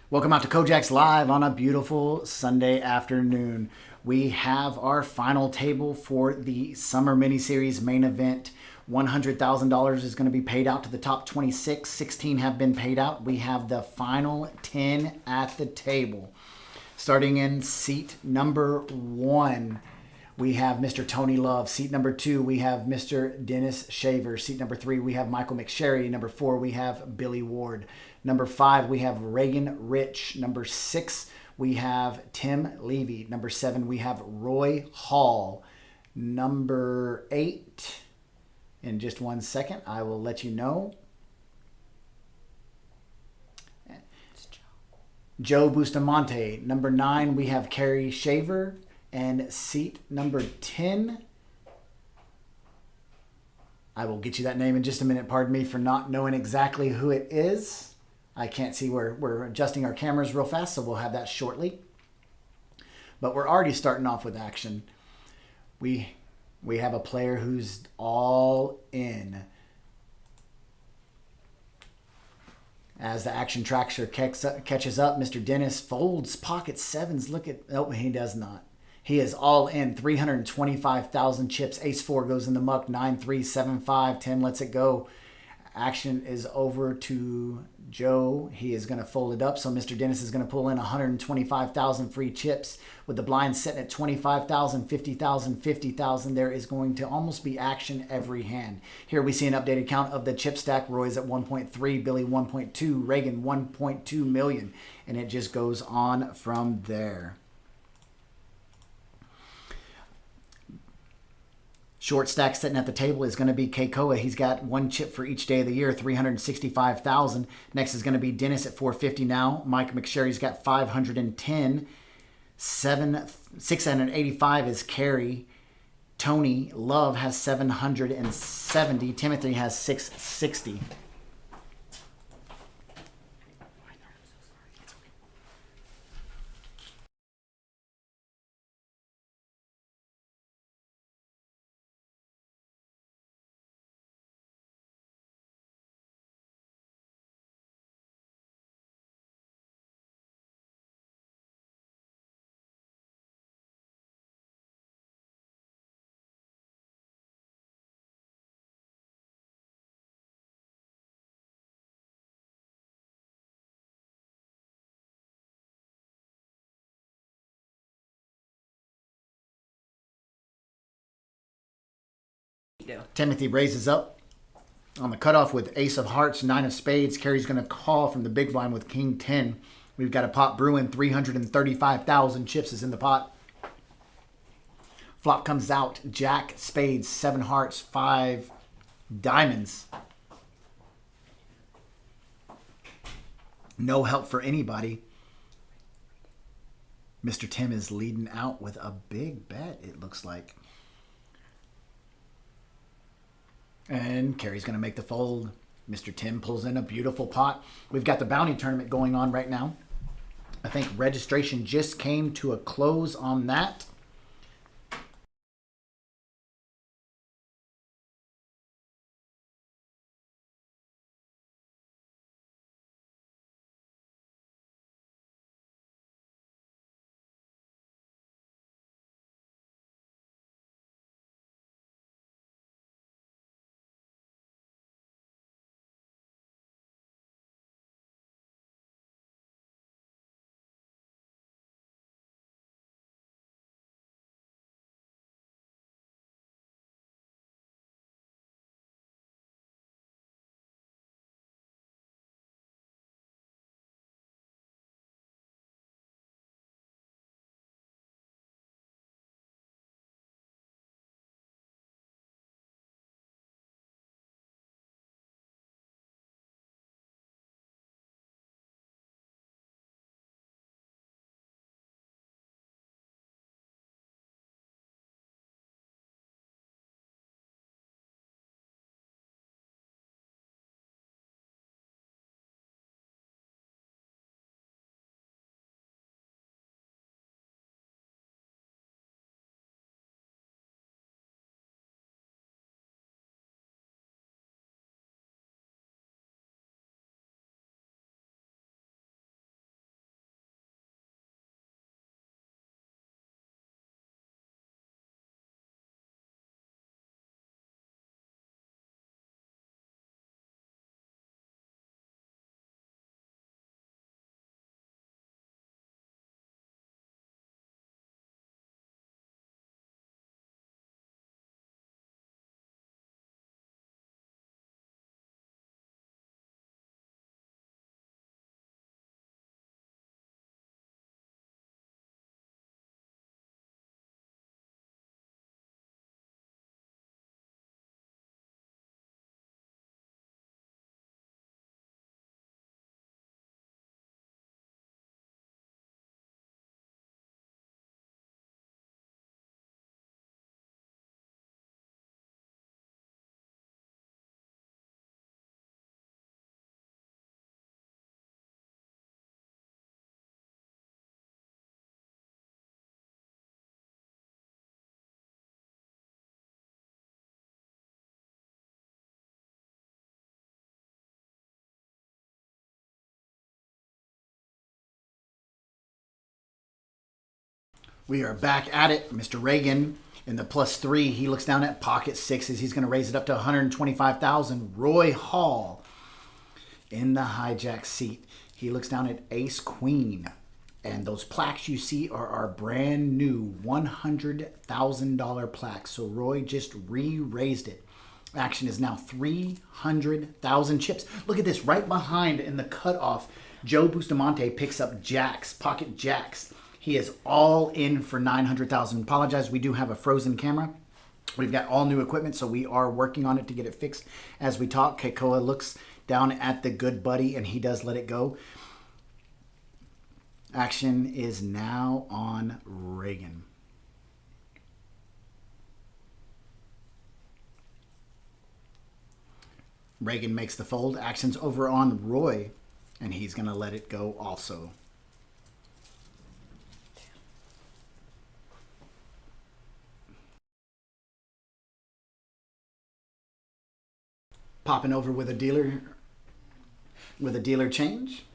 Welcome out to Kojak's Live on a beautiful Sunday afternoon. We have our final table for the Summer Mini-Series main event. $100,000 is going to be paid out to the top 26. 16 have been paid out. We have the final 10 at the table. Starting in seat number 1, we have Mr. Tony Love. Seat number 2, we have Mr. Dennis Shaver. Seat number 3, we have Michael McSherry. Number 4, we have Billy Ward. Number 5, we have Reagan Rich. Number 6, we have Tim Levy. Number 7, we have Roy Hall. Number 8, in just 1 second, I will let you know. Joe Bustamante. Number 9, we have Carrie Shaver. And seat number 10, I will get you that name in just a minute. Pardon me for not knowing exactly who it is. I can't see where we're adjusting our cameras real fast, so we'll have that shortly. But we're already starting off with action. We have a player who's all in. As the action tracker catches up, Mr. Dennis folds pocket sevens. Look at, oh, he does not. He is all in. 325,000 chips. Ace 4 goes in the muck. 9, 3, 7, 5. 10 lets it go. Action is over to Joe. He is going to fold it up. So Mr. Dennis is going to pull in 125,000 free chips. With the blind sitting at 25,000, 50,000, 50,000, there is going to almost be action every hand. Here we see an updated count of the chip stack. Roy's at 1.3, Billy 1.2, Reagan 1.2 million. And it just goes on from there. Short stack sitting at the table is going to be Keikoa. He's got 1 chip for each day of the year, 365,000. Next is going to be Dennis at 450 now. Mike McSherry's got 510. 685 is Carrie. Tony Love has 770. Timothy has 660. Timothy raises up on the cutoff with Ace of Hearts, 9 of Spades. Carrie's going to call from the big blind with King 10. We've got a pot brewing. 335,000 chips is in the pot. Flop comes out. Jack, Spades, 7 Hearts, 5 Diamonds. No help for anybody. Mr. Tim is leading out with a big bet, it looks like. And Carrie's going to make the fold. Mr. Tim pulls in a beautiful pot. We've got the bounty tournament going on right now. I think registration just came to a close on that. We are back at it. Mr. Reagan in the +3. He looks down at pocket sixes. He's going to raise it up to 125,000. Roy Hall in the hijack seat. He looks down at ace queen. And those plaques you see are our brand new $100,000 plaques. So Roy just re-raised it. Action is now 300,000 chips. Look at this. Right behind in the cutoff, Joe Bustamante picks up jacks, pocket jacks. He is all in for 900,000. Apologize, we do have a frozen camera. We've got all new equipment, so we are working on it to get it fixed as we talk. Keikoa looks down at the good buddy, and he does let it go. Action is now on Reagan. Reagan makes the fold. Action's over on Roy, and he's going to let it go also. Popping over with a dealer change.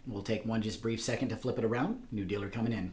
We'll take one just brief second to flip it around. New dealer coming in.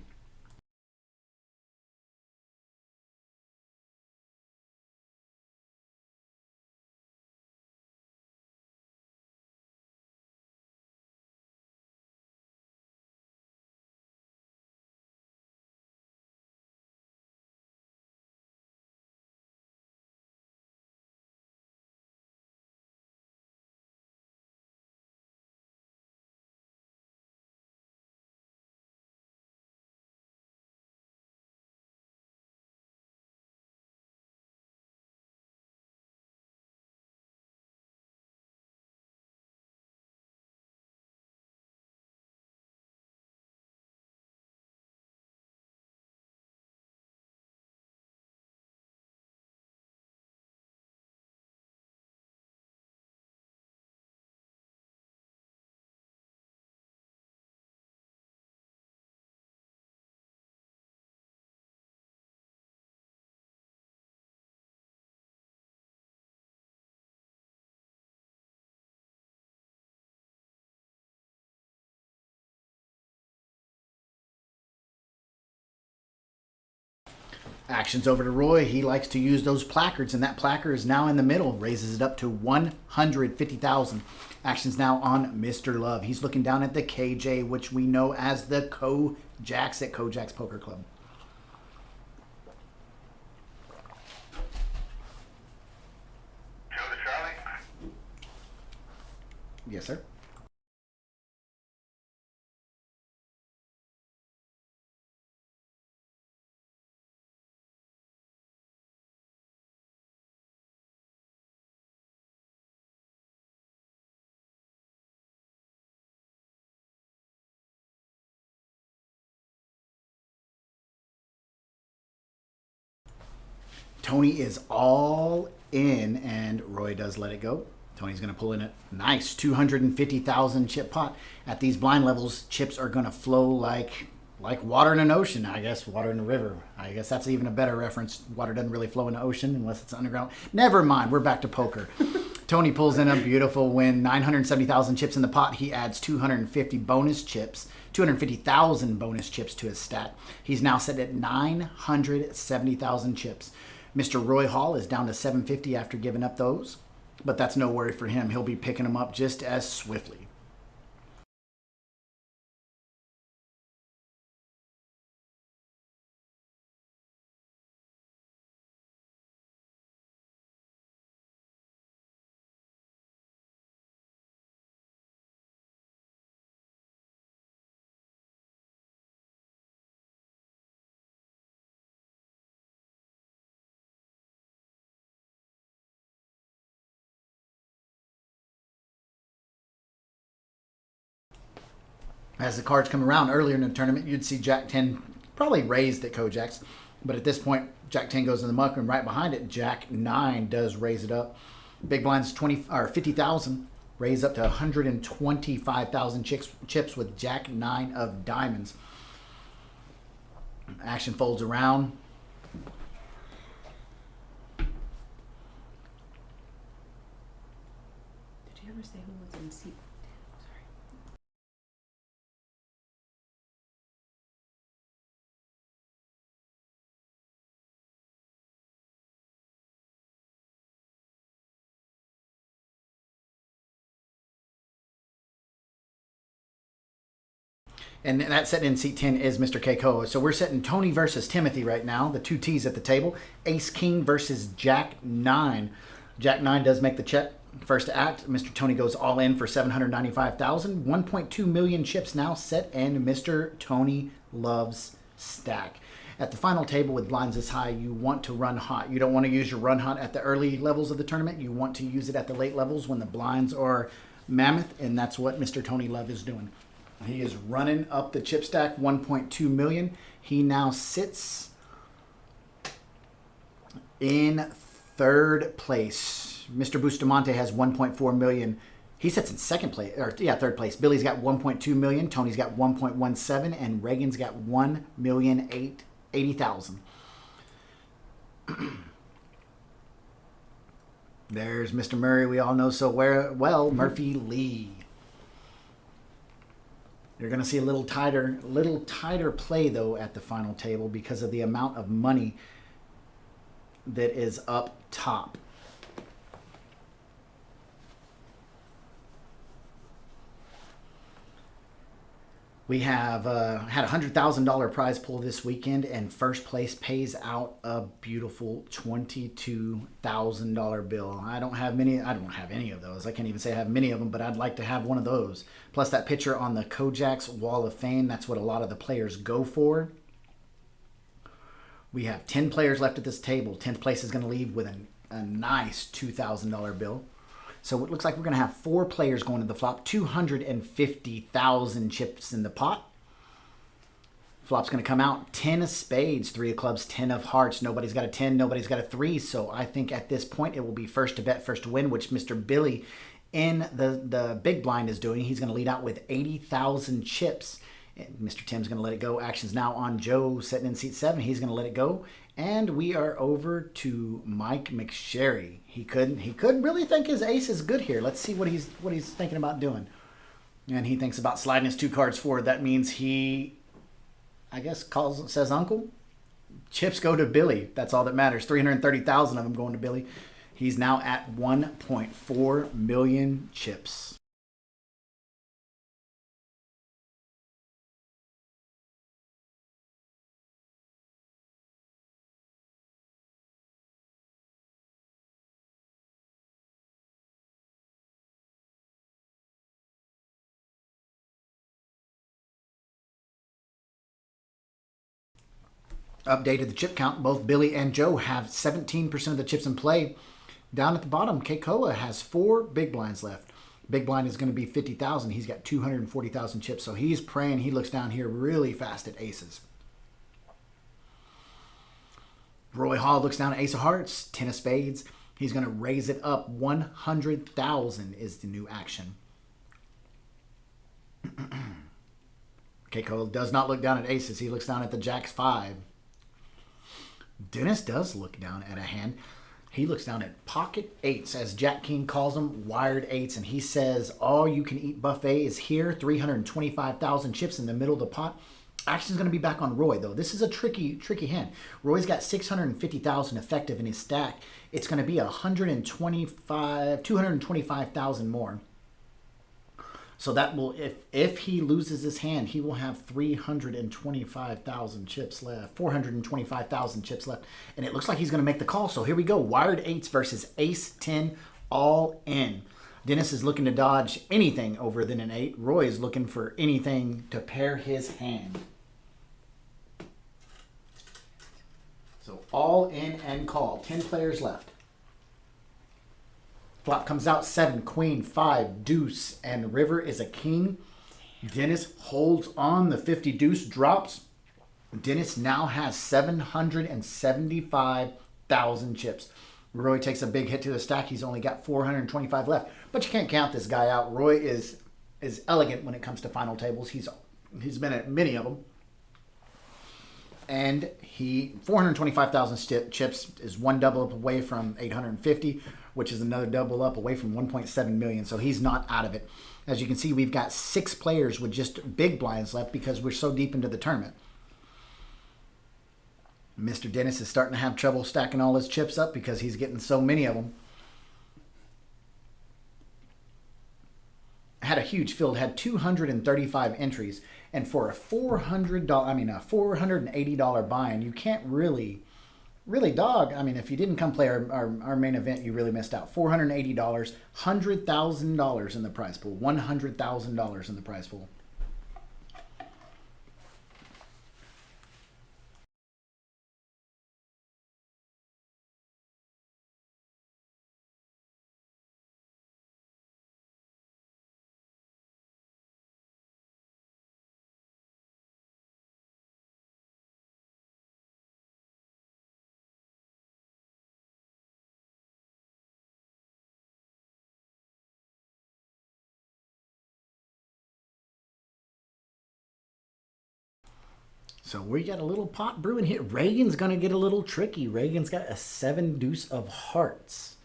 Action's over to Roy. He likes to use those placards, and that placard is now in the middle. Raises it up to 150,000. Action's now on Mr. Love. He's looking down at the KJ, which we know as the Kojaks at Kojaks Poker Club. Joe to Charlie. Yes, sir. Tony is all in, and Roy does let it go. Tony's going to pull in a nice 250,000 chip pot. At these blind levels, chips are going to flow like water in an ocean. I guess water in a river. I guess that's even a better reference. Water doesn't really flow in the ocean unless it's underground. Never mind. We're back to poker. Tony pulls in a beautiful win. 970,000 chips in the pot. He adds 250,000 bonus chips to his stat. He's now set at 970,000 chips. Mr. Roy Hall is down to 750 after giving up those, but that's no worry for him. He'll be picking them up just as swiftly. As the cards come around earlier in the tournament, you'd see Jack 10 probably raised at Kojaks. But at this point, Jack 10 goes in the muck, and right behind it, Jack 9 does raise it up. Big blind's 50,000, raise up to 125,000 chips with Jack 9 of diamonds. Action folds around. Did you ever say who was in the seat? And that sitting in seat 10 is Mr. Keikoa. So we're sitting Tony versus Timothy right now, the two T's at the table. Ace King versus Jack 9. Jack 9 does make the check. First to act, Mr. Tony goes all in for $795,000. 1.2 million chips now set in Mr. Tony loves stack. At the final table with blinds this high, you want to run hot. You don't want to use your run hot at the early levels of the tournament. You want to use it at the late levels when the blinds are mammoth, and that's what Mr. Tony Love is doing. He is running up the chip stack, 1.2 million. He now sits in third place. Mr. Bustamante has 1.4 million. He sits in second place, or yeah, third place. Billy's got 1.2 million. Tony's got 1.17, and Reagan's got 1,080,000. There's Mr. Murray. We all know so well, Murphy Lee. You're going to see a little tighter play though at the final table because of the amount of money that is up top. We have had a $100,000 prize pool this weekend, and first place pays out a beautiful $22,000 bill. I don't have any of those. I can't even say I have many of them, but I'd like to have one of those. Plus that picture on the Kojak's Wall of Fame, that's what a lot of the players go for. We have 10 players left at this table. 10th place is going to leave with a nice $2,000 bill. So it looks like we're going to have 4 players going to the flop. 250,000 chips in the pot. Flop's going to come out 10 of spades, 3 of clubs, 10 of hearts. Nobody's got a 10, nobody's got a 3. So I think at this point it will be first to bet, first to win, which Mr. Billy in the big blind is doing. He's going to lead out with 80,000 chips. And Mr. Tim's going to let it go. Action's now on Joe sitting in seat 7. He's going to let it go. And we are over to Mike McSherry. He could really think his ace is good here. Let's see what he's thinking about doing. And he thinks about sliding his 2 cards forward. That means he, I guess, says uncle. Chips go to Billy. That's all that matters. 330,000 of them going to Billy. He's now at 1.4 million chips. Updated the chip count. Both Billy and Joe have 17% of the chips in play. Down at the bottom, Keikoa has 4 big blinds left. Big blind is going to be 50,000. He's got 240,000 chips. So he's praying. He looks down here really fast at aces. Roy Hall looks down at ace of hearts, 10 of spades. He's going to raise it up. 100,000 is the new action. Keikoa does not look down at aces. He looks down at the jacks 5. Dennis does look down at a hand. He looks down at pocket 8s, as Jack King calls them, wired 8s, and he says all you can eat buffet is here. 325,000 chips in the middle of the pot. Action's going to be back on Roy, though. This is a tricky hand. Roy's got 650,000 effective in his stack. It's going to be 225,000 more. So that will, if he loses his hand, he will have 325,000 chips left, 425,000 chips left. And it looks like he's going to make the call. So here we go. Wired 8s versus ace 10 all in. Dennis is looking to dodge anything over than an 8. Roy is looking for anything to pair his hand. So all in and call. 10 players left. Flop comes out 7, queen, 5, deuce, and river is a king. Dennis holds on. The 50 deuce drops. Dennis now has 775,000 chips. Roy takes a big hit to the stack. He's only got 425 left. But you can't count this guy out. Roy is elegant when it comes to final tables. He's been at many of them. And 425,000 chips is one double up away from 850, which is another double up away from 1.7 million. So he's not out of it. As you can see, we've got 6 players with just big blinds left because we're so deep into the tournament. Mr. Dennis is starting to have trouble stacking all his chips up because he's getting so many of them. Had a huge field, had 235 entries, And for a $480 buy-in, you can't really dog. I mean, if you didn't come play our main event, you really missed out. $480, $100,000 in the prize pool, $100,000 in the prize pool. So we got a little pot brewing here. Reagan's going to get a little tricky. Reagan's got a 7 deuce of hearts.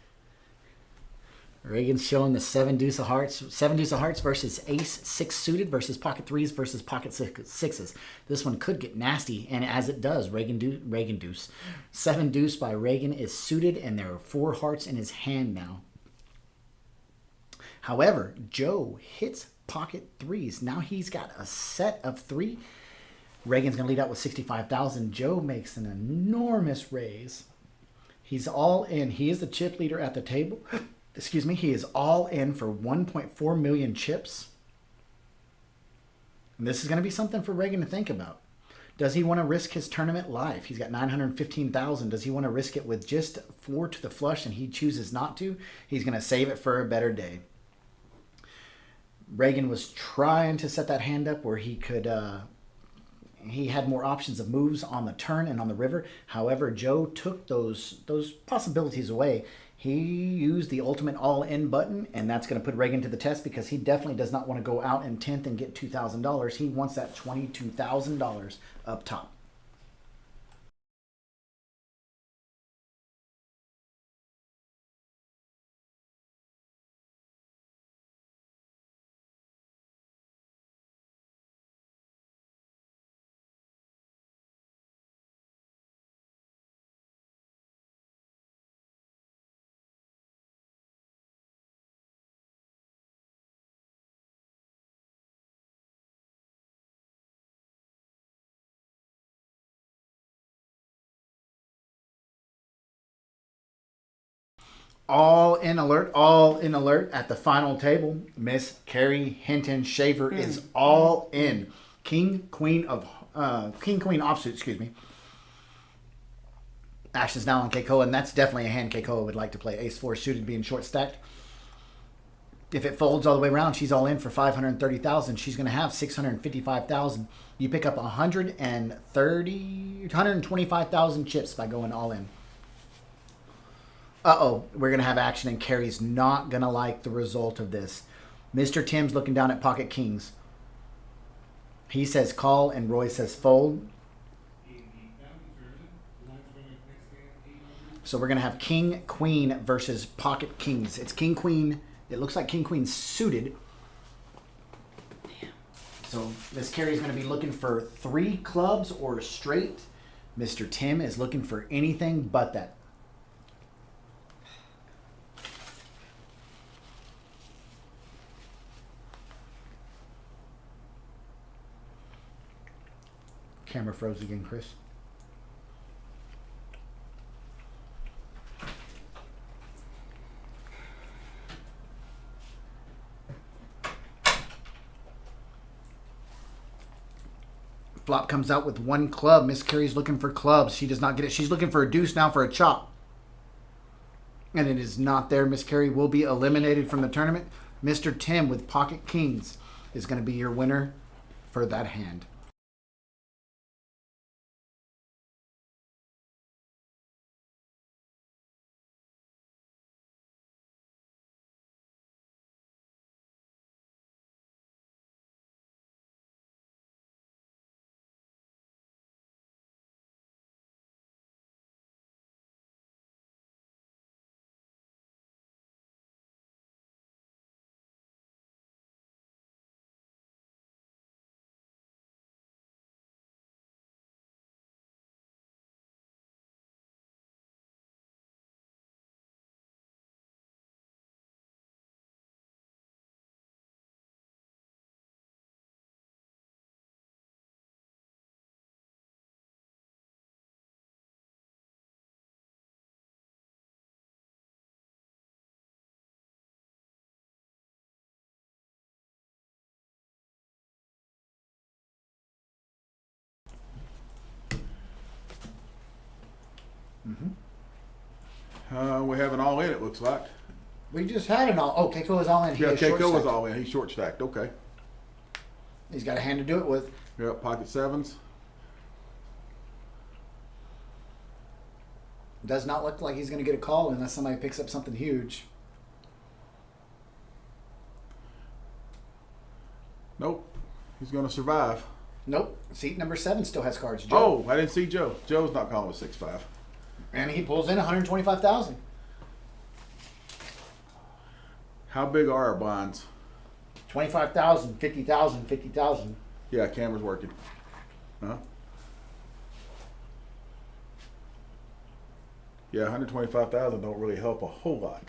Reagan's showing the 7 deuce of hearts. 7 deuce of hearts versus ace 6 suited versus pocket 3s versus pocket 6s. This one could get nasty, and as it does, Reagan deuce. 7 deuce by Reagan is suited, and there are 4 hearts in his hand now. However, Joe hits pocket 3s. Now he's got a set of 3. Reagan's going to lead out with 65,000. Joe makes an enormous raise. He's all in. He is the chip leader at the table. Excuse me. He is all in for 1.4 million chips. And this is going to be something for Reagan to think about. Does he want to risk his tournament life? He's got 915,000. Does he want to risk it with just 4 to the flush and he chooses not to? He's going to save it for a better day. Reagan was trying to set that hand up where he could... he had more options of moves on the turn and on the river. However, Joe took those possibilities away. He used the ultimate all-in button, and that's going to put Reagan to the test because he definitely does not want to go out in 10th and get $2,000. He wants that $22,000 up top. All in alert at the final table. Miss Carrie Hinton Shaver is all in. King, queen offsuit, excuse me. Action's now on Keikoa, and that's definitely a hand Keikoa would like to play. Ace 4 suited being short stacked. If it folds all the way around, she's all in for 530,000. She's going to have 655,000. You pick up 125,000 chips by going all in. Uh-oh, we're going to have action, and Carrie's not going to like the result of this. Mr. Tim's looking down at pocket kings. He says call, and Roy says fold. So we're going to have king, queen versus pocket kings. It's king, queen. It looks like king, queen suited. So Miss Carrie's going to be looking for 3 clubs or straight. Mr. Tim is looking for anything but that. Camera froze again, Chris. Flop comes out with 1 club. Miss Carrie's looking for clubs. She does not get it. She's looking for a deuce now for a chop. And it is not there. Miss Carrie will be eliminated from the tournament. Mr. Tim with pocket kings is going to be your winner for that hand. We have an all in, it looks like. We just had an all. Oh, Keiko is all in. He Yeah, is short Keiko was stacked. all in. He's short stacked. Okay. He's got a hand to do it with. Yep, pocket sevens. Does not look like he's going to get a call unless somebody picks up something huge. Nope. He's going to survive. Nope. Seat number 7 still has cards. Joe. Oh, I didn't see Joe. Joe's not calling with 6-5. And he pulls in 125,000. How big are our blinds? 25,000, 50,000, 50,000. Yeah, camera's working. Huh? Yeah, 125,000 don't really help a whole lot.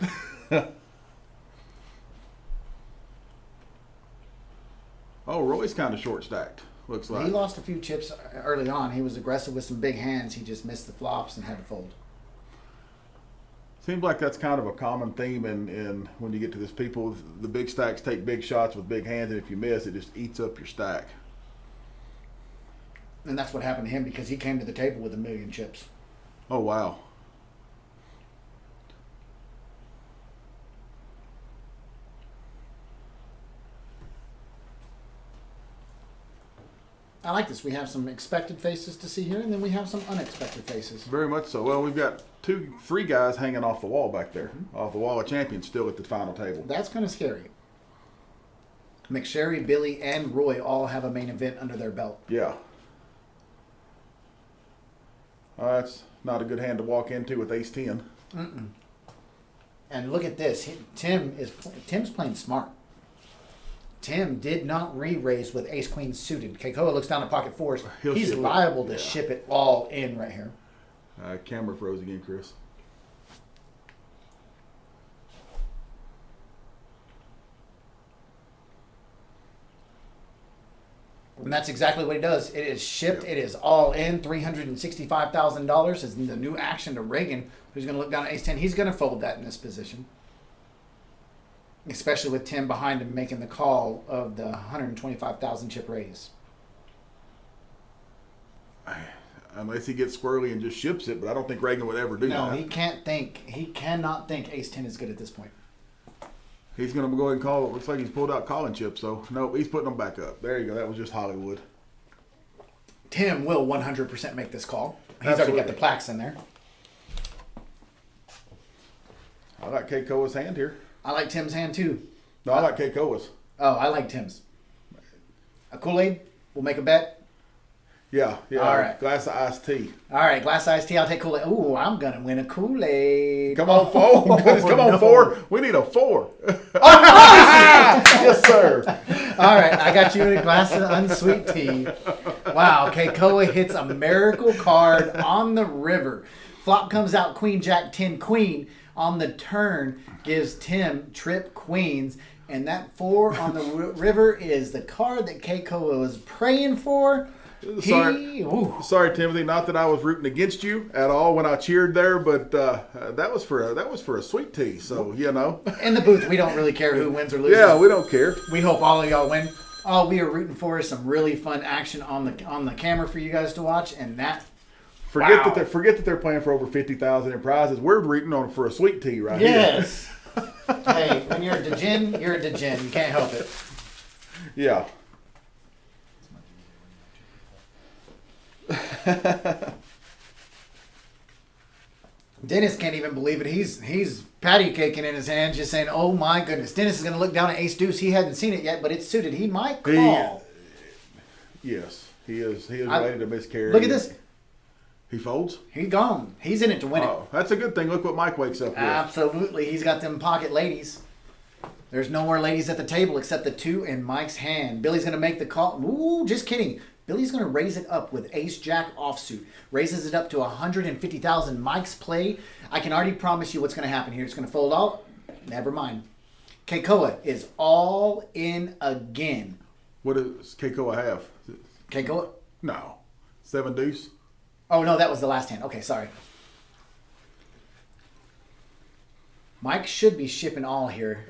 Oh, Roy's kind of short stacked. Looks like He lost a few chips early on. He was aggressive with some big hands. He just missed the flops and had to fold. Seems like that's kind of a common theme in when you get to this people. The big stacks take big shots with big hands, and if you miss, it just eats up your stack. And that's what happened to him because he came to the table with 1 million chips. Oh, wow. I like this. We have some expected faces to see here, and then we have some unexpected faces. Very much so. Well, we've got 3 guys hanging off the wall back there. Off the wall of champions still at the final table. That's kind of scary. McSherry, Billy, and Roy all have a main event under their belt. Yeah. That's not a good hand to walk into with ace-10. And look at this. Tim's playing smart. Tim did not re-raise with ace-queen suited. Keikoa looks down at pocket fours. He'll He's ship it. liable to Yeah. ship it all in right here. Camera froze again, Chris. And that's exactly what he does. It is shipped. Yep. It is all in. $365,000 is the new action to Reagan, who's going to look down at ace-10. He's going to fold that in this position. Especially with Tim behind him making the call of the 125,000 chip raise. Unless he gets squirrely and just ships it, but I don't think Reagan would ever do No, that. he can't think. He cannot think ace-10 is good at this point. He's going to go ahead and call it. Looks like he's pulled out calling chips, so nope, he's putting them back up. There you go. That was just Hollywood. Tim will 100% make this call. He's Absolutely. already got the plaques in there. I like Keikoa's hand here. I like Tim's hand too. No, I like Keikoa's. Oh, I like Tim's. A Kool-Aid? We'll make a bet. Yeah. All right. Glass of iced tea. All right, glass iced tea. I'll take Kool-Aid. Ooh, I'm going to win a Kool-Aid. Come on, 4. Goodness, come on, no. 4. We need a 4. Yes, sir. All right, I got you a glass of unsweet tea. Wow, Keikoa hits a miracle card on the river. Flop comes out Queen, Jack, 10, Queen. On the turn, gives Tim trip queens. And that 4 on the river is the card that Keikoa was praying for. Sorry, Timothy. Not that I was rooting against you at all when I cheered there, but that was for a sweet tea. So you know. In the booth, we don't really care who wins or loses. Yeah, we don't care. We hope all of y'all win. All we are rooting for is some really fun action on the camera for you guys to watch, and that. Forget Wow. that they're playing for over 50,000 in prizes. We're rooting on for a sweet tea right here. Yes. Hey, when you're a degen, you're a degen. You can't help it. Yeah. Dennis can't even believe it. He's patty caking in his hands, just saying, "Oh my goodness." Dennis is going to look down at Ace Deuce. He hadn't seen it yet, but it's suited. He might call. Yes, he is. He is ready to miscarry. Look at this. He folds. He's gone. He's in it to win it. Oh, that's a good thing. Look what Mike wakes up with. Absolutely. He's got them pocket ladies. There's no more ladies at the table except the 2 in Mike's hand. Billy's going to make the call. Ooh, just kidding. Billy's going to raise it up with ace-jack offsuit. Raises it up to 150,000. Mike's play. I can already promise you what's going to happen here. It's going to fold out. Never mind. Keikoa is all in again. What does Keikoa have? Keikoa? No. 7 deuce? Oh, no, that was the last hand. Okay, sorry. Mike should be shipping all here.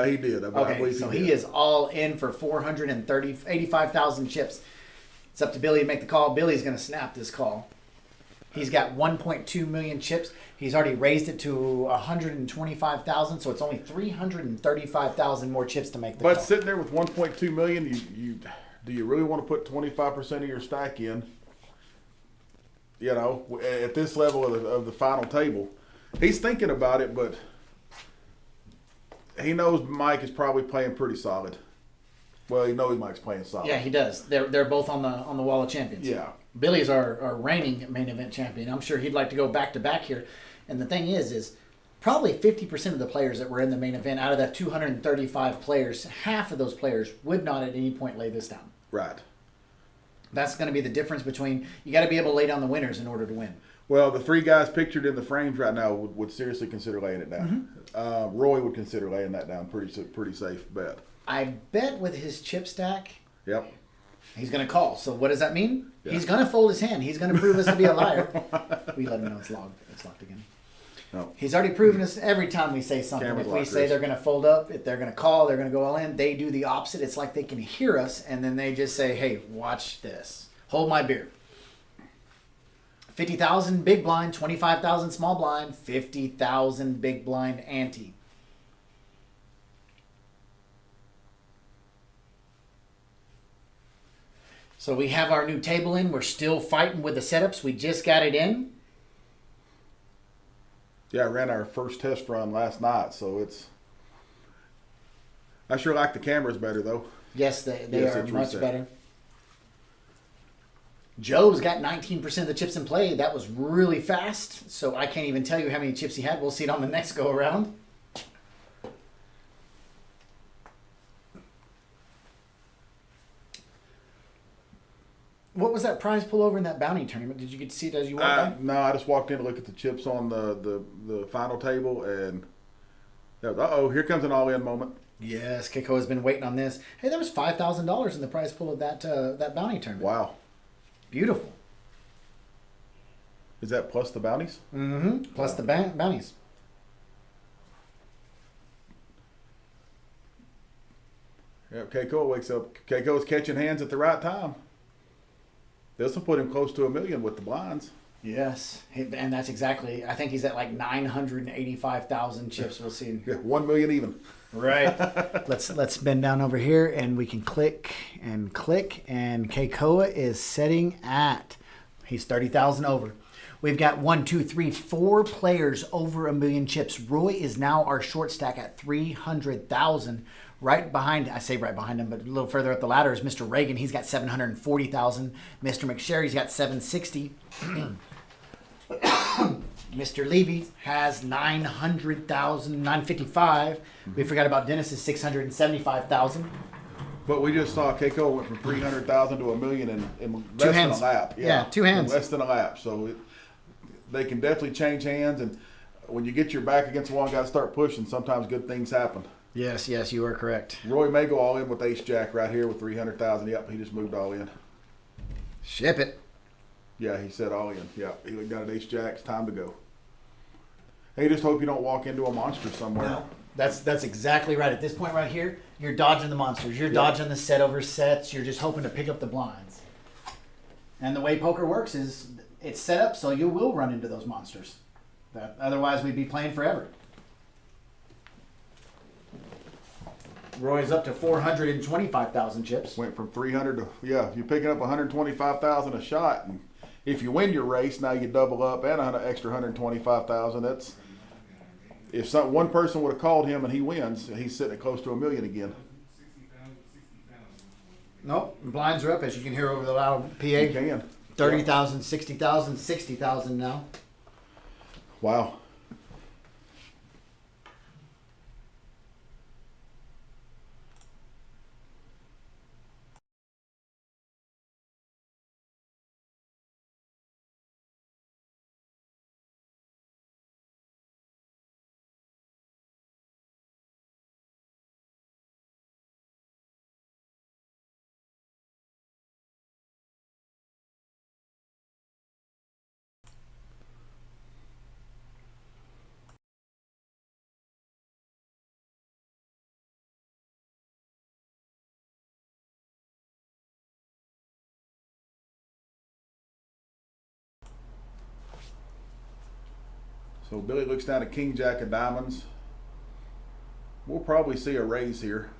He did. I Okay, believe so did. he is all in for 85,000 chips. It's up to Billy to make the call. Billy's going to snap this call. He's got 1.2 million chips. He's already raised it to 125,000, so it's only 335,000 more chips to make the But call. sitting there with 1.2 million, do you really want to put 25% of your stack in? You know, at this level of the final table, he's thinking about it, but he knows Mike is probably playing pretty solid. Well, he knows Mike's playing solid. Yeah, he does. They're both on the wall of champions. Yeah. Billy's our reigning main event champion. I'm sure he'd like to go back to back here. And the thing is probably 50% of the players that were in the main event, out of that 235 players, half of those players would not at any point lay this down. Right. That's going to be the difference between, you got to be able to lay down the winners in order to win. Well, the three guys pictured in the frames right now would seriously consider laying it down. Roy would consider laying that down. Pretty safe bet. I bet with his chip stack, Yep. he's going to call. So what does that mean? Yeah. He's going to fold his hand. He's going to prove us to be a liar. We let him know it's locked. It's locked again. No. He's already proven us every time we say something. Camera's If we locked, say Chris. they're going to fold up, if they're going to call, they're going to go all in, they do the opposite. It's like they can hear us, and then they just say, hey, watch this. Hold my beer. 50,000 big blind, 25,000 small blind, 50,000 big blind ante. So we have our new table in. We're still fighting with the setups. We just got it in. Yeah, I ran our first test run last night, so I sure like the cameras better though. Yes, they Yes, are it's much reset. better. Joe's got 19% of the chips in play. That was really fast, so I can't even tell you how many chips he had. We'll see it on the next go around. What was that prize pull over in that bounty tournament? Did you get to see it as you walked by? No, I just walked in to look at the chips on the final table, and here comes an all-in moment. Yes, Kiko has been waiting on this. Hey, there was $5,000 in the prize pull of that bounty tournament. Wow. Beautiful. Is that plus the bounties? Mm-hmm. Plus the bounties. Yep, Keiko wakes up. Keiko's catching hands at the right time. This will put him close to $1 million with the blinds. Yes, and that's exactly. I think he's at like 985,000 chips. We'll see. Yeah, 1 million even. Right. let's bend down over here, and we can click. And Keikoa is setting at. He's 30,000 over. We've got 4 players over 1 million chips. Roy is now our short stack at 300,000. Right behind, I say right behind him, but a little further up the ladder is Mr. Reagan. He's got 740,000. Mr. McSherry's got 760. Mr. Levy has 900,000, 955. We forgot about Dennis's 675,000. But we just saw Keiko went from 300,000 to $1 million in less than hands. a lap. Yeah, 2 hands. In less than a lap. So they can definitely change hands. And when you get your back against the wall and got to start pushing, sometimes good things happen. Yes, you are correct. Roy may go all in with Ace Jack right here with 300,000. Yep, he just moved all in. Ship it. Yeah, he said all in. Yep, he got an Ace Jack. It's time to go. Hey, just hope you don't walk into a monster somewhere. No, that's exactly right. At this point right here, you're dodging the monsters. You're dodging the set over sets. You're just hoping to pick up the blinds. And the way poker works is it's set up so you will run into those monsters. Otherwise, we'd be playing forever. Roy's up to 425,000 chips. Went from 300 to, you're picking up 125,000 a shot. And if you win your race, now you double up and an extra 125,000. That's, if one person would have called him and he wins, he's sitting at close to $1 million again. Nope, blinds are up, as you can hear over the loud PA. You can. 30,000, 60,000, 60,000 now. Wow. So Billy looks down at King Jack of diamonds. We'll probably see a raise here.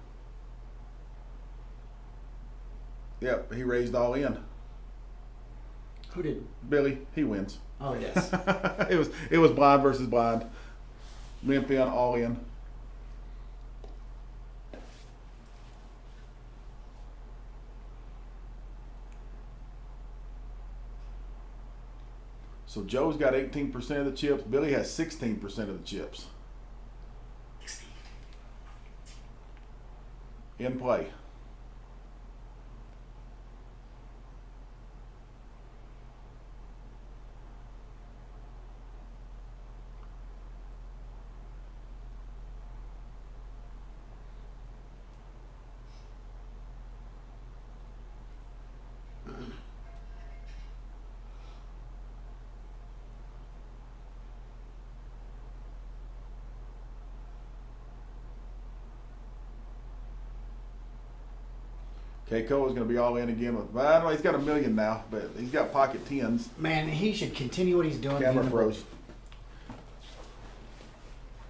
Yep, he raised all in. Who did? Billy, he wins. Oh, yes. it was blind versus blind. Limp in, all in. So Joe's got 18% of the chips. Billy has 16% of the chips. In play. Keiko is going to be all in again with. I don't know. He's got $1 million now, but he's got pocket tens. Man, he should continue what he's doing. Camera froze.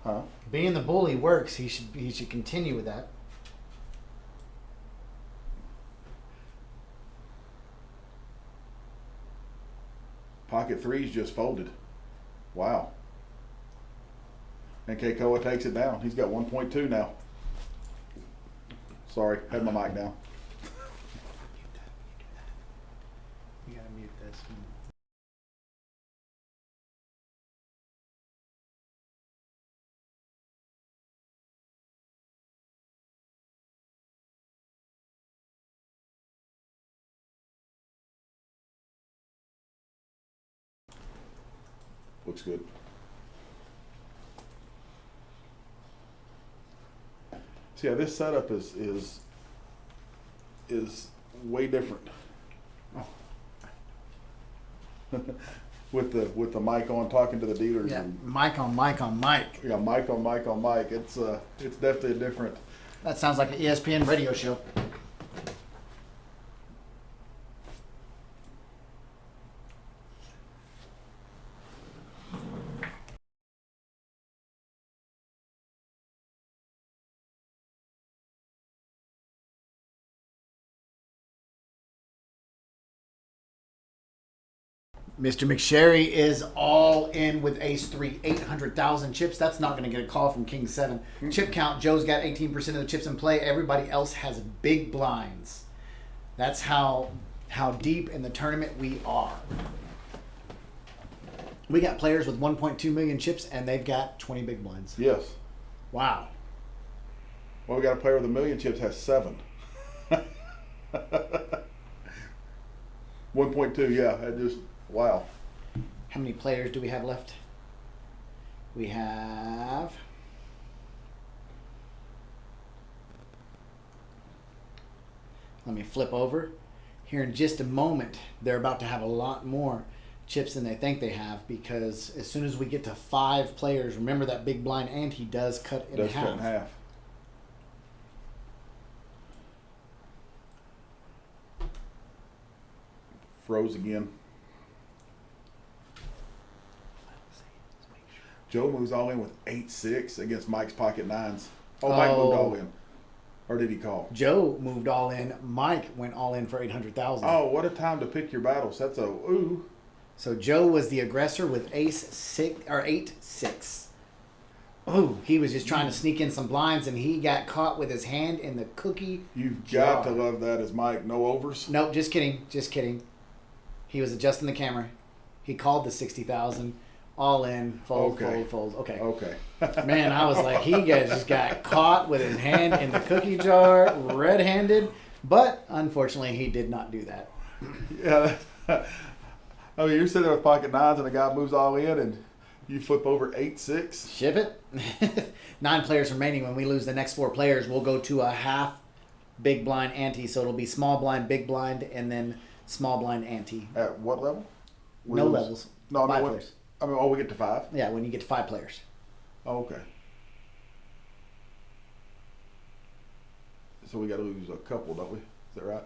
Huh? Being the bully works. He should continue with that. Pocket threes just folded. Wow. And Keikoa takes it down. He's got 1.2 now. Sorry, had my mic down. You gotta mute this. Looks good. See, yeah, this setup is way different. with the mic on, talking to the dealers. Yeah, And, mic on mic on mic. yeah, mic on mic on mic. It's definitely a different. That sounds like an ESPN radio show. Mr. McSherry is all in with ace three, 800,000 chips. That's not going to get a call from king seven. Chip count, Joe's got 18% of the chips in play. Everybody else has big blinds. That's how deep in the tournament we are. We got players with 1.2 million chips, and they've got 20 big blinds. Yes. Wow. Well, we got a player with 1 million chips has 7. 1.2, yeah. That just wow. How many players do we have left? We have... Let me flip over. Here in just a moment, they're about to have a lot more chips than they think they have, because as soon as we get to 5 players, remember that big blind ante does cut in half. Cut in half. Froze again. Joe moves all in with 8-6 against Mike's pocket nines. Oh, Mike moved all in. Or did he call? Joe moved all in. Mike went all in for 800,000. Oh, what a time to pick your battles. That's a ooh. So Joe was the aggressor with ace 6 or 8-6. Oh, he was just trying to sneak in some blinds, and he got caught with his hand in the cookie You've jar. got to love that as Mike. No overs. Nope, just kidding. Just kidding. He was adjusting the camera. He called the 60,000. All in, fold, Okay. fold. Okay. Okay. Man, I was like, just got caught with his hand in the cookie jar, red-handed. But unfortunately, he did not do that. Yeah. I mean, you're sitting there with pocket nines, and a guy moves all in, and you flip over 8-6. Ship it. 9 players remaining. When we lose the next 4 players, we'll go to a half big blind ante. So it'll be small blind, big blind, and then small blind ante. At what level? No levels. No, I mean, 5 when, players. I mean, oh, we get to 5. Yeah, when you get to 5 players. Oh, okay. So we got to lose a couple, don't we? Is that right?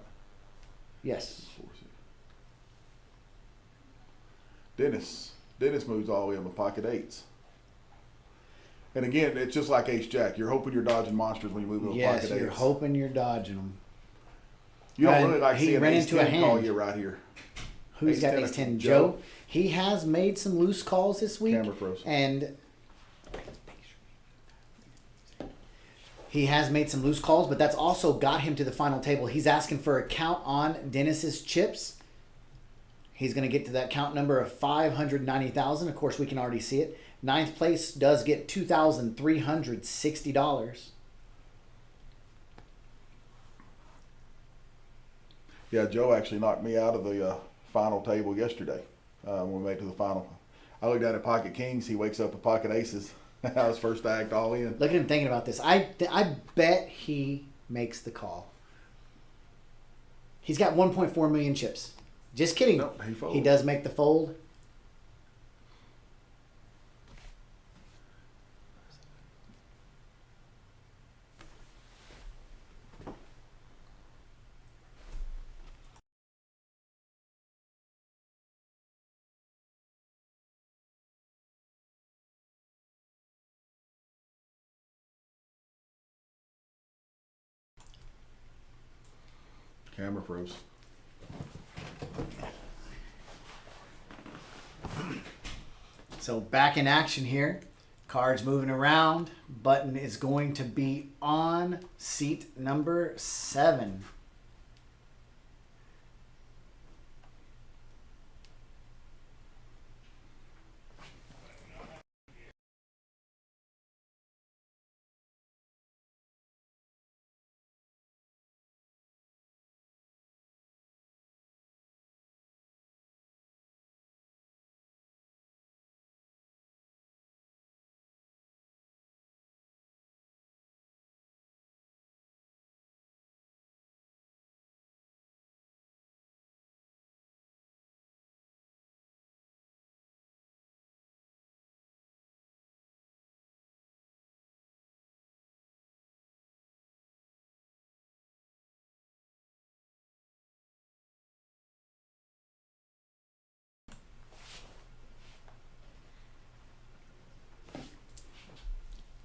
Yes. 4, 6. Dennis moves all in with pocket 8s. And again, it's just like Ace Jack. You're hoping you're dodging monsters when you move those Yes, pocket you're eights. hoping you're dodging them. You don't And really like he seeing ran Ace into a 10 call hand. you right here. Who's Ace got 10 ace 10? Joe. Joe. He has made some loose calls this week. Camera froze. And he has made some loose calls, but that's also got him to the final table. He's asking for a count on Dennis's chips. He's going to get to that count number of 590,000. Of course, we can already see it. Ninth place does get $2,360. Yeah, Joe actually knocked me out of the final table yesterday when we made it to the final. I looked at pocket kings. He wakes up with pocket aces. I was first to act all in. Look at him thinking about this. I bet he makes the call. He's got 1.4 million chips. Just kidding. Nope, he folds. He does make the fold. Camera froze. So back in action here. Cards moving around. Button is going to be on seat number 7.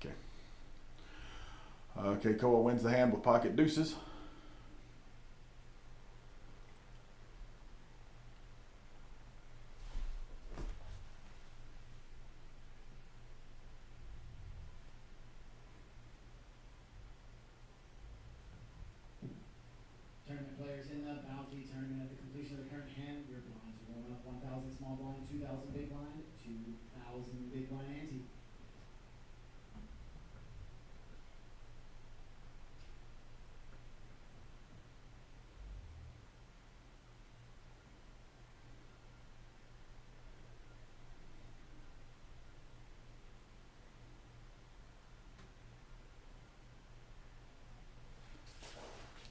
Okay. Okay, Koa wins the hand with pocket deuces. Tournament players in the bounty tournament at the completion of the current hand, your blinds are going up 1,000 small blind, 2,000 big blind, 2,000 big blind ante.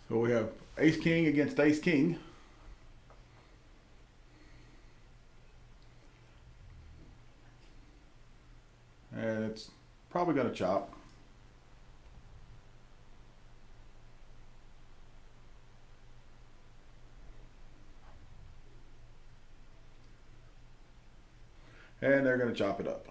So we have ace king against ace king. And it's probably going to chop. And they're going to chop it up.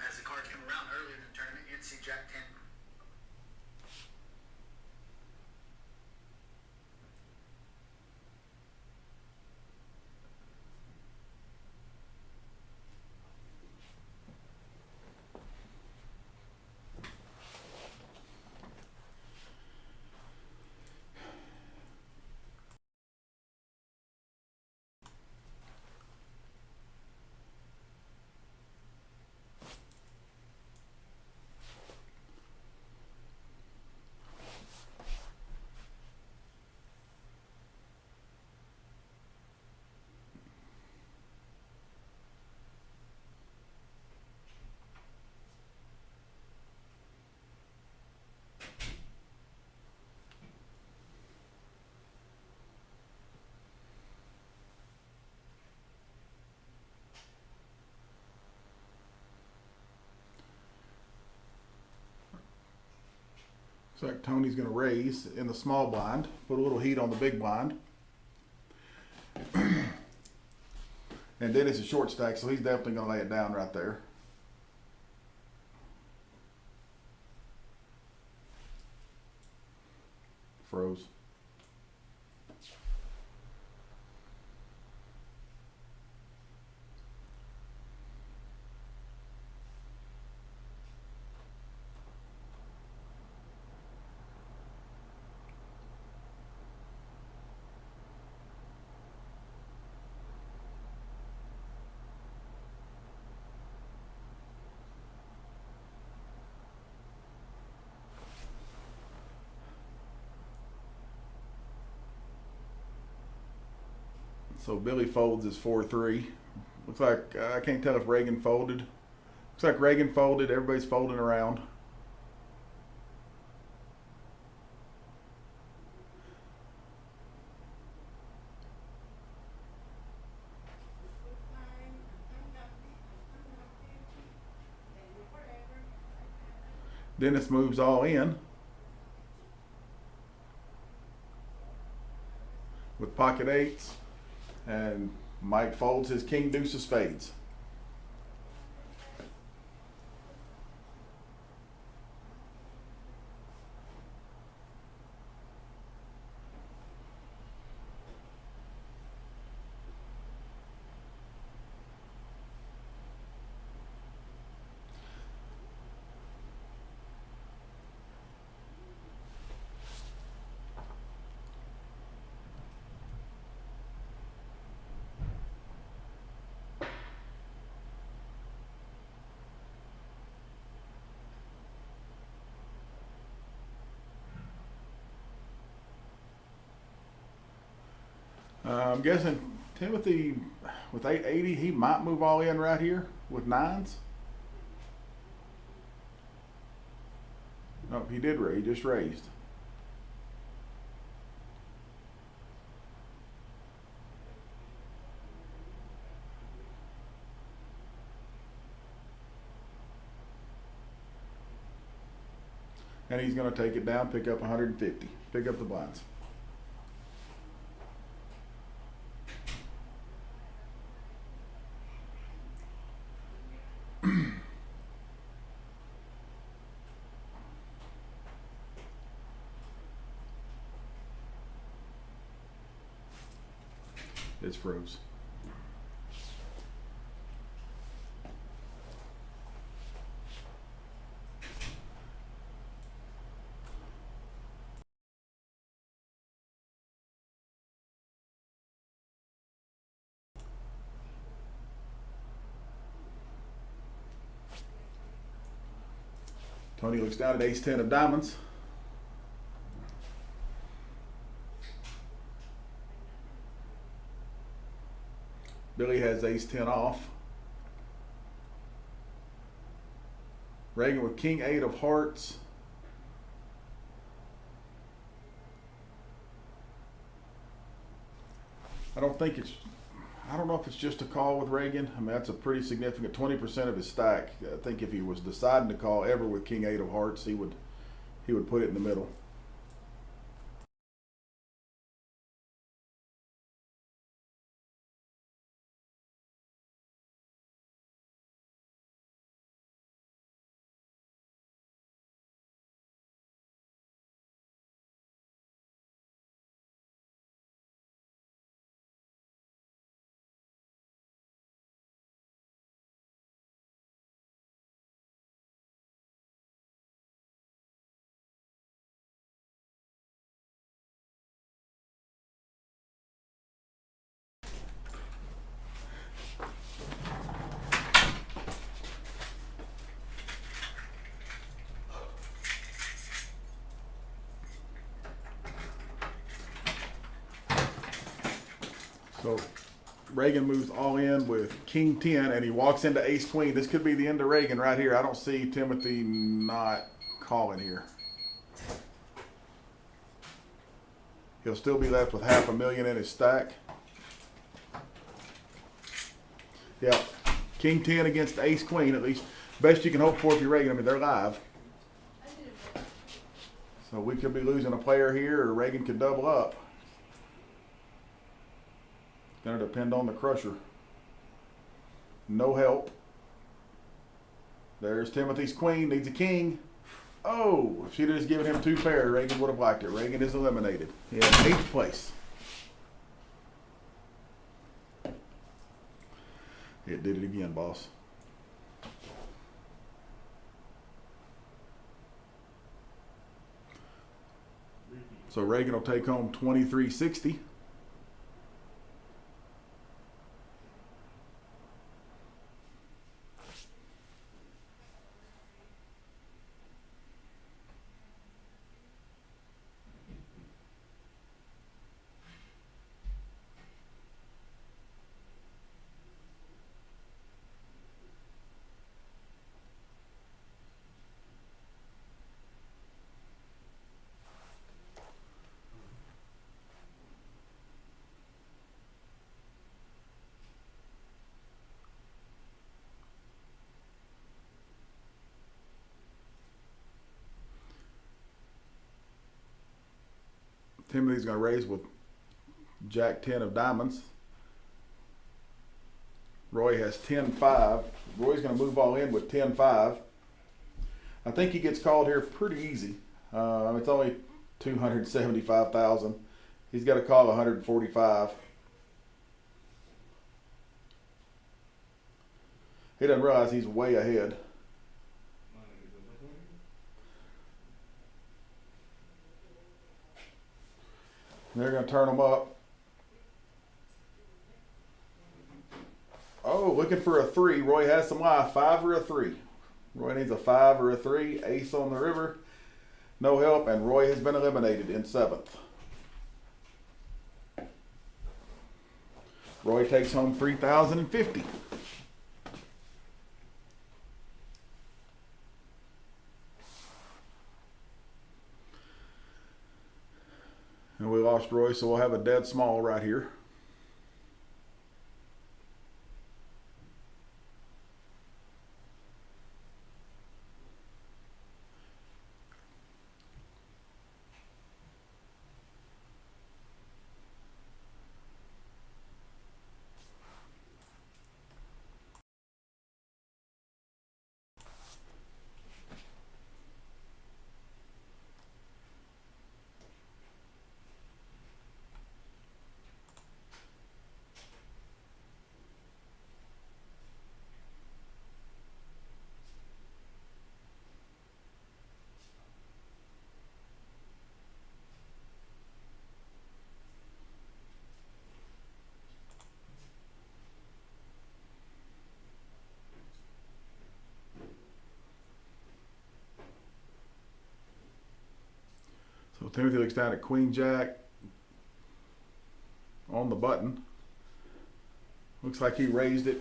As the card came around earlier in the tournament, you'd see Jack 10. Looks like Tony's going to raise in the small blind, put a little heat on the big blind. And then it's a short stack, so he's definitely going to lay it down right there. Froze. So Billy folds his 4-3. Looks like, I can't tell if Reagan folded. Looks like Reagan folded. Everybody's folding around. Dennis moves all in with pocket eights. And Mike folds his king deuce of spades. I'm guessing Timothy with 880, he might move all in right here with nines. Nope, he did raise. He just raised. And he's going to take it down, pick up 150, pick up the blinds. It's froze. Tony looks down at ace-10 of diamonds. Billy has ace-10 off. Reagan with king-8 of hearts. I don't know if it's just a call with Reagan. I mean, that's a pretty significant 20% of his stack. I think if he was deciding to call ever with king-8 of hearts, he would put it in the middle. So Reagan moves all in with king-10, and he walks into ace-queen. This could be the end of Reagan right here. I don't see Timothy not calling here. He'll still be left with $500,000 in his stack. Yeah, king-10 against ace-queen, at least best you can hope for if you're Reagan. I mean, they're live. So we could be losing a player here, or Reagan could double up. It's going to depend on the crusher. No help. There's Timothy's queen, needs a king. Oh, if she'd have just given him 2 pair, Reagan would have liked it. Reagan is eliminated. In 8th place. It did it again, boss. So Reagan will take home $23.60. Timothy's going to raise with Jack 10 of diamonds. Roy has 10-5. Roy's going to move all in with 10-5. I think he gets called here pretty easy. It's only 275,000. He's got to call 145. He doesn't realize he's way ahead. They're going to turn them up. Oh, looking for a 3. Roy has some life. 5 or a 3. Roy needs a 5 or a 3. Ace on the river. No help, and Roy has been eliminated in 7th. Roy takes home $3,050. And we lost Roy, so we'll have a dead small right here. So Timothy looks down at Queen Jack on the button. Looks like he raised it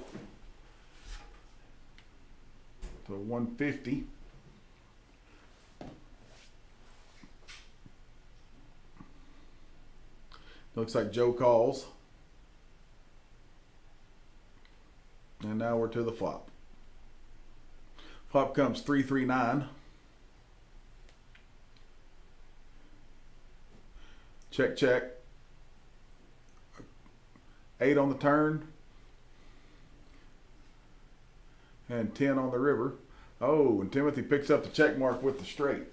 to 150. Looks like Joe calls. And now we're to the flop. Flop comes 339. Check, check. 8 on the turn. And 10 on the river. Oh, and Timothy picks up the check mark with the straight.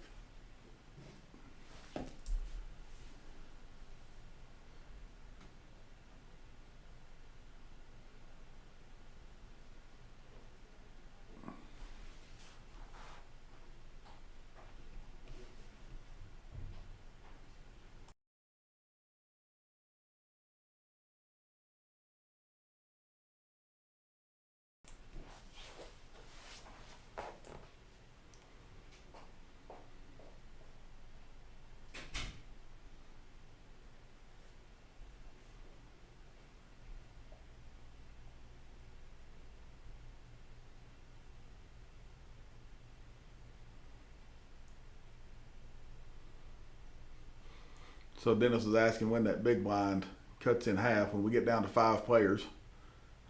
So Dennis was asking when that big blind cuts in half. When we get down to 5 players,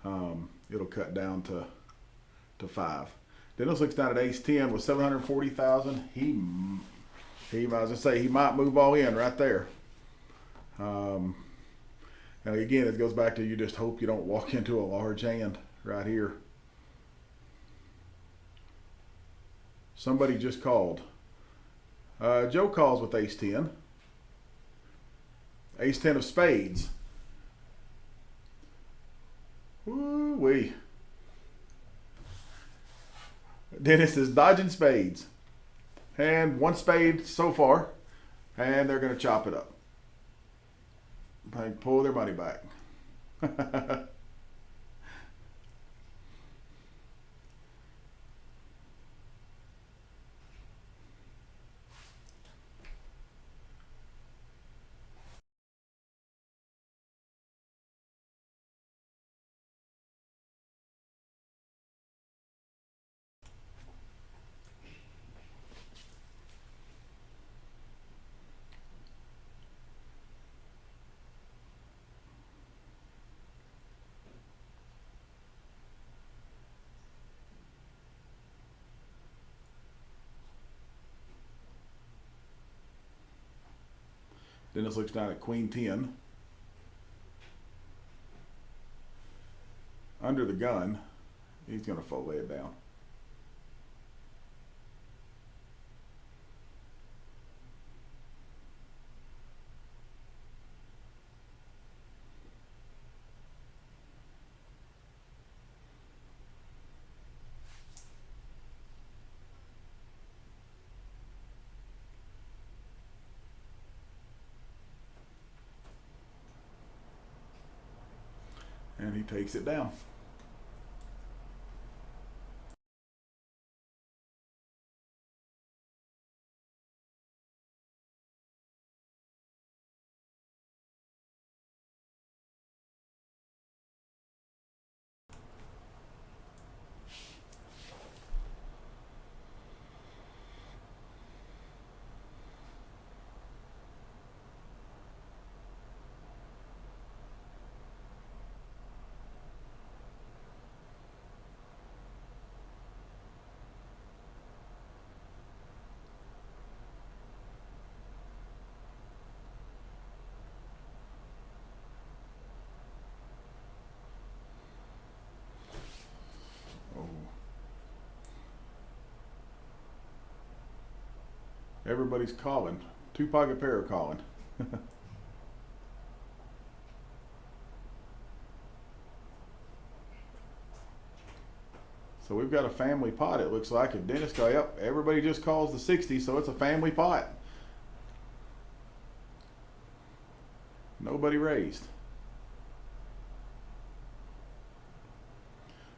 it'll cut down to 5. Dennis looks down at ace 10 with 740,000. I was gonna say he might move all in right there. And again, it goes back to you just hope you don't walk into a large hand right here. Somebody just called. Joe calls with ace 10. Ace 10 of spades. Woo-wee. Dennis is dodging spades. And one spade so far. And they're going to chop it up. And pull their money back. Dennis looks down at queen 10. Under the gun, he's going to fold it down. And he takes it down. Everybody's calling. Two pocket pair are calling. So we've got a family pot, it looks like. If Dennis call, yep, everybody just calls the 60, so it's a family pot. Nobody raised.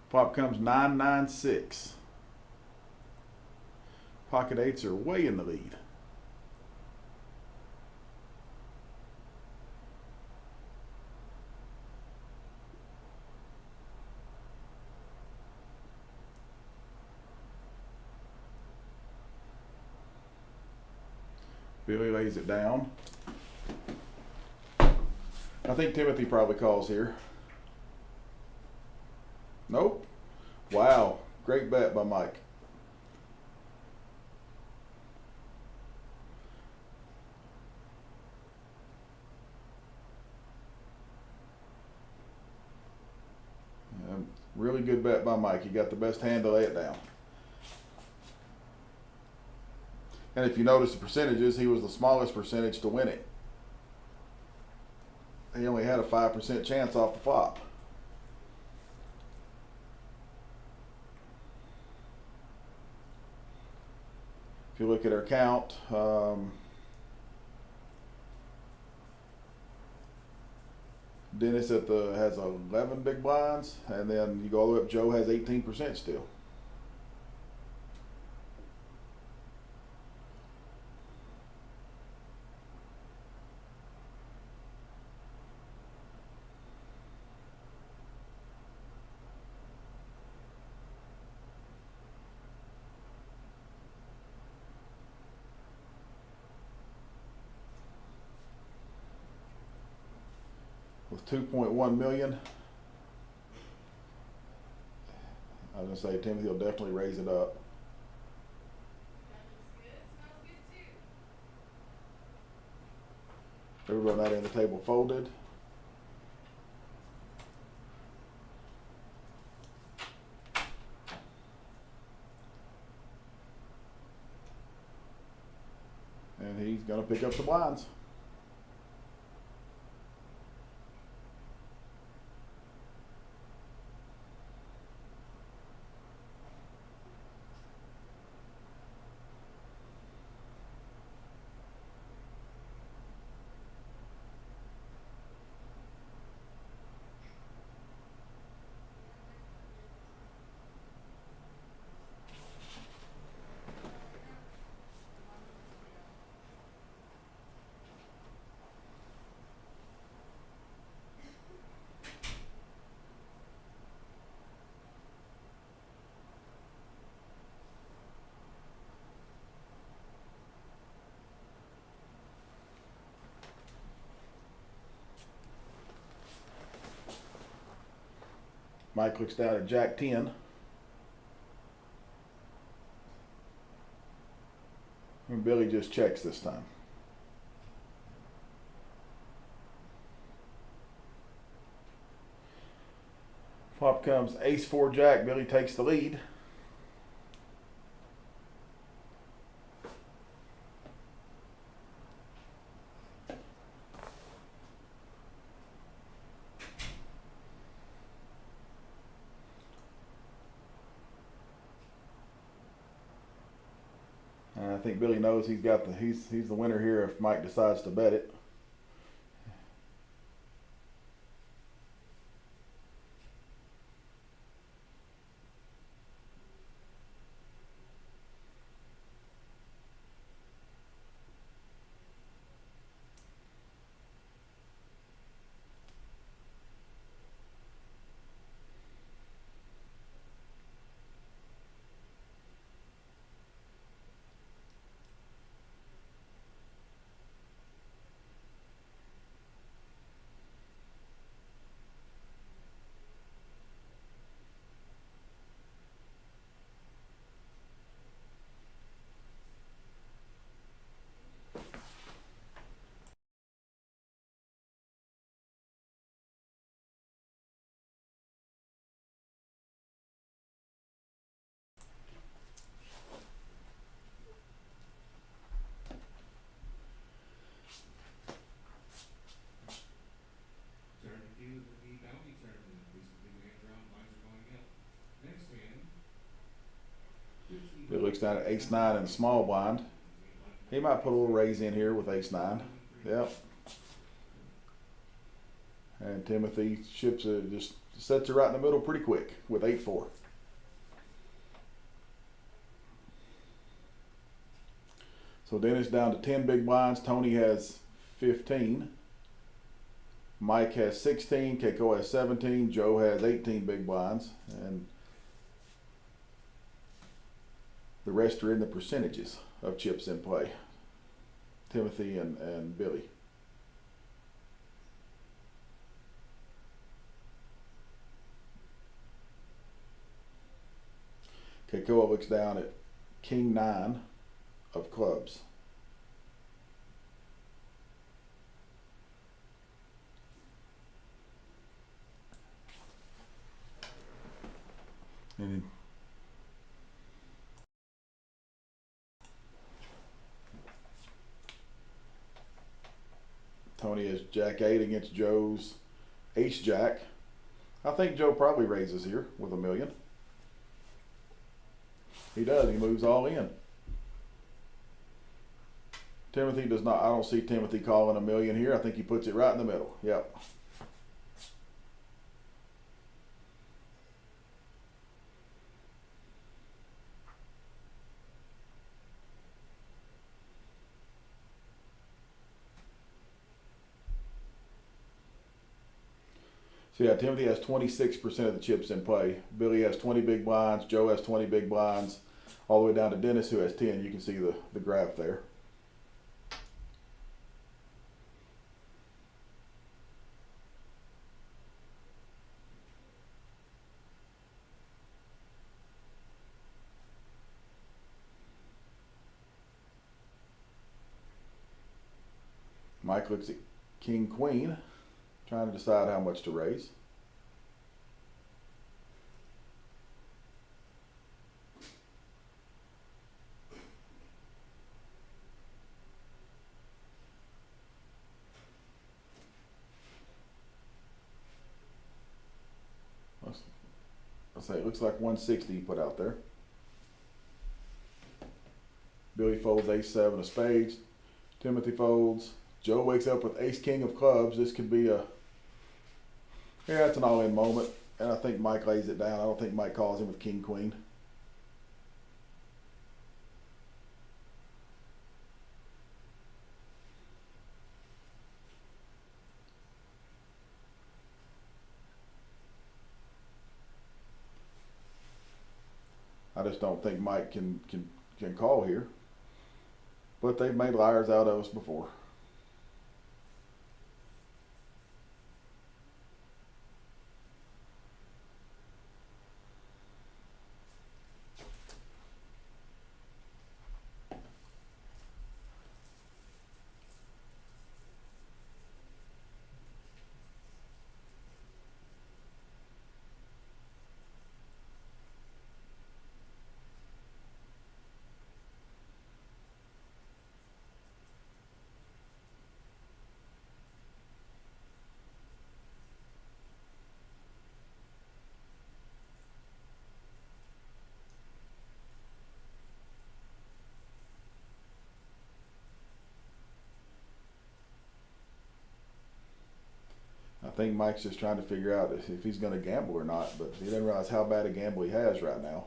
Flop comes 996. Pocket eights are way in the lead. Billy lays it down. I think Timothy probably calls here. Nope. Wow. Great bet by Mike. Really good bet by Mike. He got the best hand to lay it down. And if you notice the percentages, he was the smallest percentage to win it. He only had a 5% chance off the flop. If you look at our count, Dennis has 11 big blinds, and then you go all the way up. Joe has 18% still. With 2.1 million, I was gonna say Timothy will definitely raise it up. Everybody on that end of the table folded. And he's going to pick up the blinds. Mike looks down at Jack 10. And Billy just checks this time. Flop comes Ace 4 Jack. Billy takes the lead. And I think Billy knows he's the winner here if Mike decides to bet it. Billy looks down at Ace 9 in the small blind. He might put a little raise in here with Ace 9. Yep. And Timothy ships it, just sets it right in the middle pretty quick with 8-4. So Dennis down to 10 big blinds. Tony has 15. Mike has 16. Keiko has 17. Joe has 18 big blinds. And the rest are in the percentages of chips in play. Timothy and Billy. Keikoa looks down at King 9 of clubs. And Tony is Jack 8 against Joe's Ace Jack. I think Joe probably raises here with $1 million. He does. He moves all in. Timothy does not. I don't see Timothy calling $1 million here. I think he puts it right in the middle. Yep. So yeah, Timothy has 26% of the chips in play. Billy has 20 big blinds. Joe has 20 big blinds. All the way down to Dennis, who has 10. You can see the graph there. Mike looks at King, queen. Trying to decide how much to raise. I'll say it looks like 160 he put out there. Billy folds ace-7 of spades. Timothy folds. Joe wakes up with ace-king of clubs. This could be a, yeah, it's an all-in moment. And I think Mike lays it down. I don't think Mike calls him with king, queen. I just don't think Mike can call here. But they've made liars out of us before. I think Mike's just trying to figure out if he's going to gamble or not, but he doesn't realize how bad a gamble he has right now.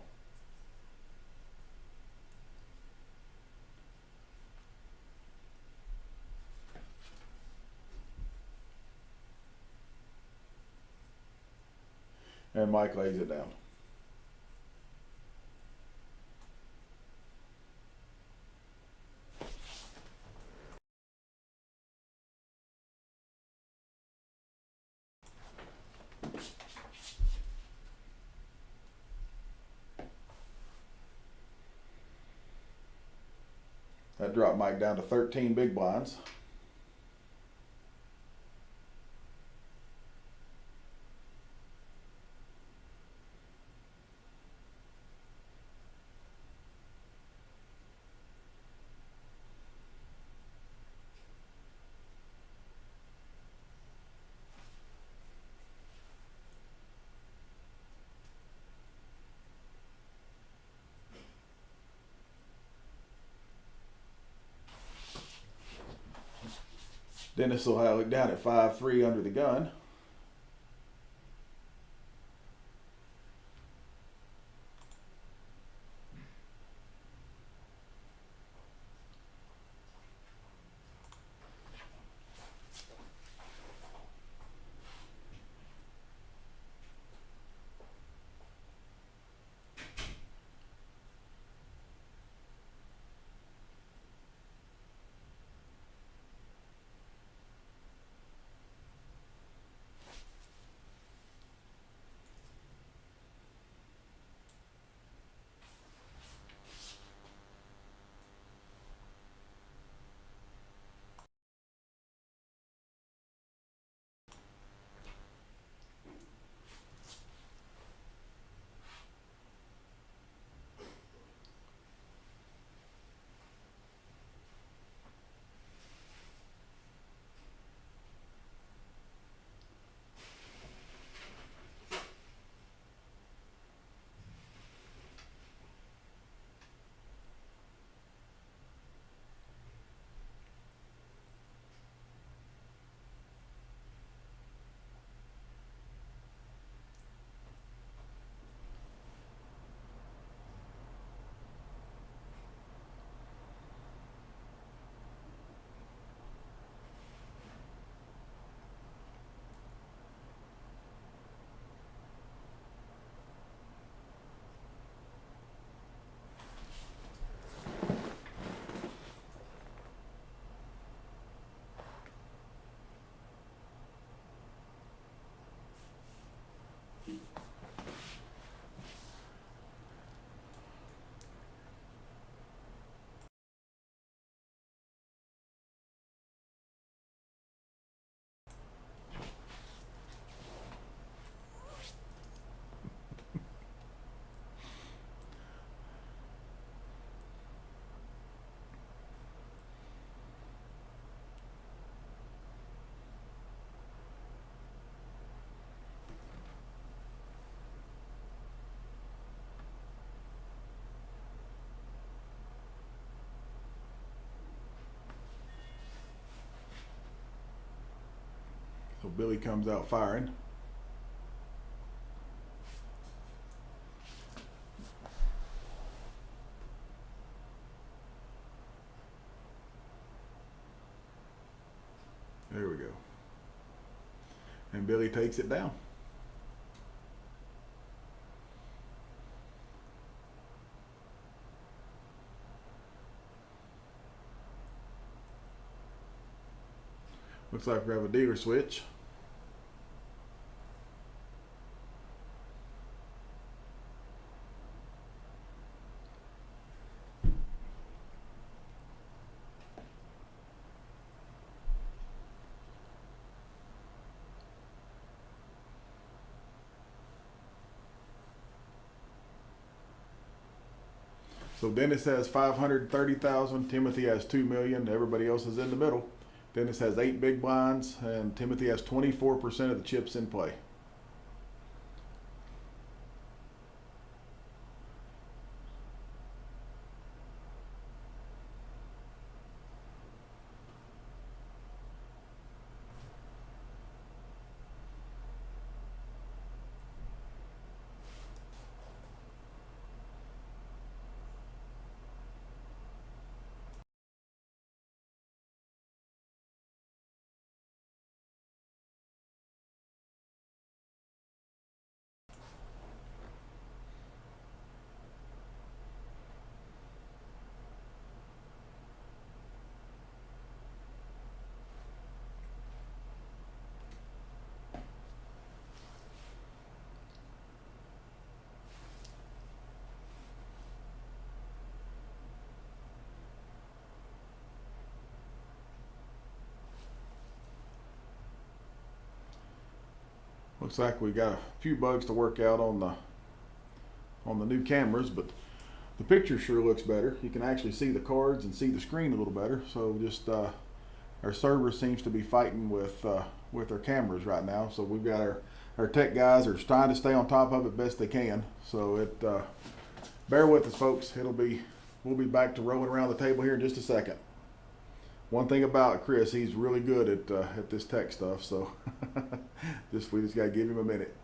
And Mike lays it down. That dropped Mike down to 13 big blinds. Dennis will have it down at 5-3 under the gun. So Billy comes out firing. There we go. And Billy takes it down. Looks like we have a dealer switch. So Dennis has 530,000. Timothy has 2 million. Everybody else is in the middle. Dennis has 8 big blinds, and Timothy has 24% of the chips in play. Looks like we got a few bugs to work out on the new cameras, but the picture sure looks better. You can actually see the cards and see the screen a little better. So just our server seems to be fighting with our cameras right now. So we've got our tech guys are trying to stay on top of it best they can. So it bear with us, folks. We'll be back to rolling around the table here in just a second. One thing about Chris, he's really good at this tech stuff. So we just gotta give him a minute.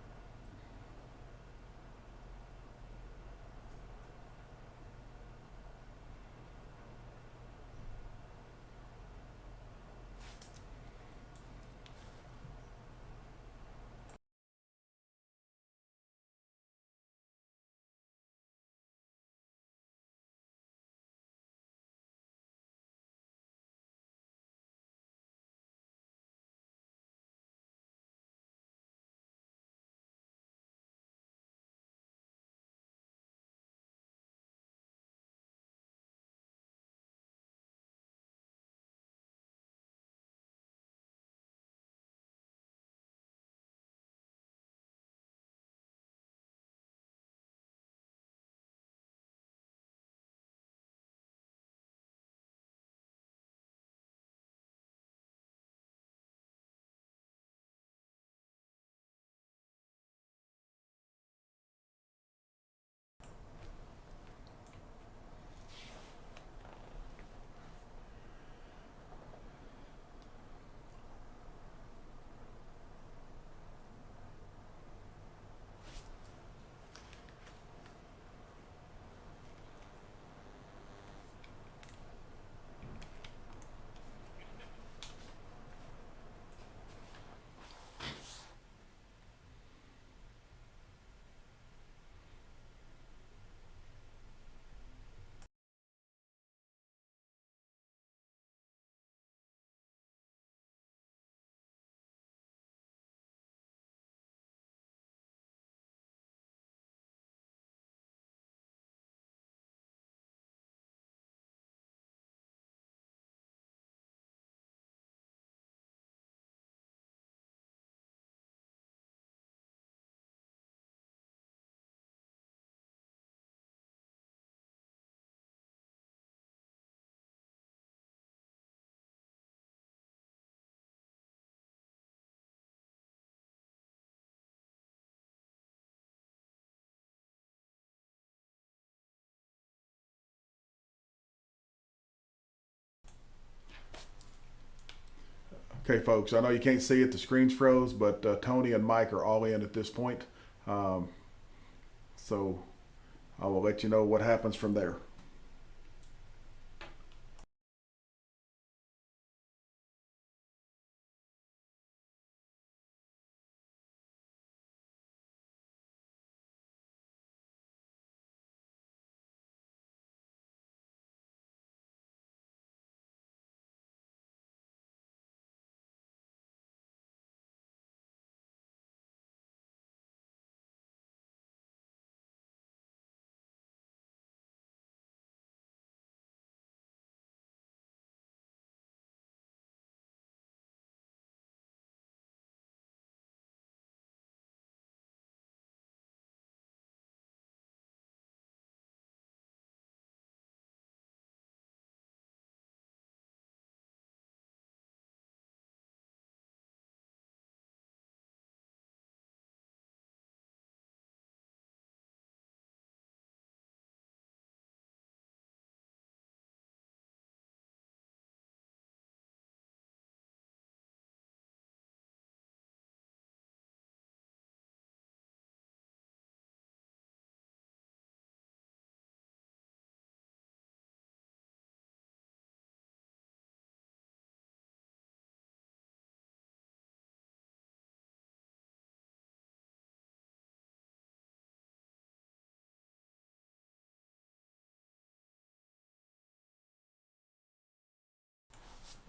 Okay, folks, I know you can't see it, the screen's froze, but Tony and Mike are all in at this point. So I will let you know what happens from there.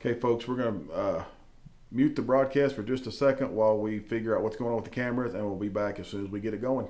Okay, folks, we're going to mute the broadcast for just a second while we figure out what's going on with the cameras, and we'll be back as soon as we get it going.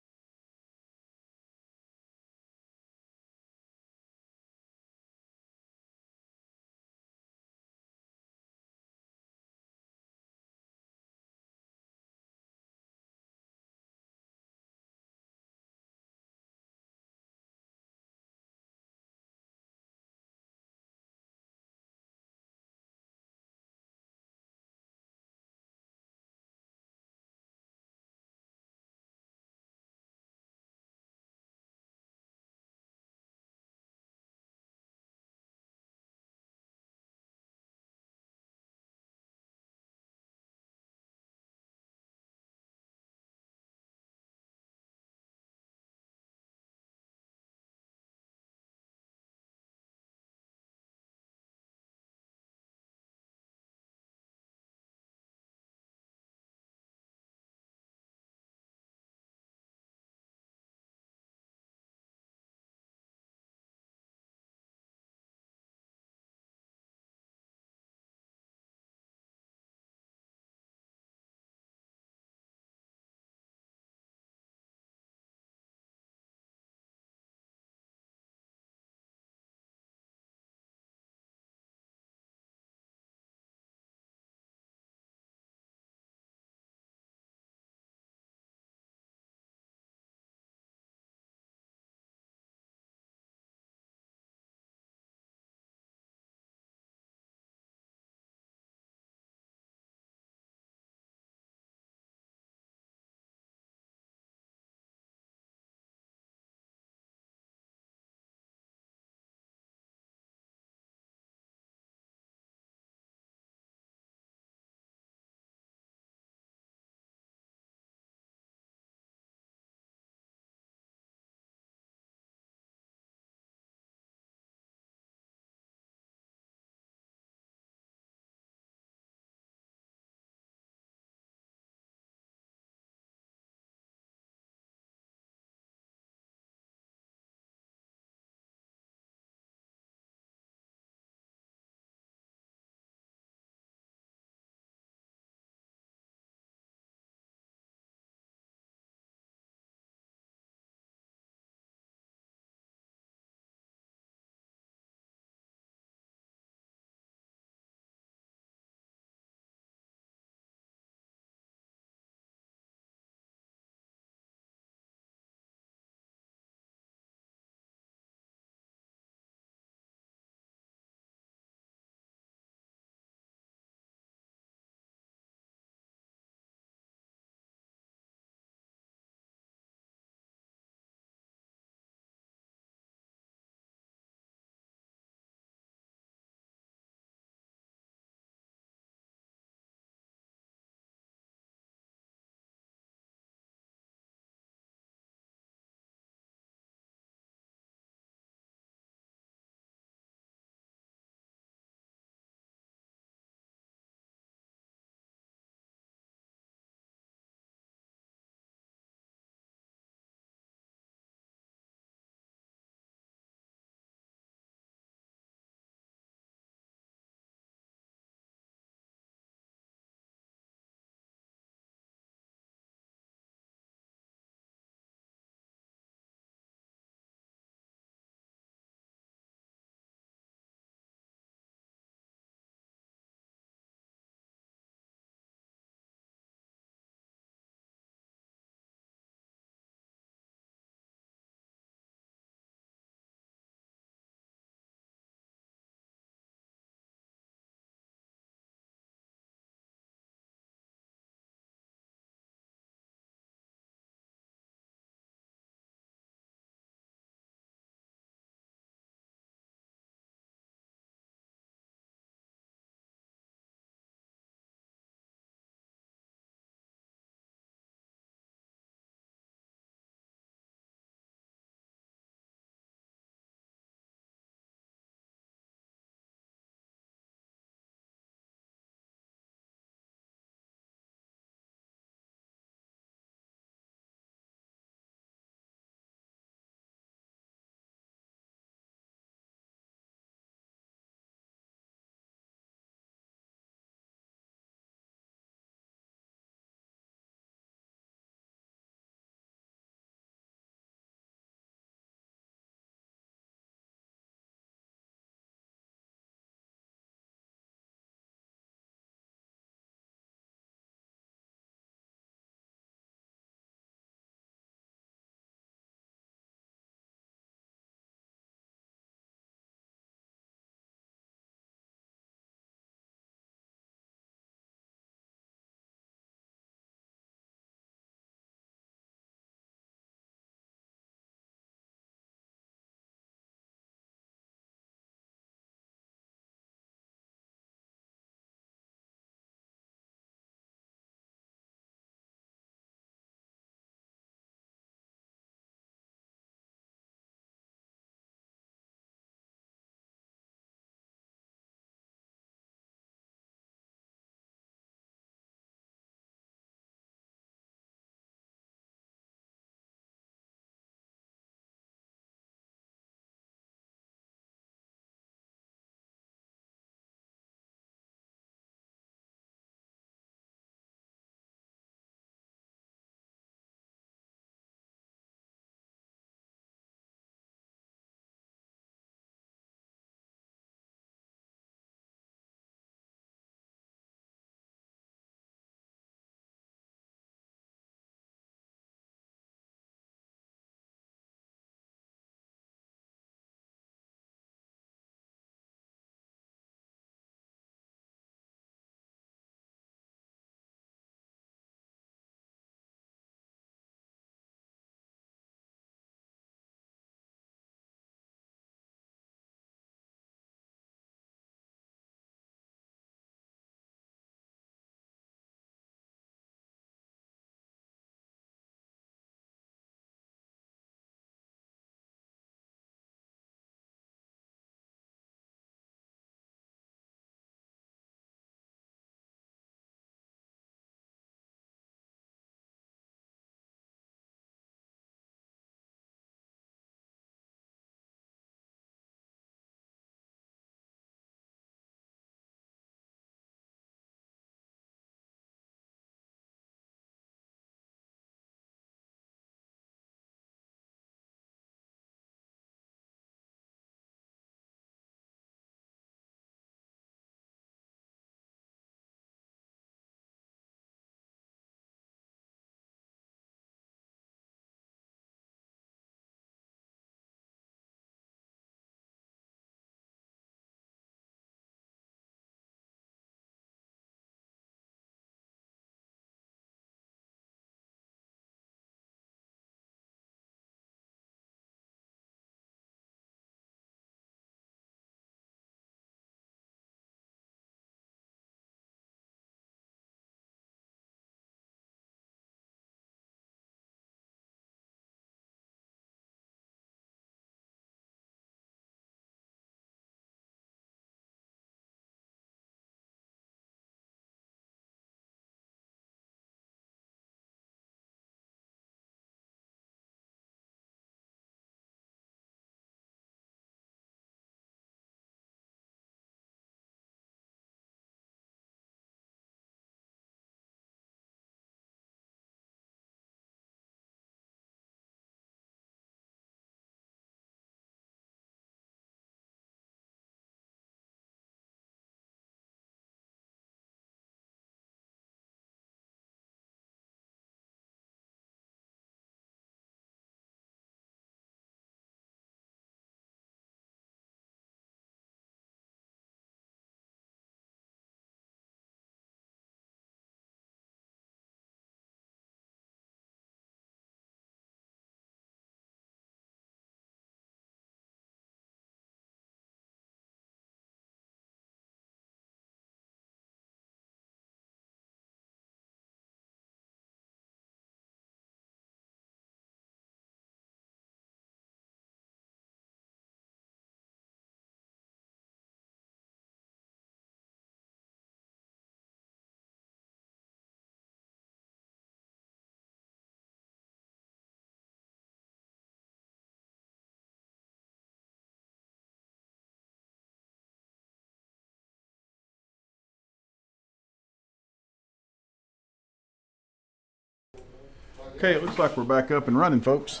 Okay, it looks like we're back up and running, folks.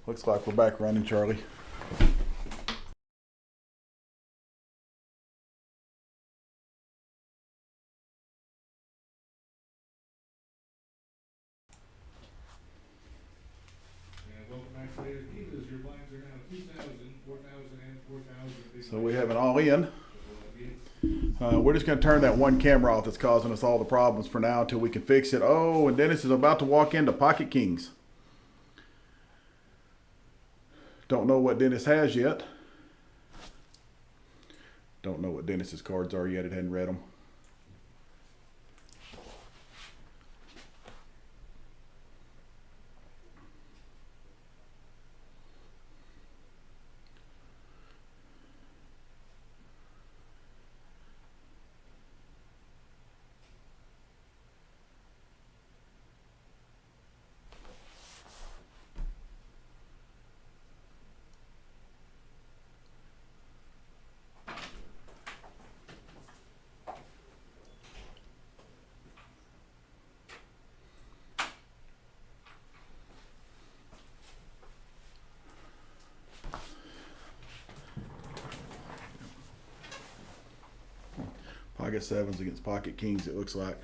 Looks like we're back running, Charlie. So we have it all in. We're just going to turn that one camera off that's causing us all the problems for now until we can fix it. Oh, and Dennis is about to walk into Pocket Kings. Don't know what Dennis has yet. Don't know what Dennis's cards are yet. It hadn't read them. Pocket sevens against pocket kings, it looks like.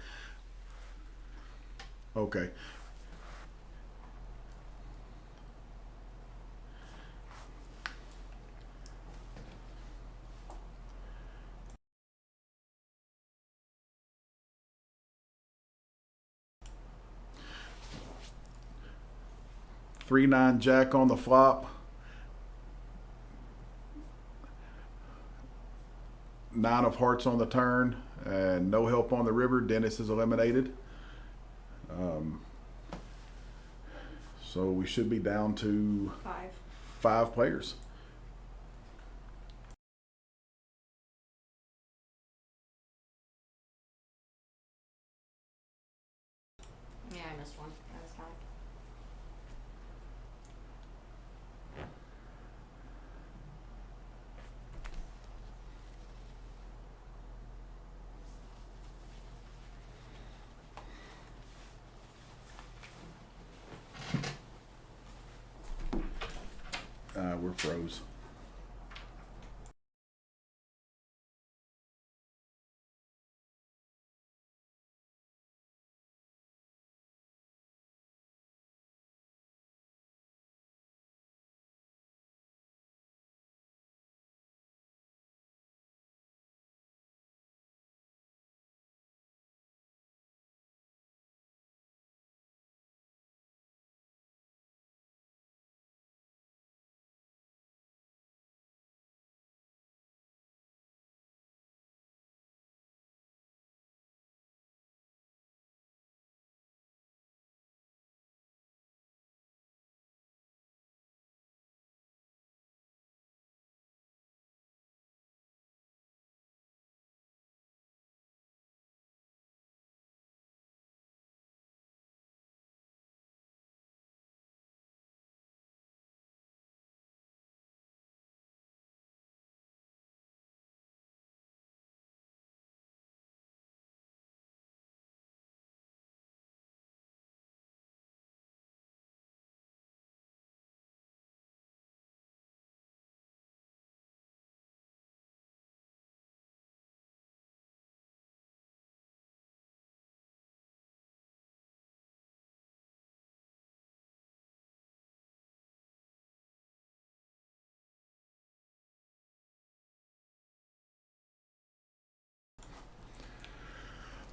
Okay. Three nine jack on the flop. Nine of hearts on the turn, and no help on the river. Dennis is eliminated. So we should be down to five players. Yeah, I missed one. That was fine. We're froze.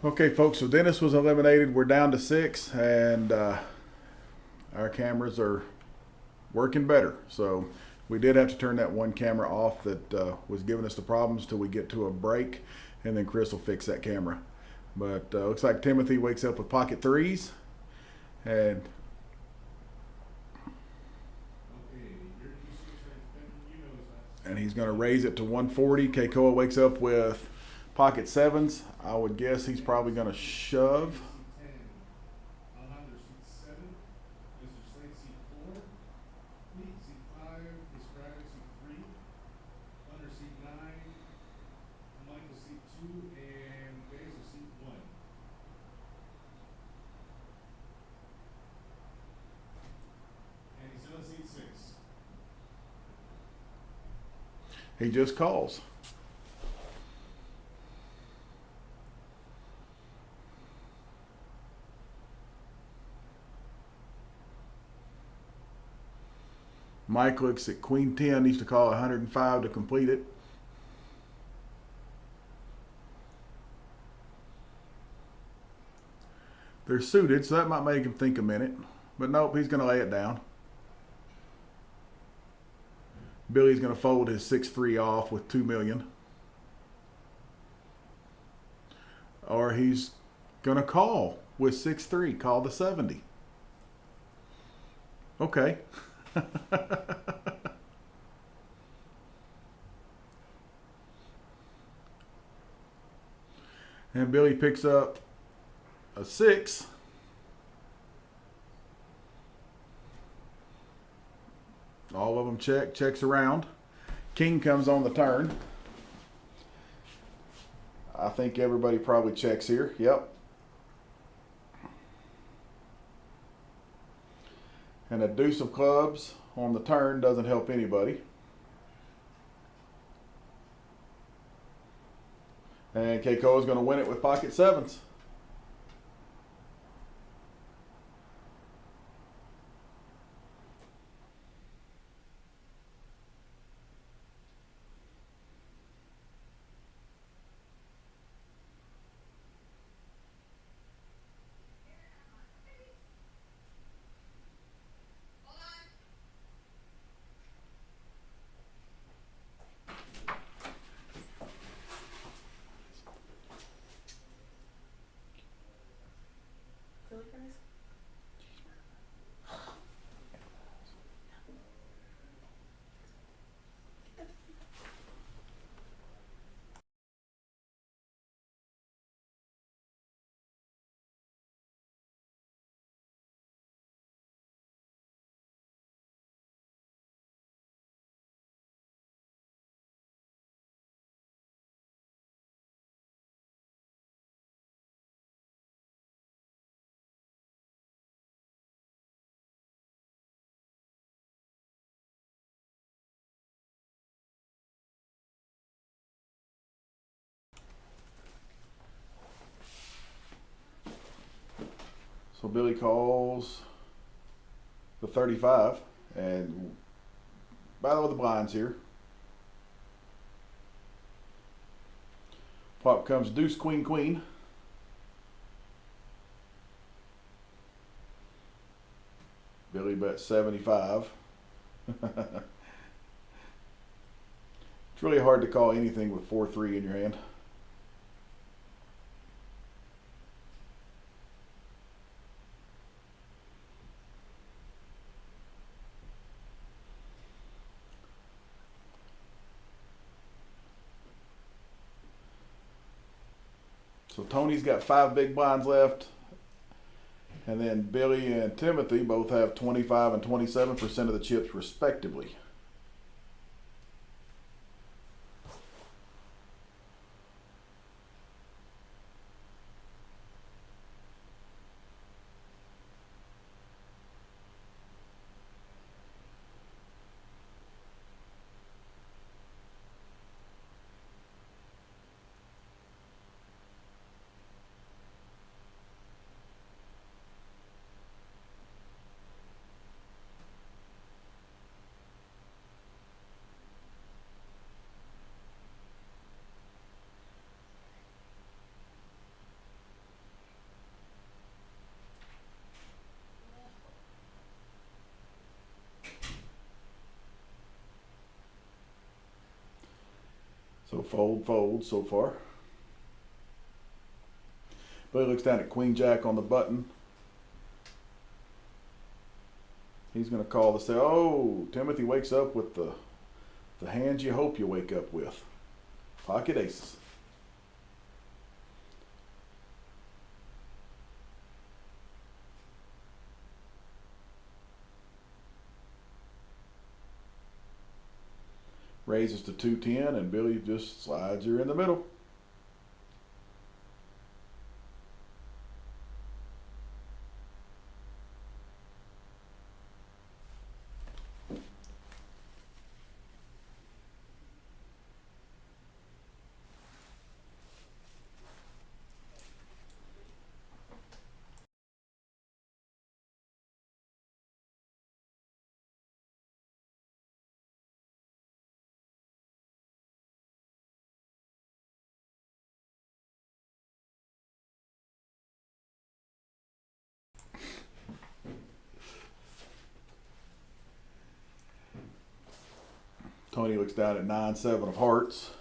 Okay, folks, so Dennis was eliminated. We're down to six, and our cameras are working better. So we did have to turn that one camera off that was giving us the problems till we get to a break, and then Chris will fix that camera. But looks like Timothy wakes up with pocket threes, and he's going to raise it to 140. Keikoa wakes up with pocket sevens. I would guess he's probably going to shove. He just calls. Mike looks at Queen 10, needs to call 105 to complete it. They're suited, so that might make him think a minute. But nope, he's going to lay it down. Billy's going to fold his 6-3 off with $2 million. Or he's going to call with 6-3, call the 70. Okay. And Billy picks up a 6. All of them checks around. King comes on the turn. I think everybody probably checks here. Yep. And a deuce of clubs on the turn doesn't help anybody. And Keiko is going to win it with pocket 7s. So Billy calls the 35 and battle with the blinds here. Pop comes deuce, queen, queen. Billy bets 75. It's really hard to call anything with 4-3 in your hand. So Tony's got 5 big blinds left. And then Billy and Timothy both have 25 and 27% of the chips respectively. So fold so far. Billy looks down at Queen Jack on the button. He's going to call to say, oh, Timothy wakes up with the hands you hope you wake up with. Pocket aces. Raises to 210 and Billy just slides her in the middle. Tony looks down at 9-7 of hearts.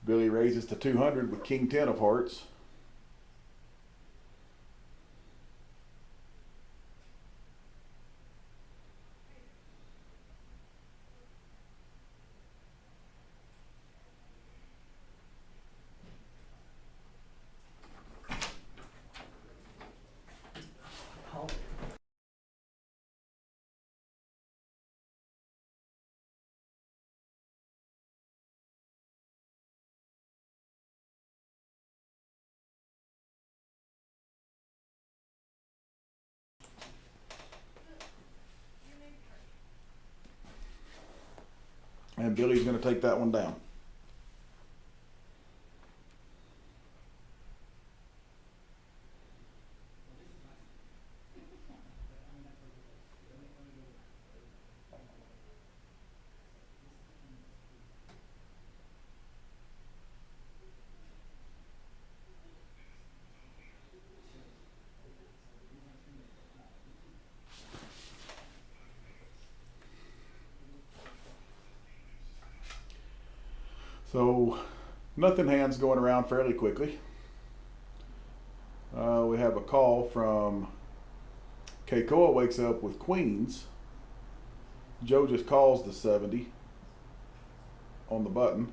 Billy raises to 200 with King 10 of hearts. And Billy's going to take that one down. So, nothing hands going around fairly quickly. We have a call from Keikoa wakes up with queens. Joe just calls the 70 on the button.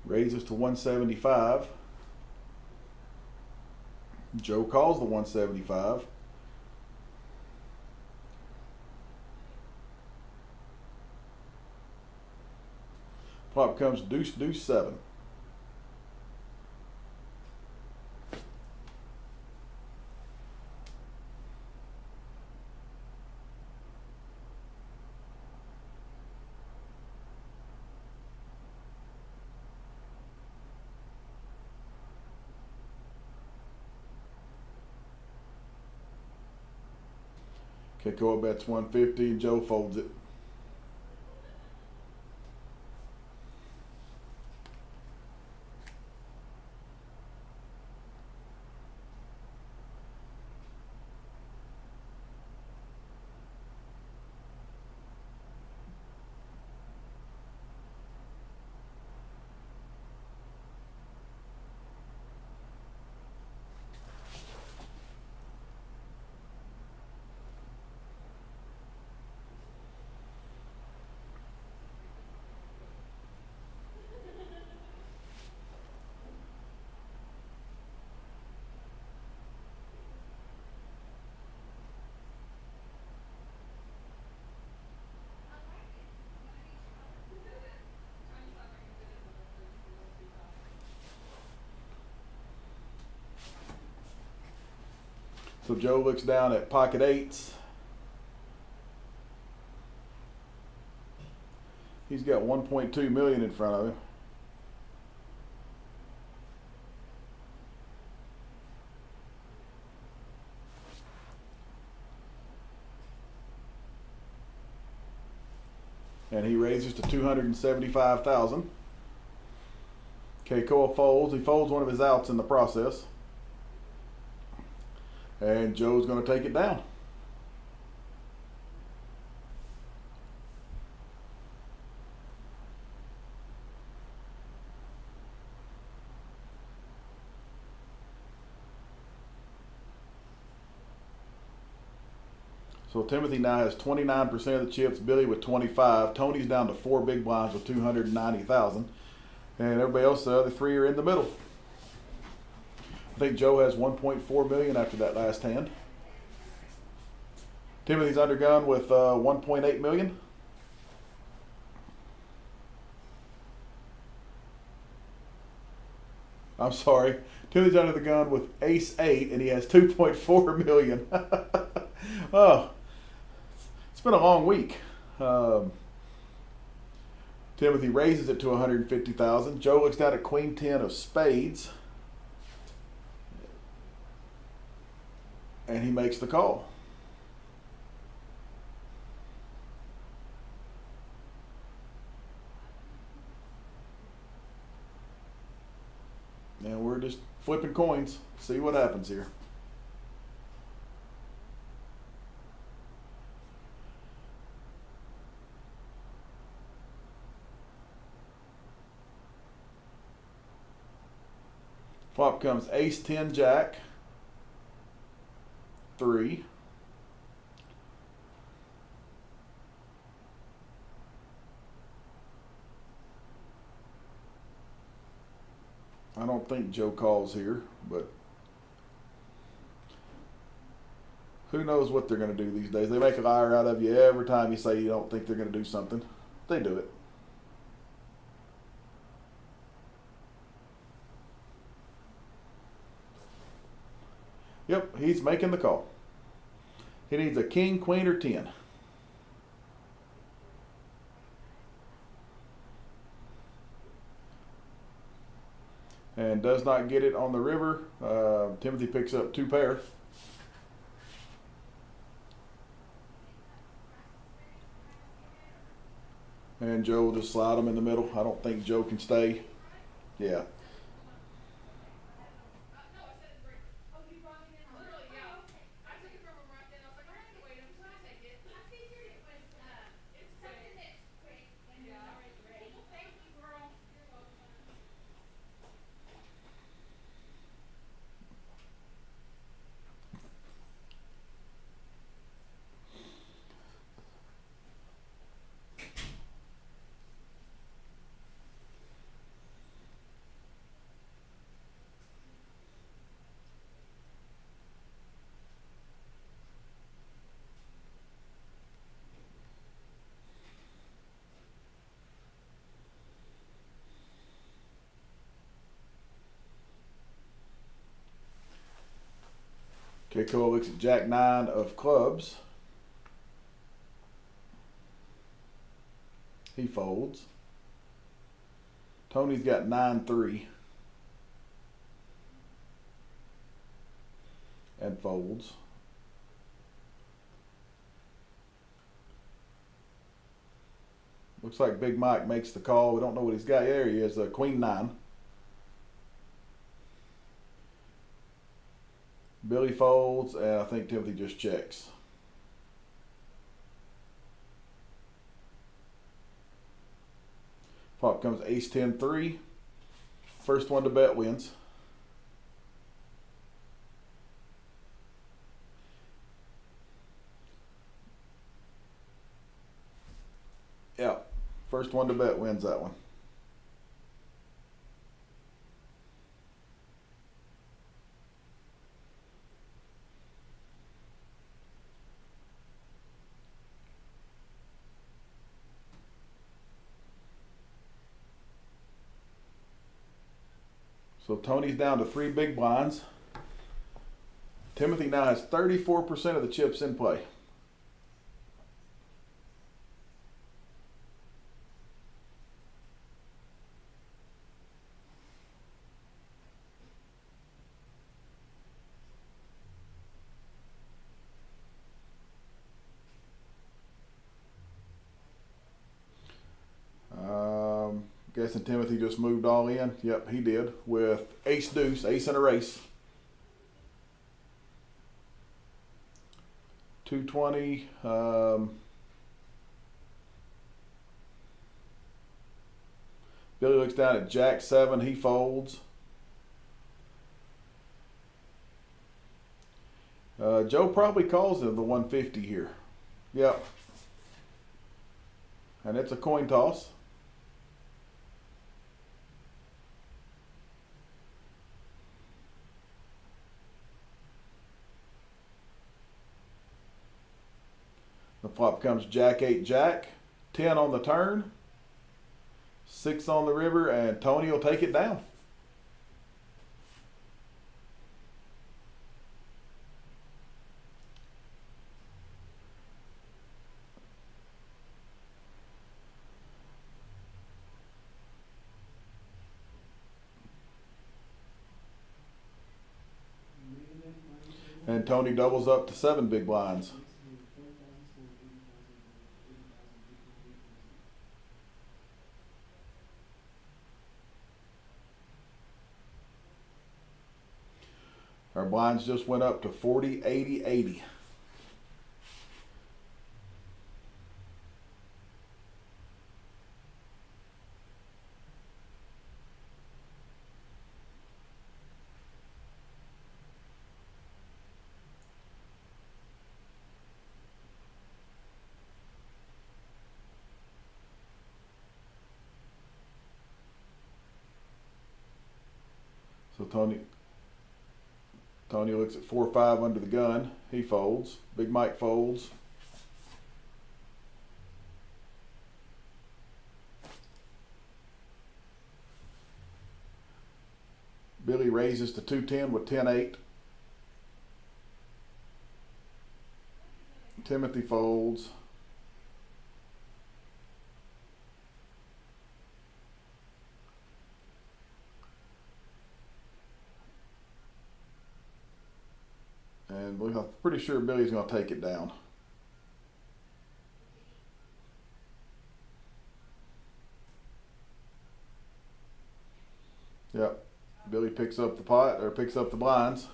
Raises to 175. Joe calls the 175. Flop comes deuce, deuce, 7. Keikoa bets 150 and Joe folds it. So Joe looks down at pocket 8s. He's got 1.2 million in front of him. And he raises to 275,000. Keikoa folds. He folds one of his outs in the process. And Joe's going to take it down. So Timothy now has 29% of the chips. Billy with 25. Tony's down to 4 big blinds with 290,000, and everybody else, the other 3 are in the middle. I think Joe has 1.4 million after that last hand. Timothy's undergun with 1.8 million. I'm sorry. Timothy's under the gun with ace 8, and he has 2.4 million. Oh, it's been a long week. Timothy raises it to 150,000. Joe looks down at queen 10 of spades, and he makes the call. And we're just flipping coins. See what happens here. Flop comes ace 10 jack, 3. I don't think Joe calls here, but who knows what they're going to do these days. They make a liar out of you every time you say you don't think they're going to do something. They do it. Yep, he's making the call. He needs a king, queen, or 10. And does not get it on the river. Timothy picks up 2 pair. And Joe will just slide them in the middle. I don't think Joe can stay. Yeah. Keiko looks at jack 9 of clubs. He folds. Tony's got 9-3 and folds. Looks like Big Mike makes the call. We don't know what he's got. There he is, queen 9. Billy folds, and I think Timothy just checks. Flop comes ace 10-3. First one to bet wins. Yeah, first one to bet wins that one. So Tony's down to 3 big blinds. Timothy now has 34% of the chips in play. Guessing Timothy just moved all in. Yep, he did with ace deuce, ace and a race. 220. Billy looks down at jack 7. He folds. Joe probably calls him the 150 here. Yep. And it's a coin toss. The flop comes Jack 8 Jack, 10 on the turn, 6 on the river, and Tony will take it down. And Tony doubles up to 7 big blinds. Our blinds just went up to 40, 80, 80. So Tony looks at 4-5 under the gun. He folds. Big Mike folds. Billy raises to 210 with 10-8. Timothy folds. And I'm pretty sure Billy's going to take it down. Yep. Billy picks up the pot, or picks up the blinds.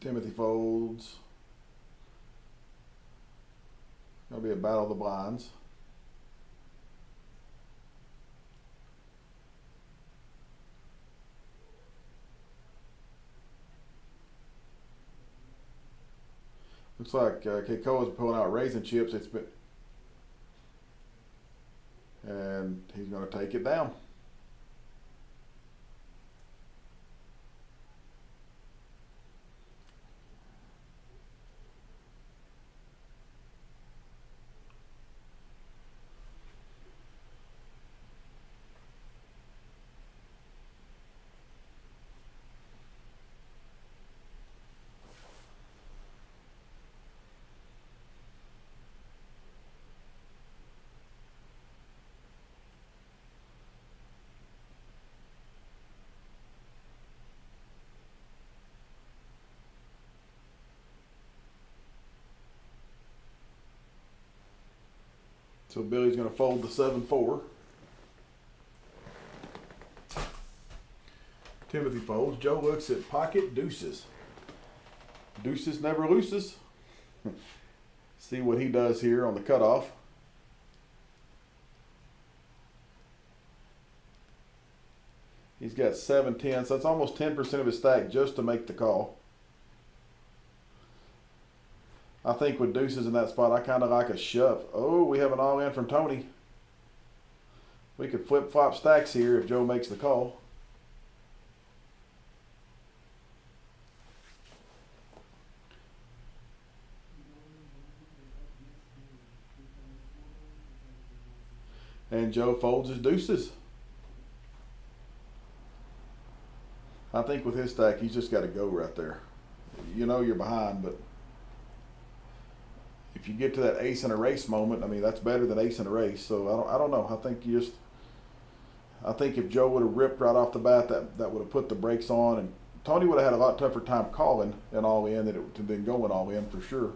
Timothy folds. That'll be a battle of the blinds. Looks like Keikoa's pulling out raisin chips. And he's going to take it down. So Billy's going to fold the 7-4. Timothy folds. Joe looks at pocket deuces. Deuces never loses. See what he does here on the cutoff. He's got 7-10, so that's almost 10% of his stack just to make the call. I think with deuces in that spot, I kind of like a shove. Oh, we have an all-in from Tony. We could flip-flop stacks here if Joe makes the call. And Joe folds his deuces. I think with his stack, he's just got to go right there. You know you're behind, but if you get to that ace in a race moment, I mean, that's better than ace in a race. So I don't know. I think if Joe would have ripped right off the bat, that would have put the brakes on, and Tony would have had a lot tougher time calling an all in than it would have been going all in for sure.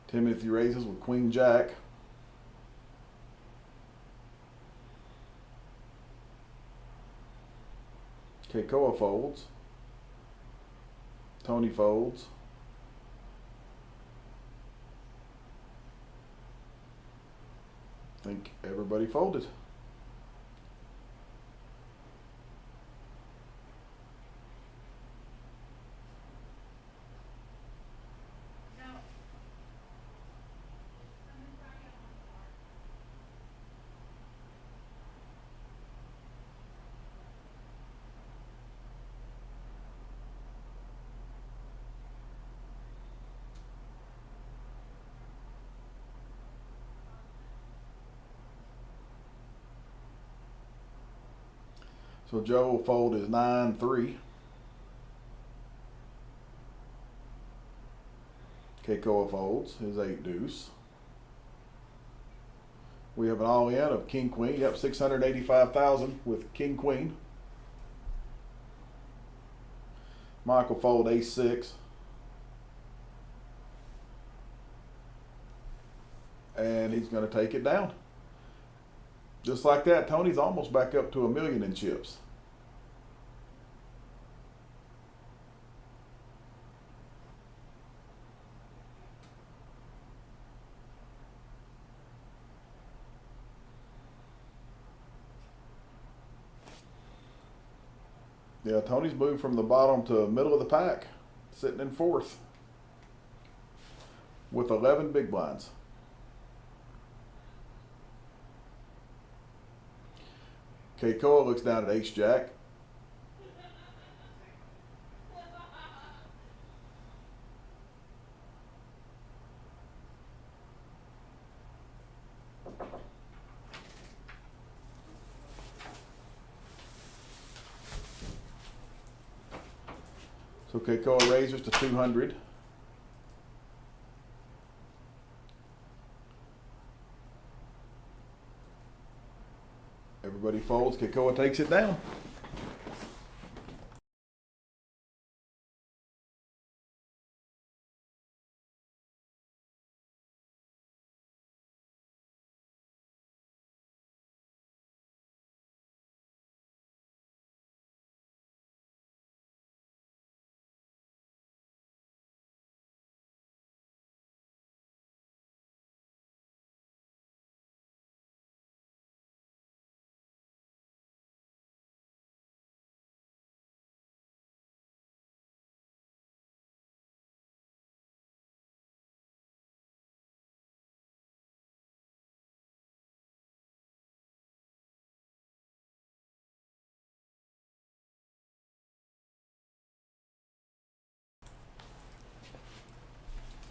Timothy raises with Queen Jack. Keikoa folds. Tony folds. I think everybody folded. So Joe will fold his 9-3. Keikoa folds his 8 deuce. We have an all in of King Queen. Yep, 685,000 with King Queen. Mike will fold ace 6. And he's going to take it down. Just like that, Tony's almost back up to $1 million in chips. Yeah, Tony's moved from the bottom to middle of the pack, sitting in 4th with 11 big blinds. Keikoa looks down at ace jack. So Keikoa raises to 200. Everybody folds. Keikoa takes it down.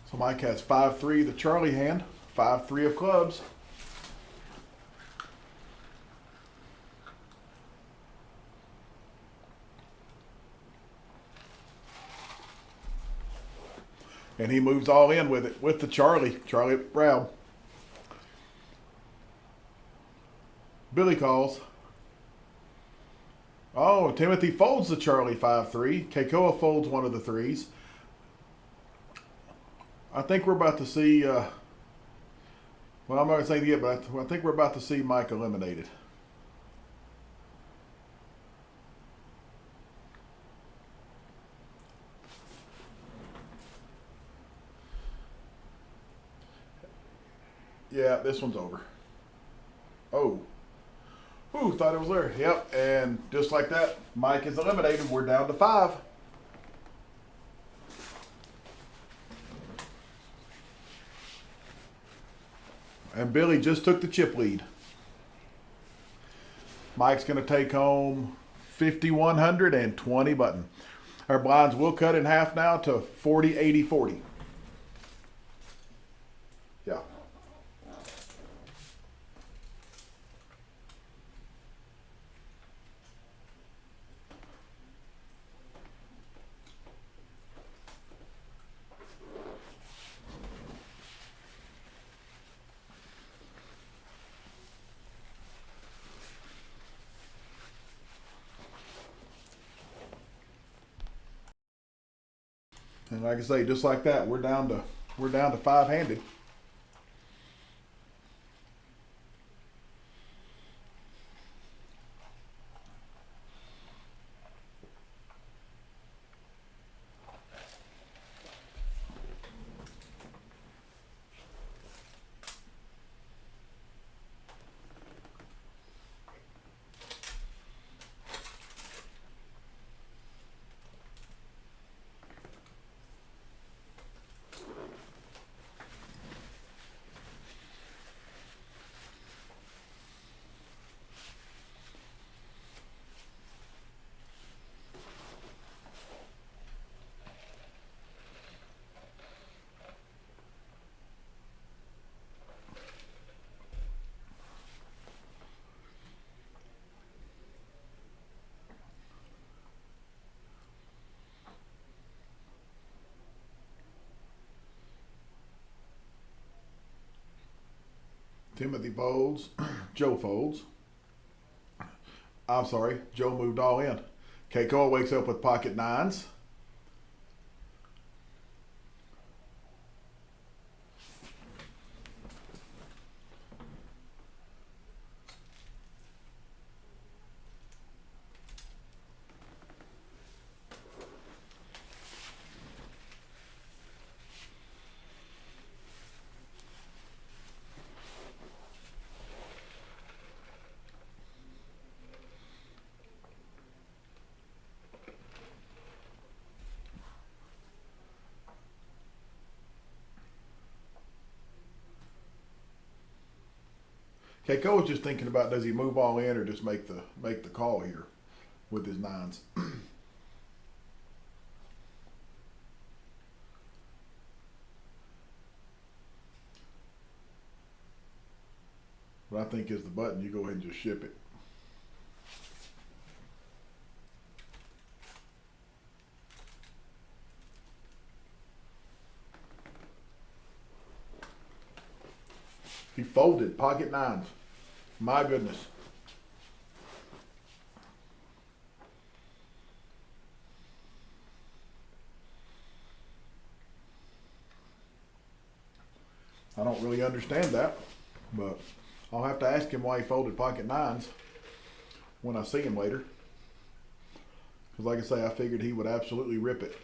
So Mike has 5-3, the Charlie hand, 5-3 of clubs. And he moves all in with it, with the Charlie Brown. Billy calls. Oh, Timothy folds the Charlie 5-3. Keikoa folds one of the threes. I think we're about to see, well, I'm not going to say it yet, but I think we're about to see Mike eliminated. Yeah, this one's over. Oh. Ooh, thought it was there. Yep, and just like that, Mike is eliminated. We're down to 5. And Billy just took the chip lead. Mike's going to take home 5,120 button. Our blinds will cut in half now to 40, 80, 40. Yeah. And like I say, just like that, we're down to five-handed. Timothy folds. Joe folds. I'm sorry, Joe moved all in. Keiko wakes up with pocket nines. Keiko was just thinking about, does he move all in or just make the call here with his nines. What I think is the button, you go ahead and just ship it. He folded pocket nines. My goodness. I don't really understand that, but I'll have to ask him why he folded pocket nines when I see him later. Because like I say, I figured he would absolutely rip it.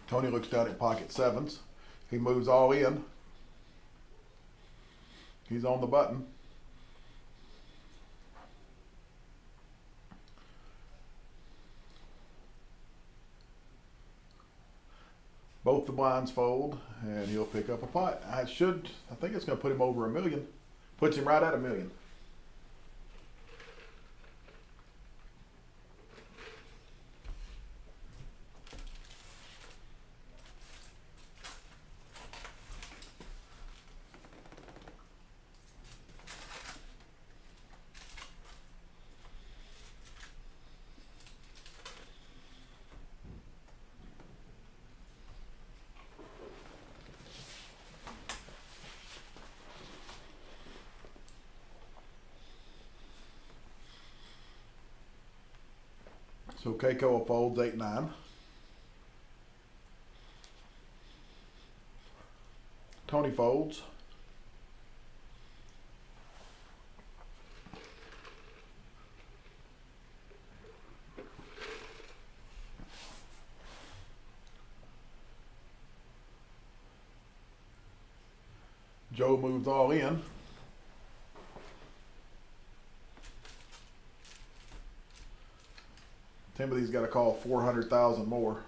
Tony looks down at pocket sevens. He moves all in. He's on the button. Both the blinds fold, and he'll pick up a pot. I think it's going to put him over $1 million. Puts him right at $1 million. So Keiko folds 8-9. Tony folds. Joe moves all in. Timothy's got to call 400,000 more.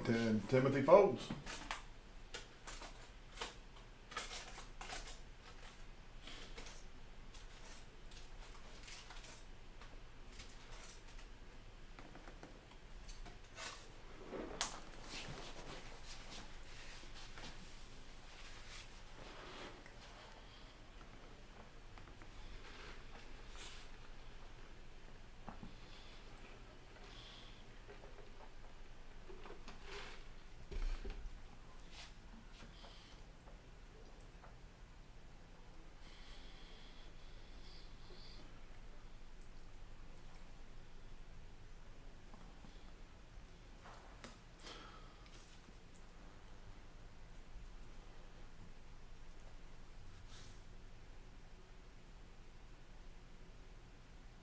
And Timothy folds.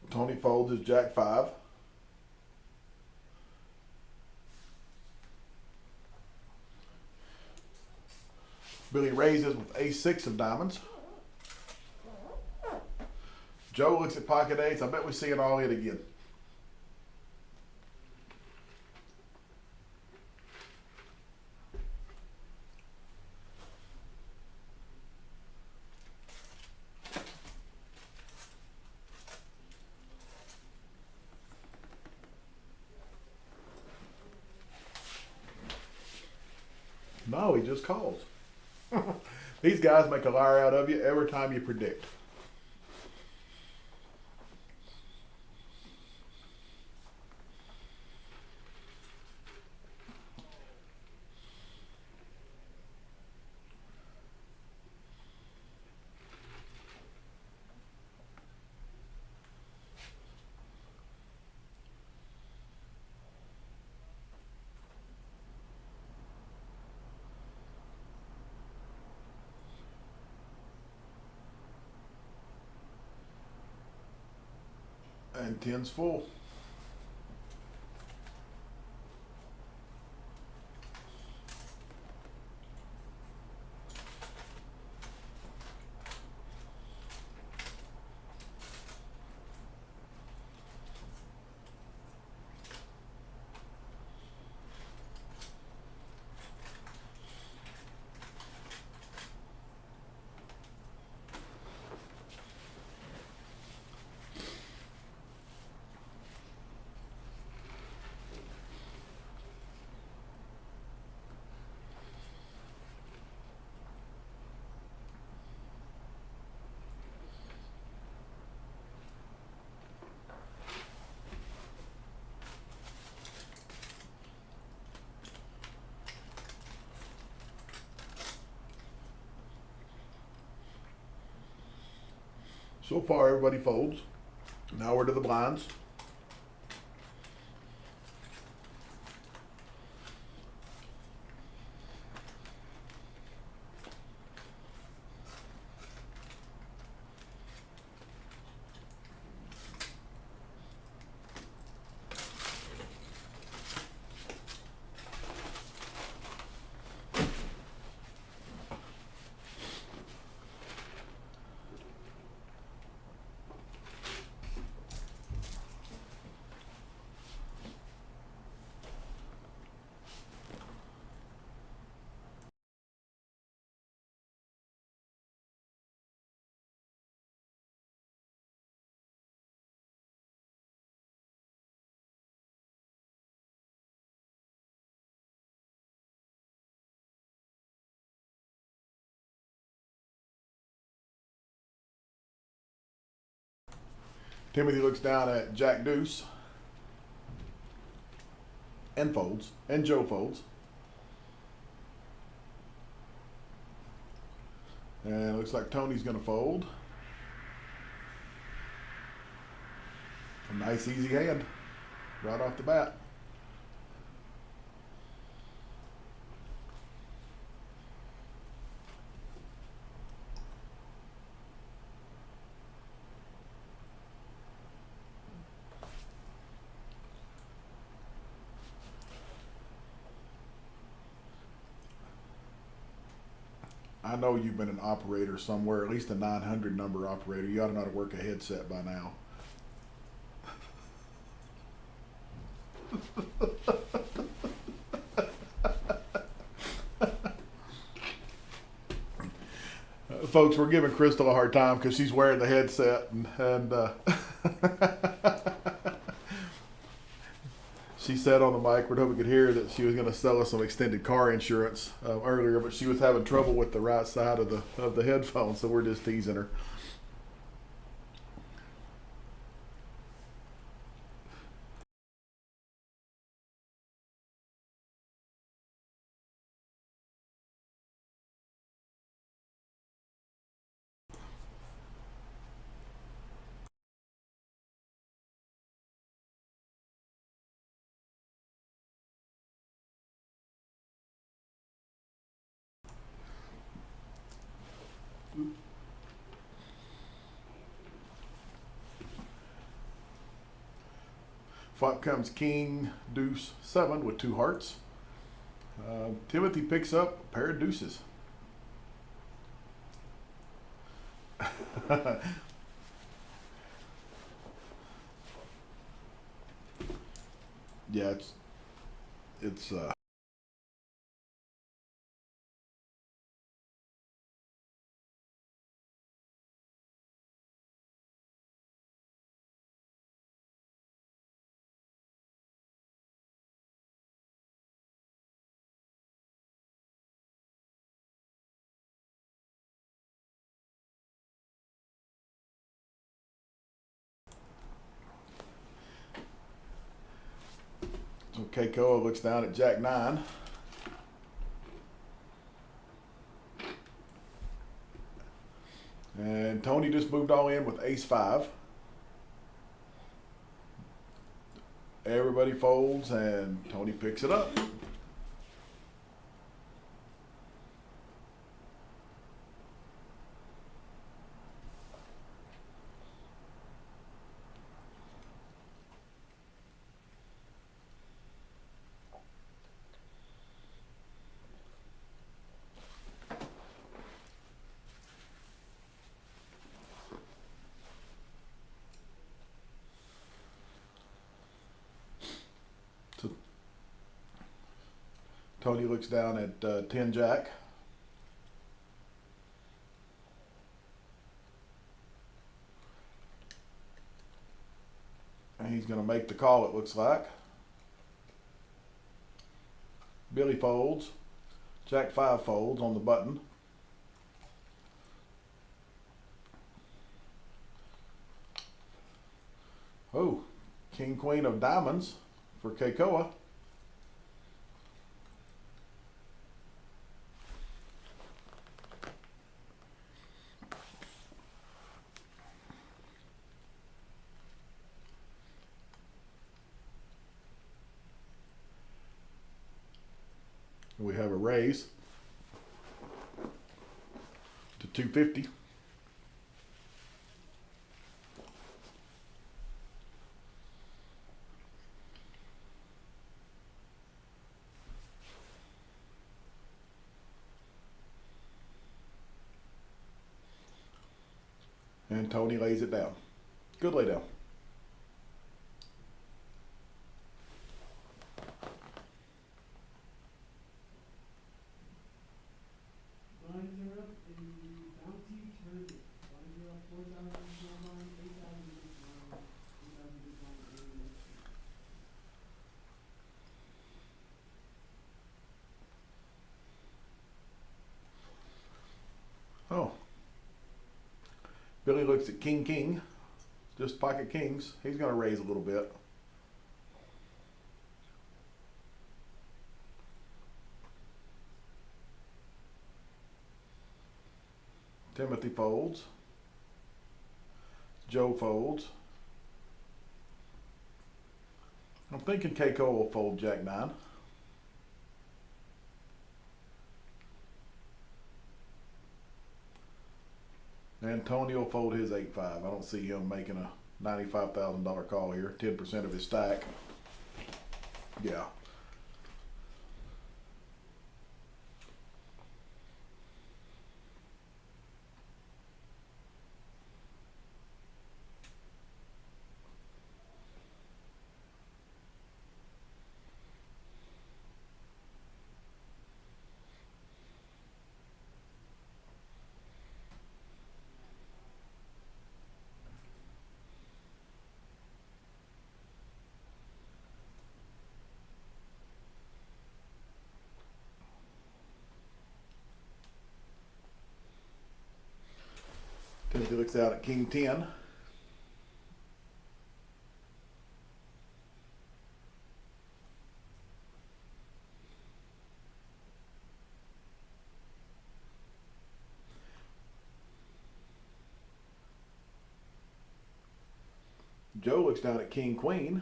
Tony folds his Jack 5. Billy raises with Ace-6 of diamonds. Joe looks at pocket eights. I bet we see it all in again. No, he just calls. These guys make a liar out of you every time you predict. And 10's full. So far, everybody folds. Now we're to the blinds. Timothy looks down at Jack Deuce. and folds, and Joe folds. And it looks like Tony's going to fold. A nice easy hand right off the bat. I know you've been an operator somewhere, at least a 900 number operator. You ought to know how to work a headset by now. Folks, we're giving Crystal a hard time because she's wearing the headset, and she said on the mic, we're hoping we could hear that she was going to sell us some extended car insurance earlier, but she was having trouble with the right side of the headphones, so we're just teasing her. Flop comes king, deuce, 7 with 2 hearts. Timothy picks up a pair of deuces. Yeah, it's so Keikoa looks down at Jack 9. And Tony just moved all in with ace 5. Everybody folds and Tony picks it up. So Tony looks down at 10 Jack. And he's going to make the call, it looks like. Billy folds. Jack 5 folds on the button. Oh, king queen of diamonds for Keikoa. We have a raise to 250. And Tony lays it down. Good lay down. Oh. Billy looks at king, king, just pocket kings. He's going to raise a little bit. Timothy folds. Joe folds. I'm thinking Keiko will fold Jack 9. Antonio will fold his 8-5. I don't see him making a $95,000 call here. 10% of his stack. Yeah. Timothy looks out at King 10. Joe looks down at King Queen.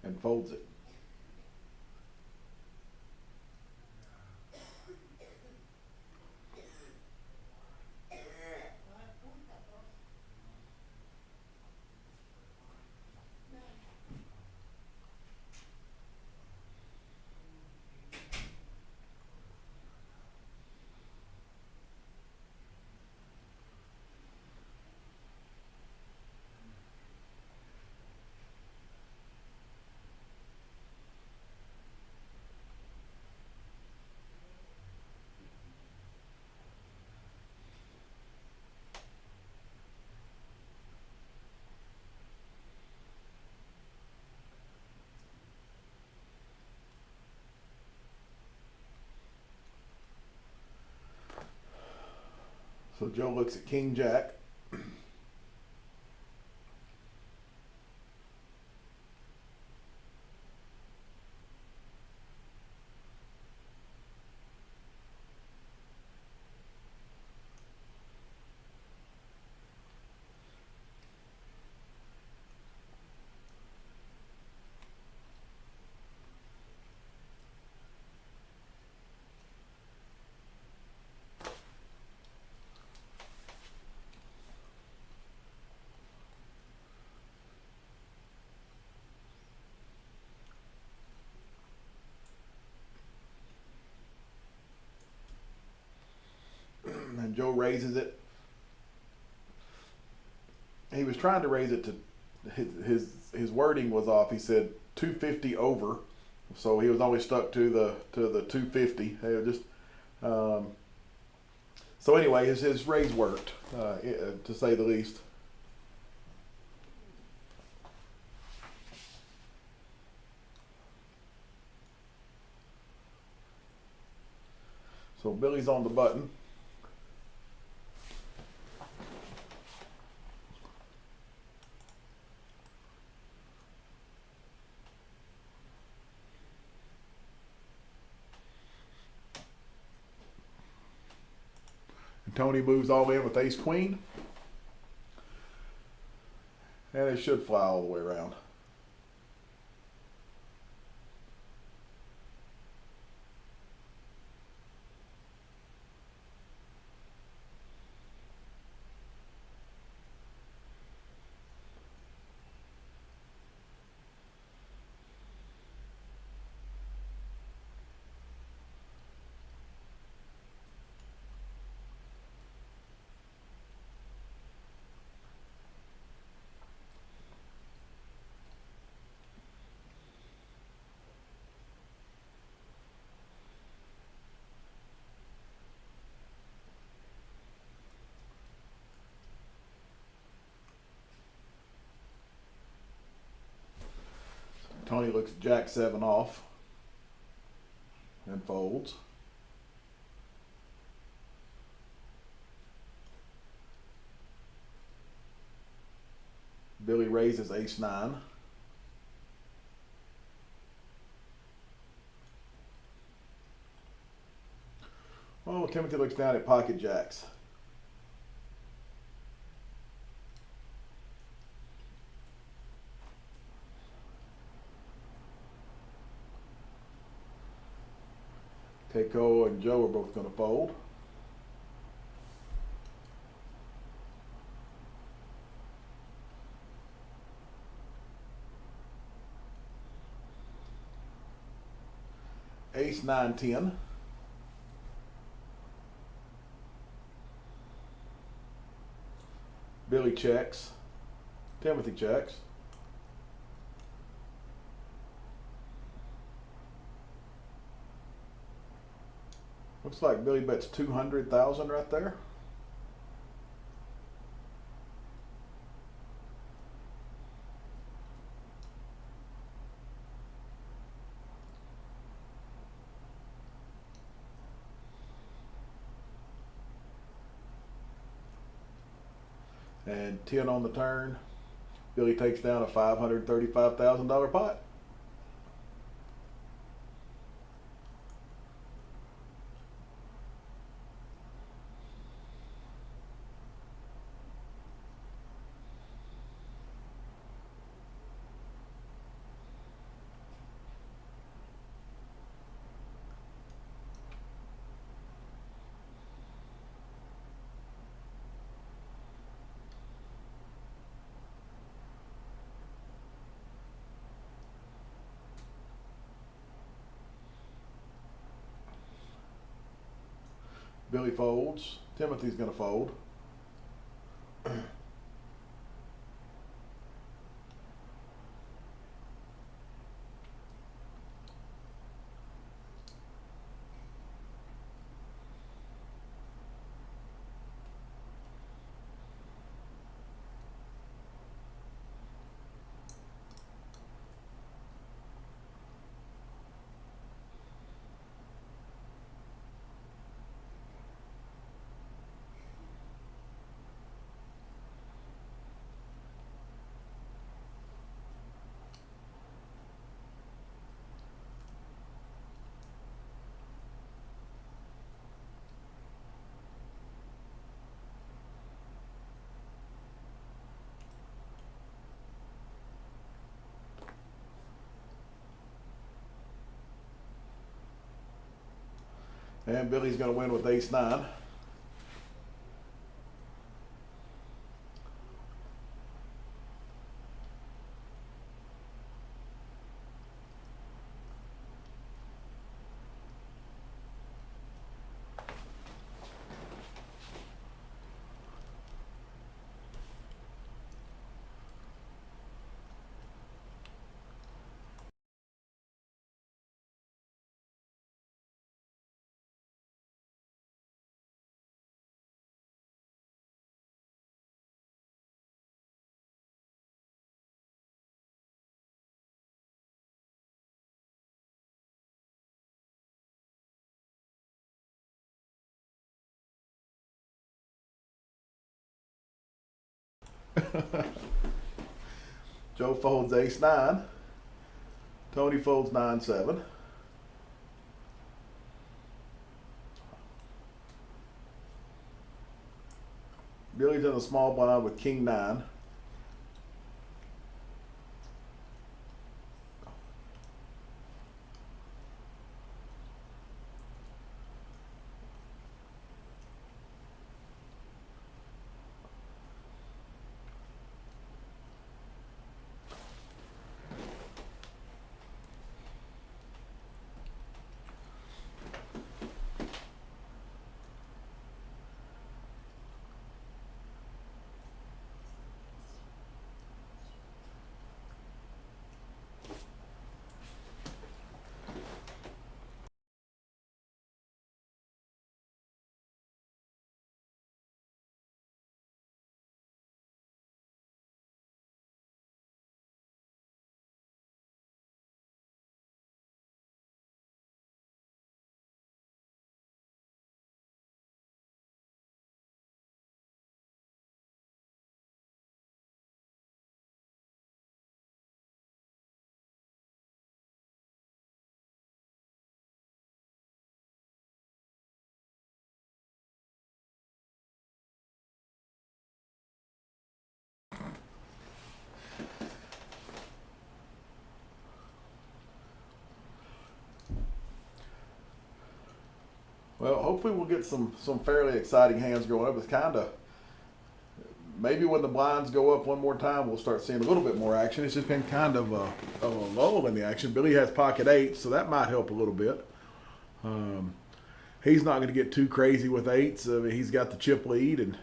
And folds it. So Joe looks at King Jack. And Joe raises it. He was trying to raise it to his wording was off. He said 250 over, so he was always stuck to the 250. Just so anyway, his raise worked to say the least. So Billy's on the button. And Tony moves all in with ace queen. And it should fly all the way around. Tony looks at Jack 7 off and folds. Billy raises ace nine. Oh, Timothy looks down at pocket jacks. Takeo and Joe are both going to fold. Ace 9 10. Billy checks. Timothy checks. Looks like Billy bets 200,000 right there. And 10 on the turn. Billy takes down a $535,000 pot. Billy folds. Timothy's going to fold. And Billy's going to win with ace 9. Joe folds ace 9. Tony folds 9-7. Billy's in a small blind with king 9. Well, hopefully we'll get some fairly exciting hands going up. It's kind of maybe when the blinds go up one more time, we'll start seeing a little bit more action. It's just been kind of a lull in the action. Billy has pocket eights, so that might help a little bit. He's not going to get too crazy with eights. I mean, he's got the chip lead, and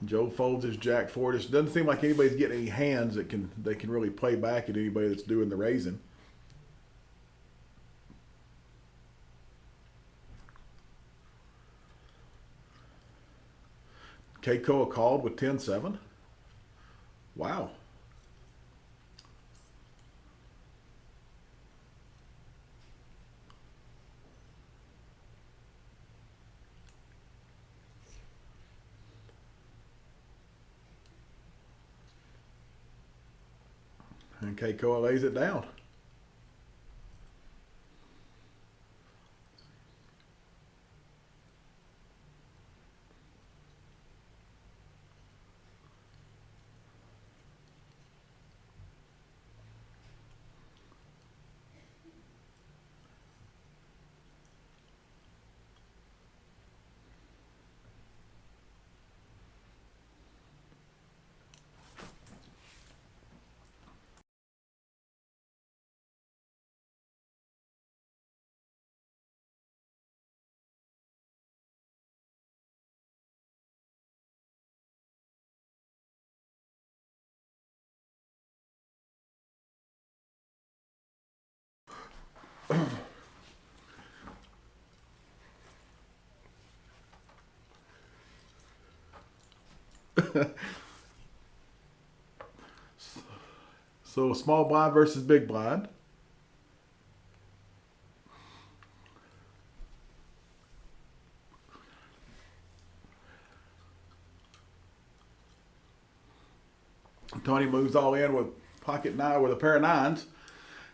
Joe folds his jack forward. It doesn't seem like anybody's getting any hands that they can really play back at anybody that's doing the raising. Keikoa called with 10-7. Wow. And Keikoa lays it down. So small blind versus big blind. Tony moves all in with pocket nine with a pair of nines.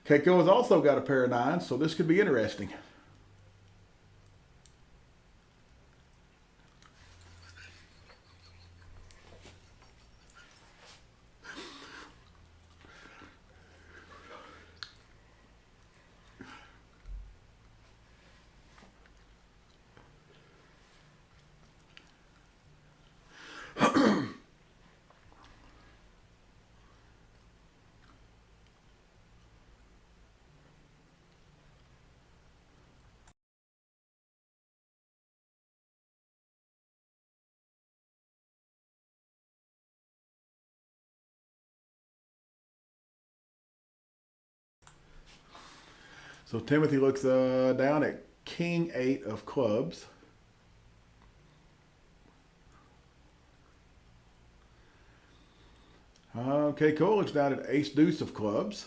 Keiko has also got a pair of nines, so this could be interesting. So Timothy looks down at King 8 of clubs. Okay, Cole looks down at Ace Deuce of clubs.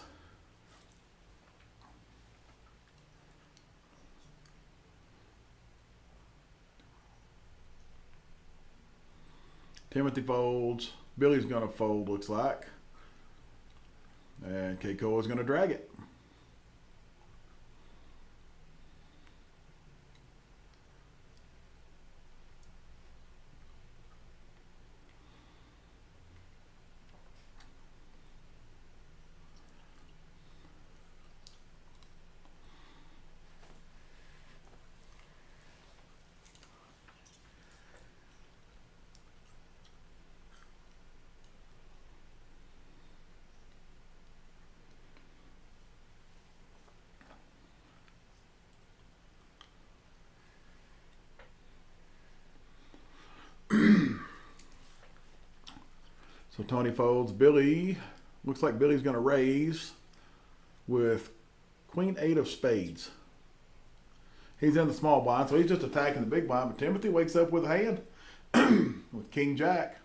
Timothy folds. Billy's going to fold, looks like. And Keiko is going to drag it. So Tony folds. Billy, looks like Billy's going to raise with Queen 8 of spades. He's in the small blind, so he's just attacking the big blind. But Timothy wakes up with a hand with King Jack.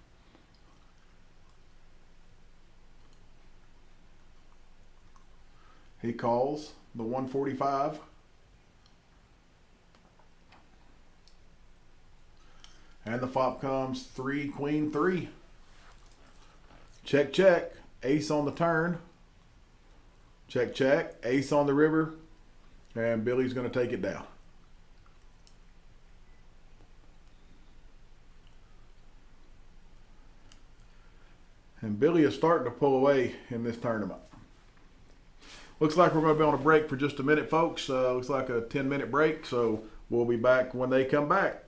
He calls the 145. And the flop comes 3, Queen 3. Check, check. Ace on the turn. Check, check. Ace on the river. And Billy's going to take it down. And Billy is starting to pull away in this tournament. Looks like we're going to be on a break for just a minute, folks. Looks like a 10-minute break, so we'll be back when they come back.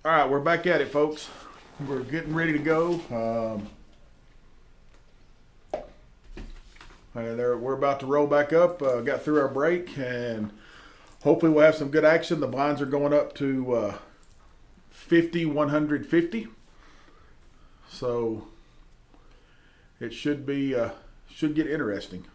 All right, we're back at it, folks. We're getting ready to go. We're about to roll back up. Got through our break, and hopefully we'll have some good action. The blinds are going up to 50, 150. So it should get interesting.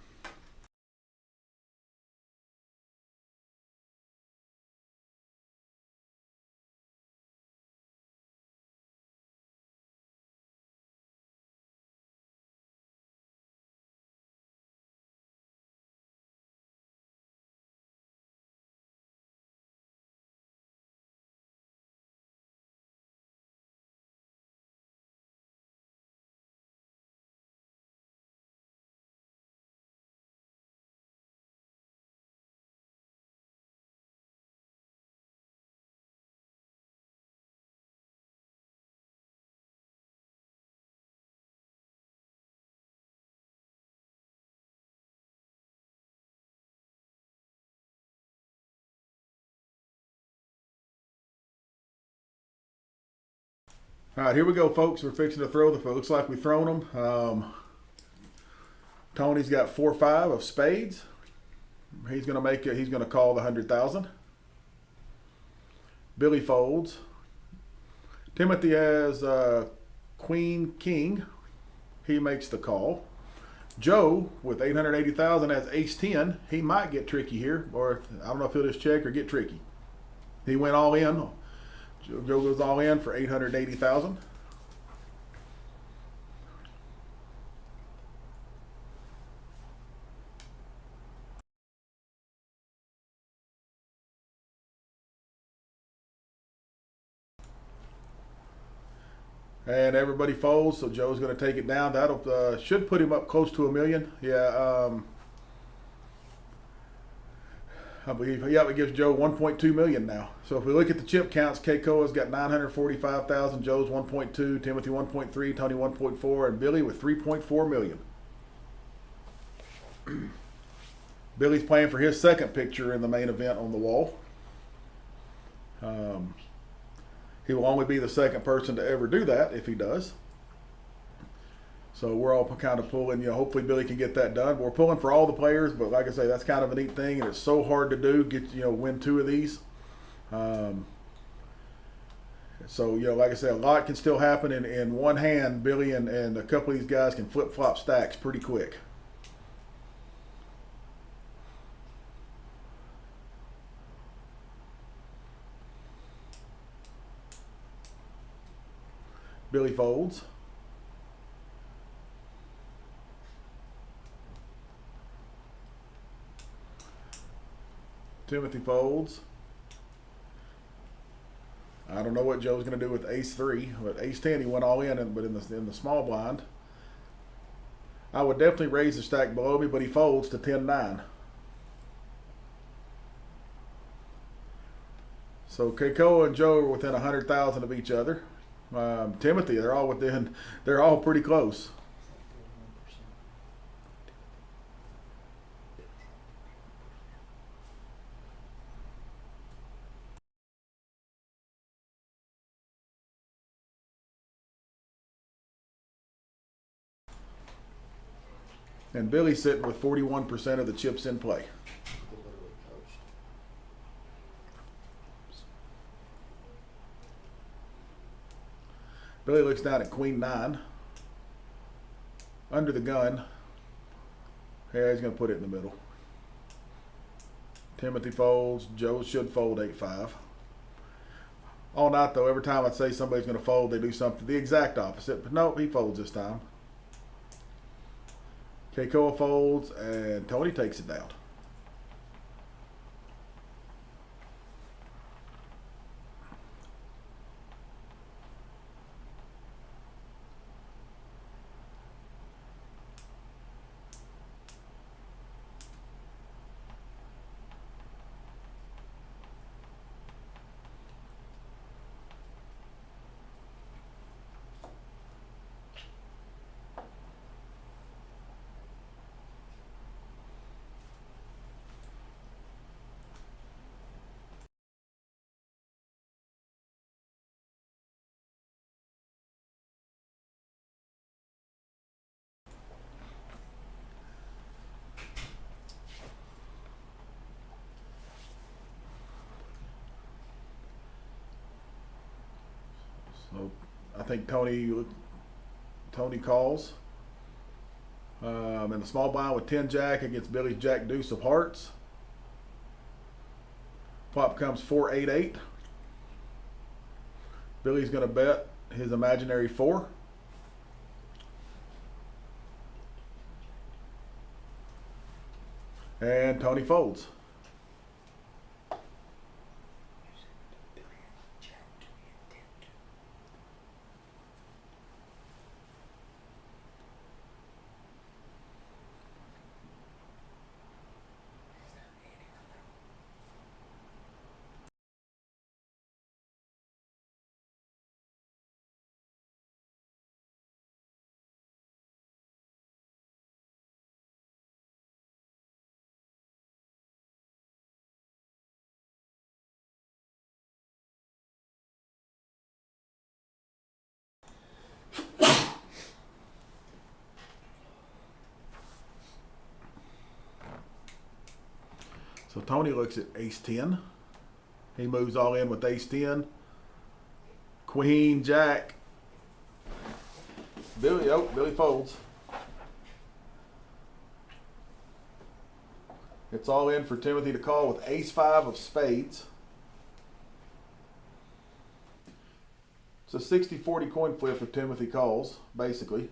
All right, here we go, folks. We're fixing to throw the. Looks like we've thrown them. Tony's got 4-5 of spades. He's gonna make it. He's gonna call the 100,000. Billy folds. Timothy has Queen King. He makes the call. Joe with 880,000 has Ace 10. He might get tricky here, or I don't know if he'll just check or get tricky. He went all in. Joe goes all in for 880,000. And everybody folds, so Joe's going to take it down. That'll should put him up close to $1 million. Yeah, I believe. Yeah, it gives Joe 1.2 million now. So if we look at the chip counts, Keikoa's got 945,000, Joe's 1.2, Timothy 1.3, Tony 1.4, and Billy with 3.4 million. Billy's playing for his second picture in the main event on the wall. He will only be the second person to ever do that if he does. So we're all kind of pulling, hopefully Billy can get that done. We're pulling for all the players, but like I say, that's kind of a neat thing, and it's so hard to do, win 2 of these. So, like I said, a lot can still happen in one hand. Billy and a couple of these guys can flip-flop stacks pretty quick. Billy folds. Timothy folds. I don't know what Joe's going to do with Ace 3, but Ace 10 he went all in, but in the small blind. I would definitely raise the stack below me, but he folds to 10-9. So Keikoa and Joe are within 100,000 of each other. Timothy, they're all pretty close. And Billy's sitting with 41% of the chips in play. Billy looks down at Queen 9. Under the gun. Yeah, he's going to put it in the middle. Timothy folds. Joe should fold 8-5. All night, though, every time I say somebody's going to fold, they do something the exact opposite. But no, he folds this time. Keikoa folds, and Tony takes it down. think Tony calls. In the small blind with 10 jack against Billy's jack deuce of hearts. Flop comes 4-8-8. Billy's going to bet his imaginary 4. And Tony folds. So Tony looks at ace 10. He moves all in with ace 10. Queen, jack. Billy folds. It's all in for Timothy to call with ace 5 of spades. It's a 60-40 coin flip if Timothy calls, basically.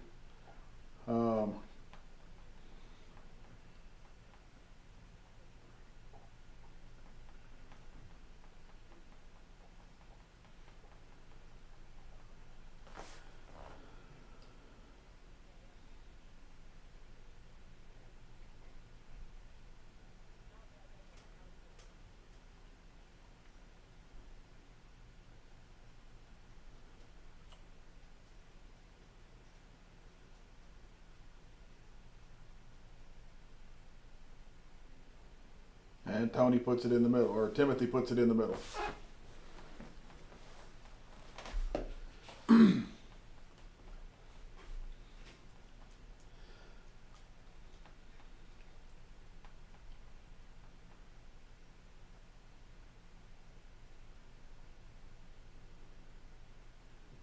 And Tony puts it in the middle, or Timothy puts it in the middle.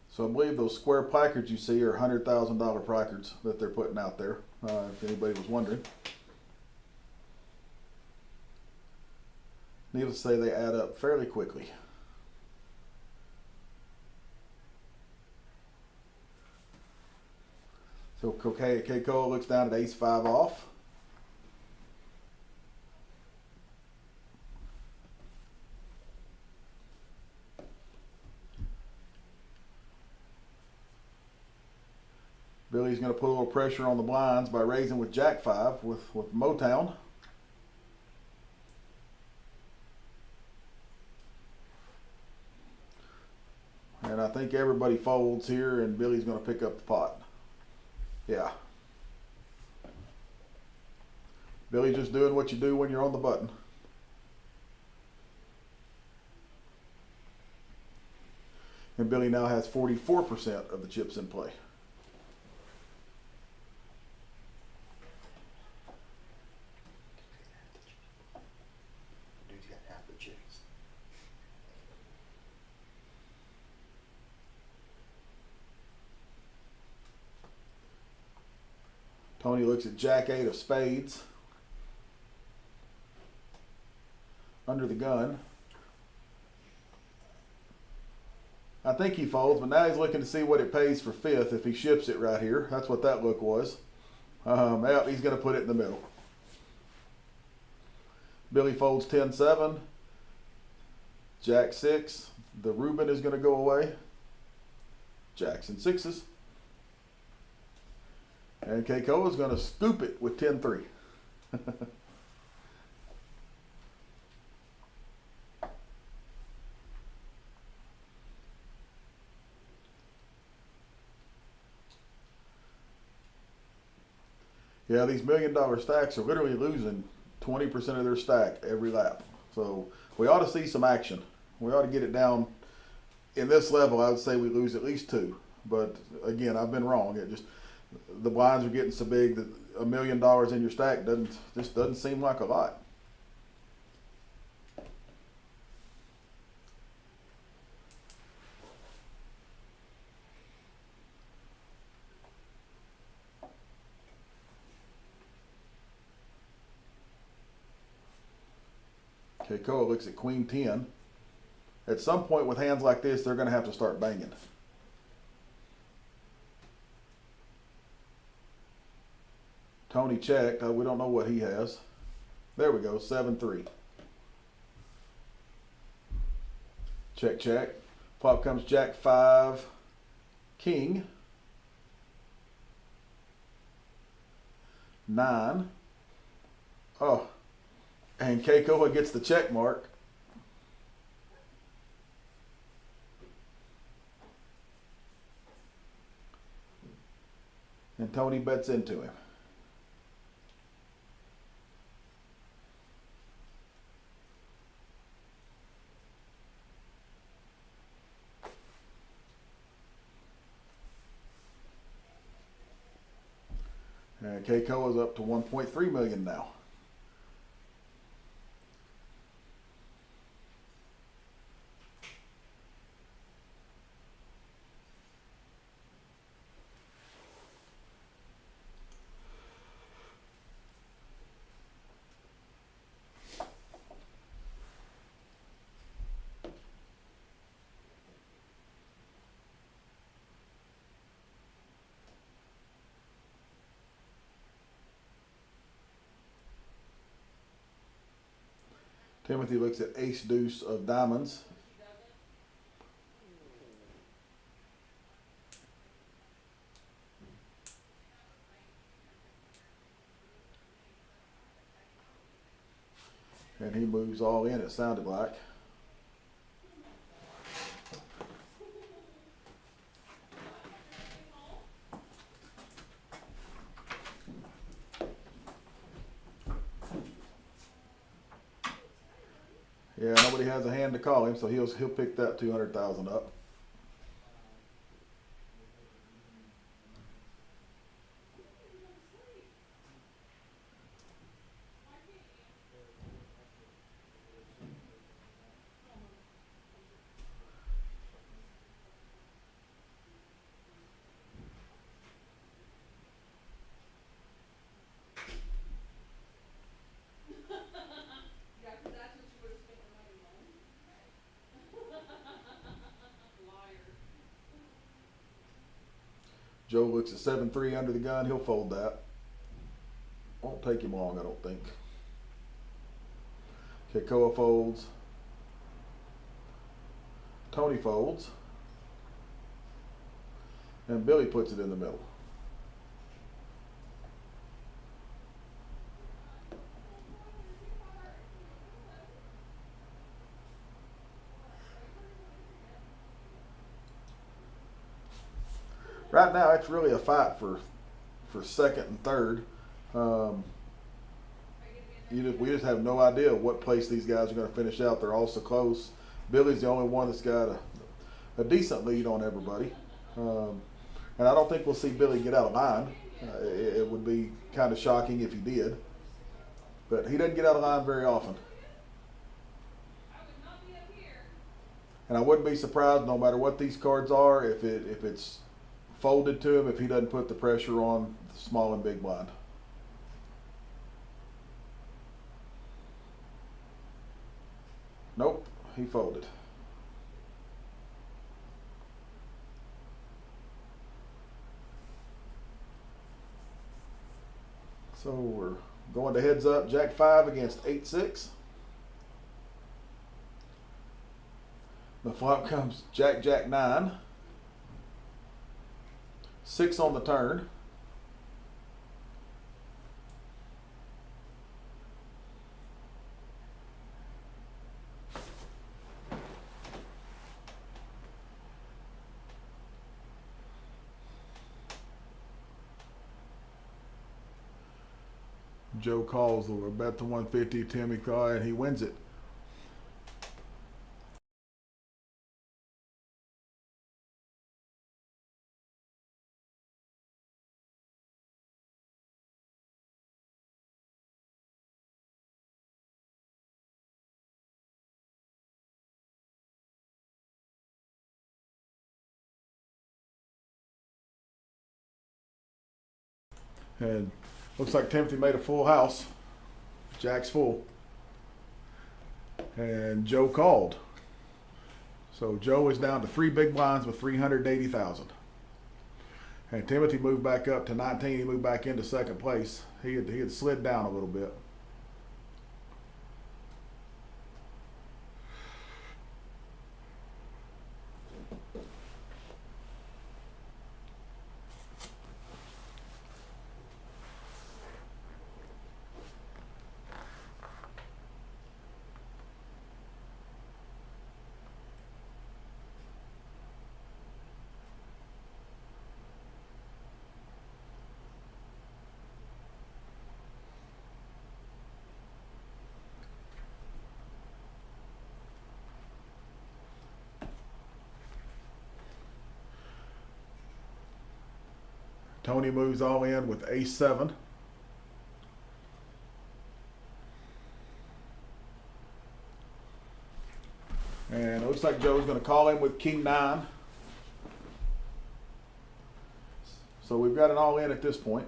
So I believe those square placards you see are $100,000 placards that they're putting out there, if anybody was wondering. Needless to say, they add up fairly quickly. So Keiko looks down at ace 5 off. Billy's going to put a little pressure on the blinds by raising with jack 5 with Motown. And I think everybody folds here, and Billy's going to pick up the pot. Yeah. Billy's just doing what you do when you're on the button. And Billy now has 44% of the chips in play. Dude's got half the chips. Tony looks at jack 8 of spades. Under the gun. I think he folds, but now he's looking to see what it pays for 5th if he ships it right here. That's what that look was. Yep, he's going to put it in the middle. Billy folds 10-7. Jack 6. The Reuben is going to go away. Jacks and 6s. And Keiko is going to scoop it with 10-3. Yeah, these $1 million stacks are literally losing 20% of their stack every lap. So we ought to see some action. We ought to get it down. In this level, I would say we lose at least 2. But again, I've been wrong. It just, the blinds are getting so big that $1 million in your stack doesn't seem like a lot. Keikoa looks at queen 10. At some point with hands like this, they're going to have to start banging. Tony checked. We don't know what he has. There we go, 7-3. Check, check. Flop comes Jack 5, King 9. Oh, and Keikoa gets the check mark. And Tony bets into him. And Keikoa is up to 1.3 million now. Timothy looks at ace deuce of diamonds. And he moves all in, it sounded like. Yeah, nobody has a hand to call him, so he'll pick that 200,000 up. Joe looks at 7-3 under the gun. He'll fold that. Won't take him long, I don't think. Keikoa folds. Tony folds. And Billy puts it in the middle. Right now, it's really a fight for second and third. We just have no idea what place these guys are going to finish out. They're all so close. Billy's the only one that's got a decent lead on everybody. And I don't think we'll see Billy get out of line. It would be kind of shocking if he did. But he doesn't get out of line very often. And I wouldn't be surprised, no matter what these cards are, if it's folded to him, if he doesn't put the pressure on the small and big blind. Nope, he folded. So we're going to heads up, Jack 5 against 8-6. The flop comes Jack 9. 6 on the turn. Joe calls the bet to 150. Timmy call and he wins it. And looks like Timothy made a full house. Jack's full. And Joe called. So Joe is down to 3 big blinds with 380,000. And Timothy moved back up to 19. He moved back into second place. He had slid down a little bit. Tony moves all in with ace-7. And it looks like Joe's going to call in with king-9. So we've got an all-in at this point.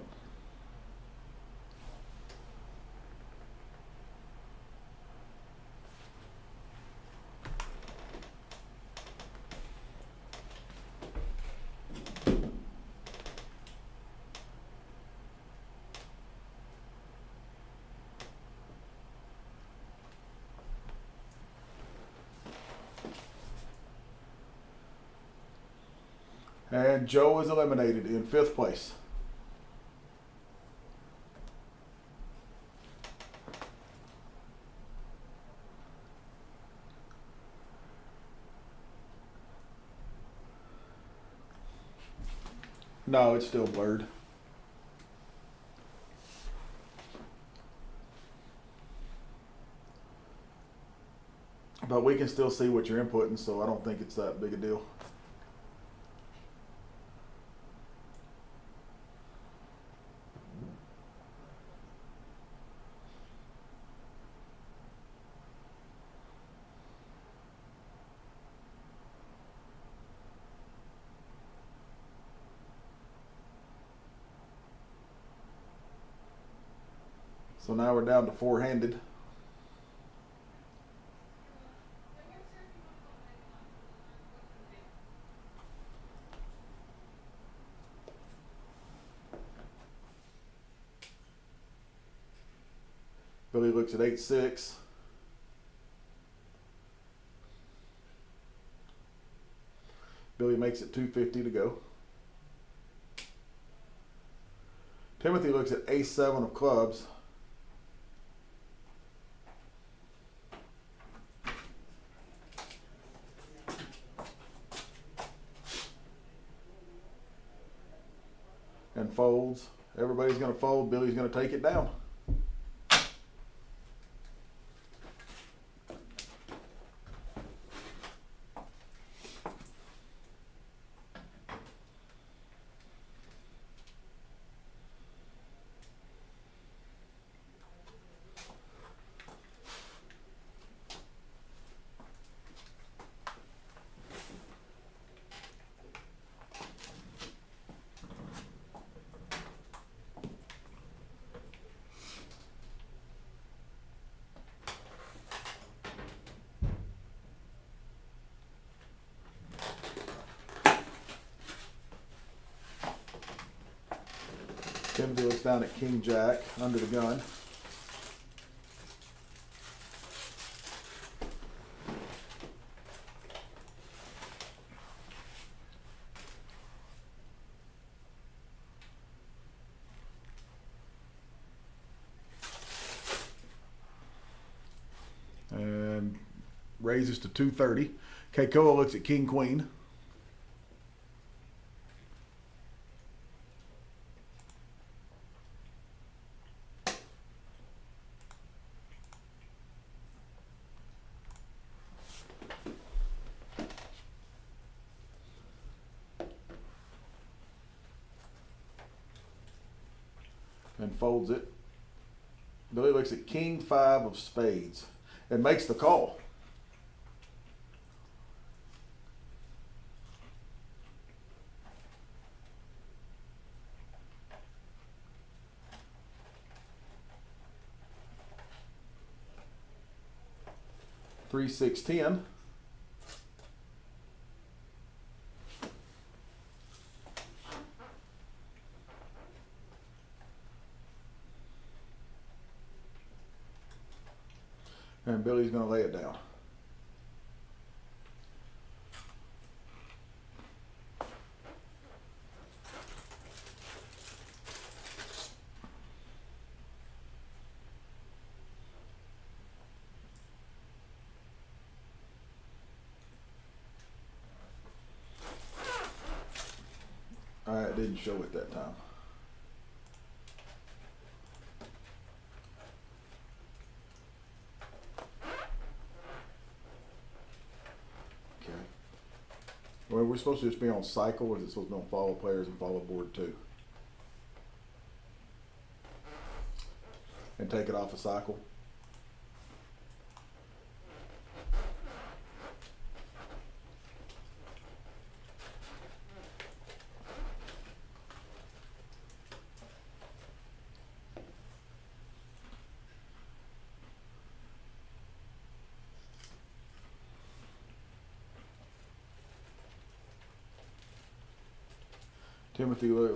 And Joe is eliminated in 5th place. No, it's still blurred. But we can still see what you're inputting, so I don't think it's that big a deal. So now we're down to 4-handed. Billy looks at 8-6. Billy makes it 250 to go. Timothy looks at ace-7 of clubs. And folds. Everybody's going to fold. Billy's going to take it down. Timothy looks down at King Jack under the gun. And raises to 230. Keikoa looks at King Queen. And folds it. Billy looks at King 5 of spades and makes the call. 3, 6, 10. And Billy's going to lay it down. Alright, didn't show it that time. Okay. Well, we're supposed to just be on cycle, or is it supposed to be on follow players and follow board too? And take it off a cycle?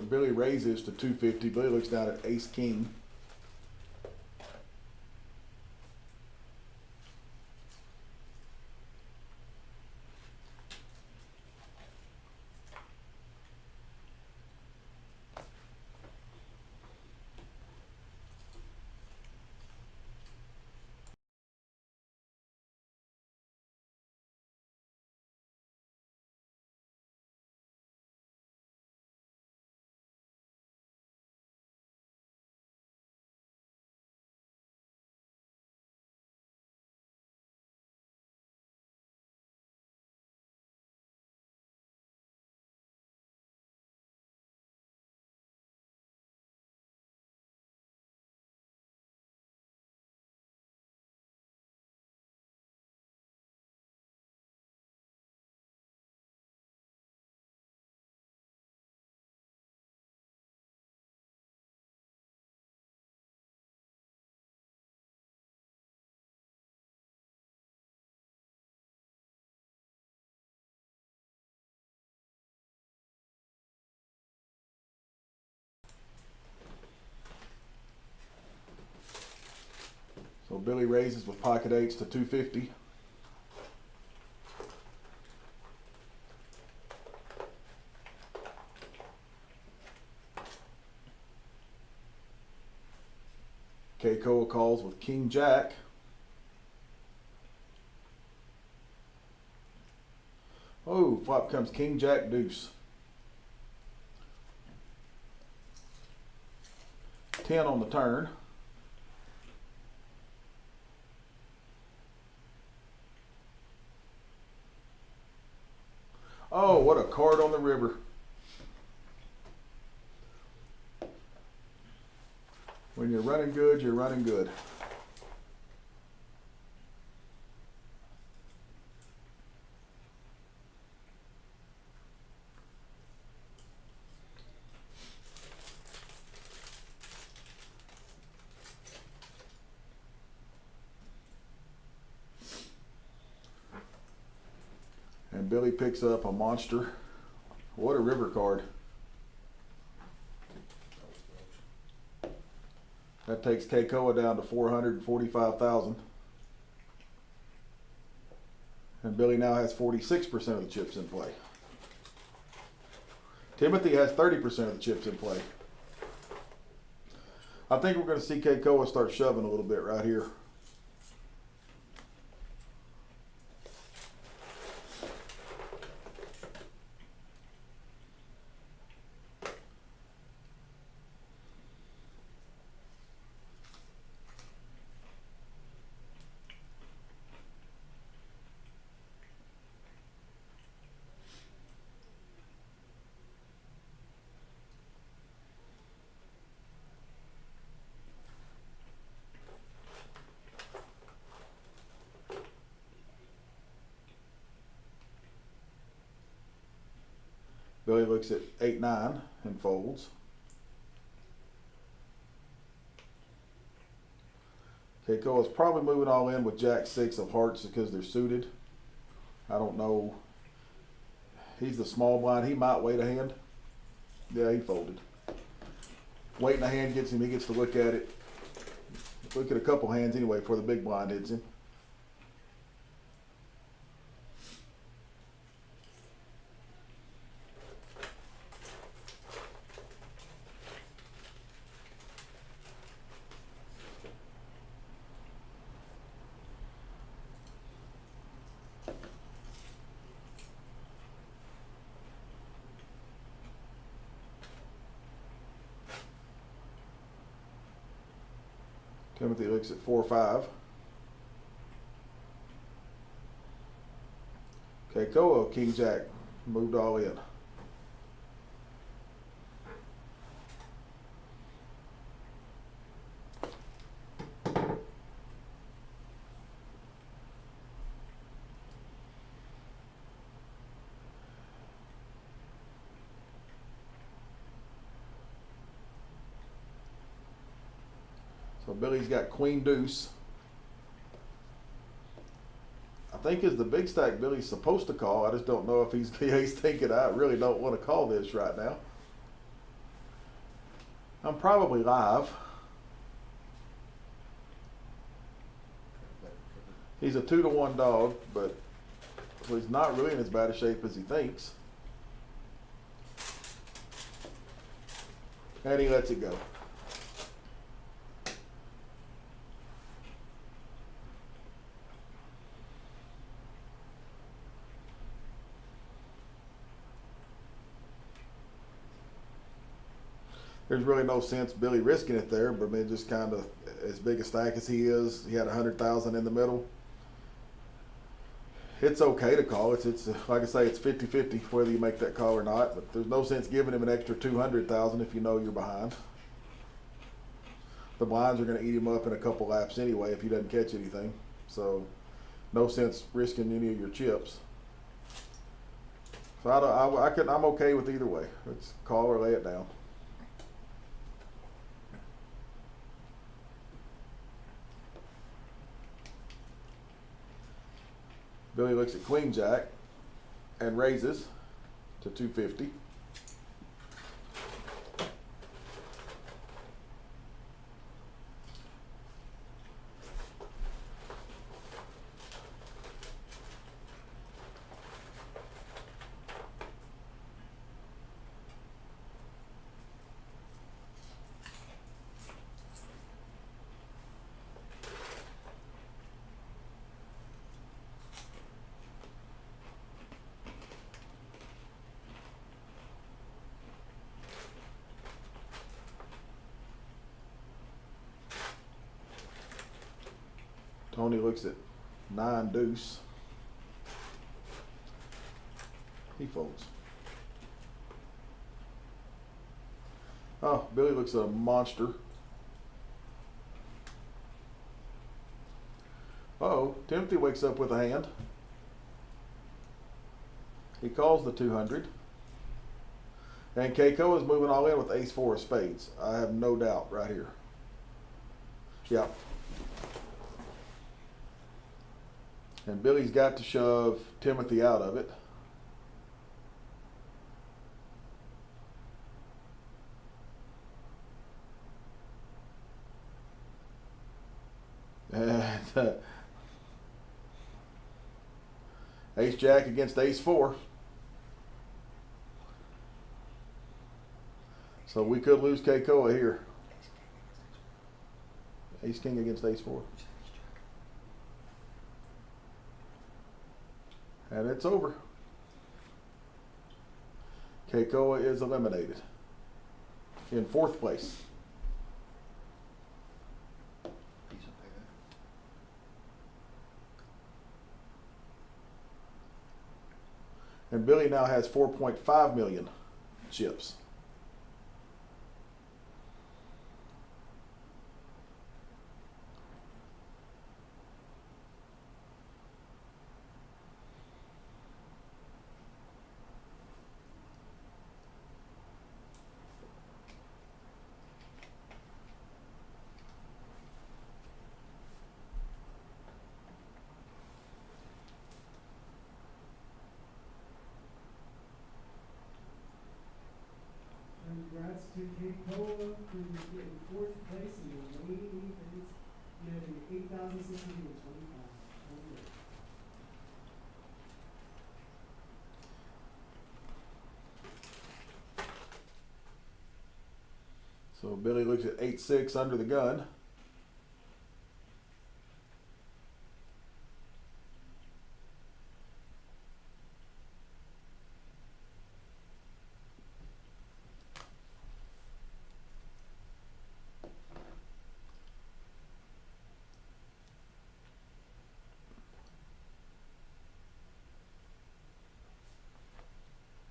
Billy raises to 250. Billy looks down at ace king. So Billy raises with pocket eights to 250. Keikoa calls with king jack. Oh, flop comes king jack deuce. 10 on the turn. Oh, what a card on the river. When you're running good, you're running good. And Billy picks up a monster. What a river card. That takes Keikoa down to 445,000. And Billy now has 46% of the chips in play. Timothy has 30% of the chips in play. I think we're going to see Keikoa start shoving a little bit right here. Billy looks at 8-9 and folds. Keikoa's probably moving all in with Jack 6 of hearts because they're suited. I don't know. He's the small blind. He might wait a hand. Yeah, he folded. Waiting a hand gets him. He gets to look at it. Look at a couple hands anyway before the big blind hits him. Timothy looks at 4-5. Keikoa, King Jack, moved all in. So Billy's got Queen Deuce. I think is the big stack Billy's supposed to call. I just don't know if he's thinking I really don't want to call this right now. I'm probably live. He's a 2-1 dog, but so he's not really in as bad a shape as he thinks. And he lets it go. There's really no sense Billy risking it there, but I mean, just kind of as big a stack as he is, he had 100,000 in the middle. It's okay to call. It's like I say, it's 50-50 whether you make that call or not. But there's no sense giving him an extra 200,000 if you know you're behind. The blinds are going to eat him up in a couple laps anyway if he doesn't catch anything. So, no sense risking any of your chips. So I'm okay with either way. It's call or lay it down. Billy looks at Queen Jack and raises to 250. Tony looks at 9 deuce. He folds. Oh, Billy looks at a monster. Uh-oh, Timothy wakes up with a hand. He calls the 200. And Keikoa is moving all in with ace-4 of spades. I have no doubt right here. Yep. And Billy's got to shove Timothy out of it. And ace jack against ace 4. So we could lose Keikoa here. Ace king against ace 4. And it's over. Keikoa is eliminated in 4th place. And Billy now has 4.5 million chips. Koa in fourth place in the main event, netting 8,625. So Billy looks at 8-6 under the gun.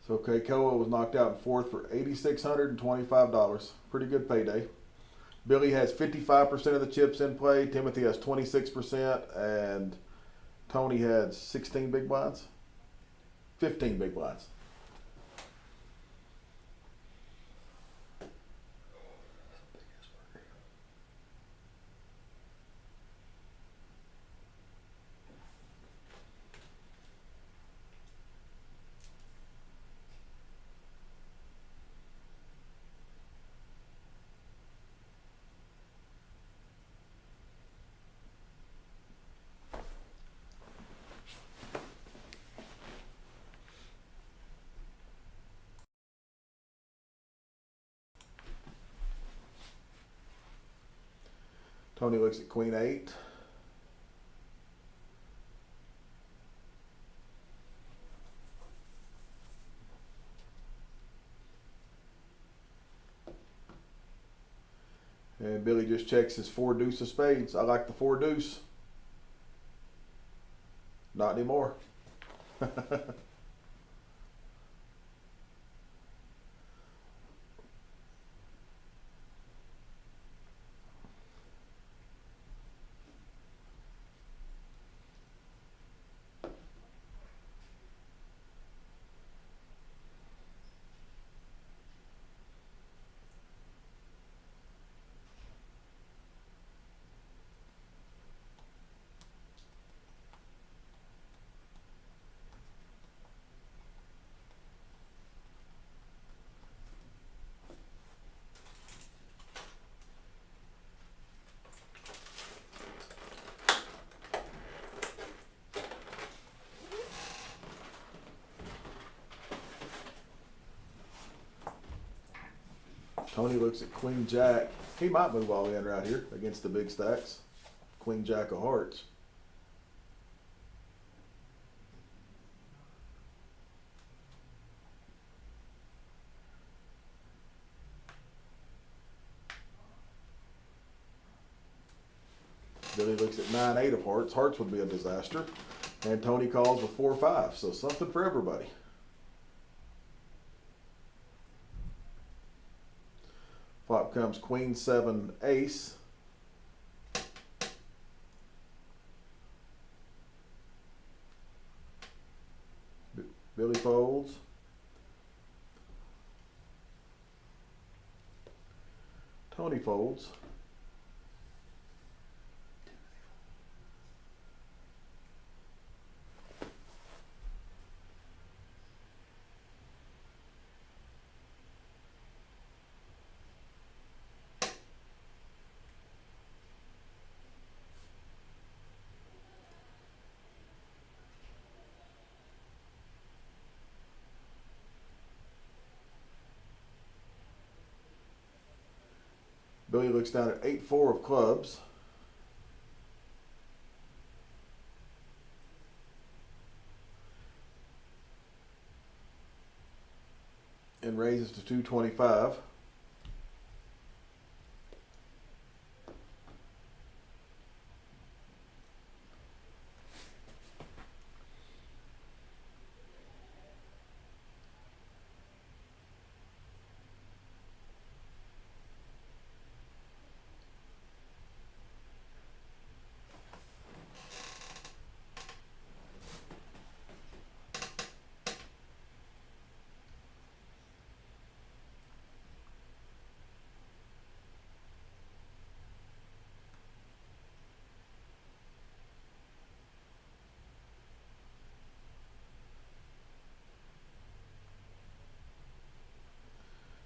So Koa was knocked out in fourth for $8,625. Pretty good payday. Billy has 55% of the chips in play. Timothy has 26%, and Tony had 16 big blinds. 15 big blinds. Tony looks at Queen 8. And Billy just checks his 4 deuce of spades. I like the 4 deuce. Not anymore. Tony looks at Queen Jack. He might move all in right here against the big stacks. Queen Jack of hearts. Billy looks at 9-8 of hearts. Hearts would be a disaster. And Tony calls with 4-5. So something for everybody. Flop comes Queen 7 Ace. Billy folds. Tony folds. Billy looks down at 8-4 of clubs. And raises to 225.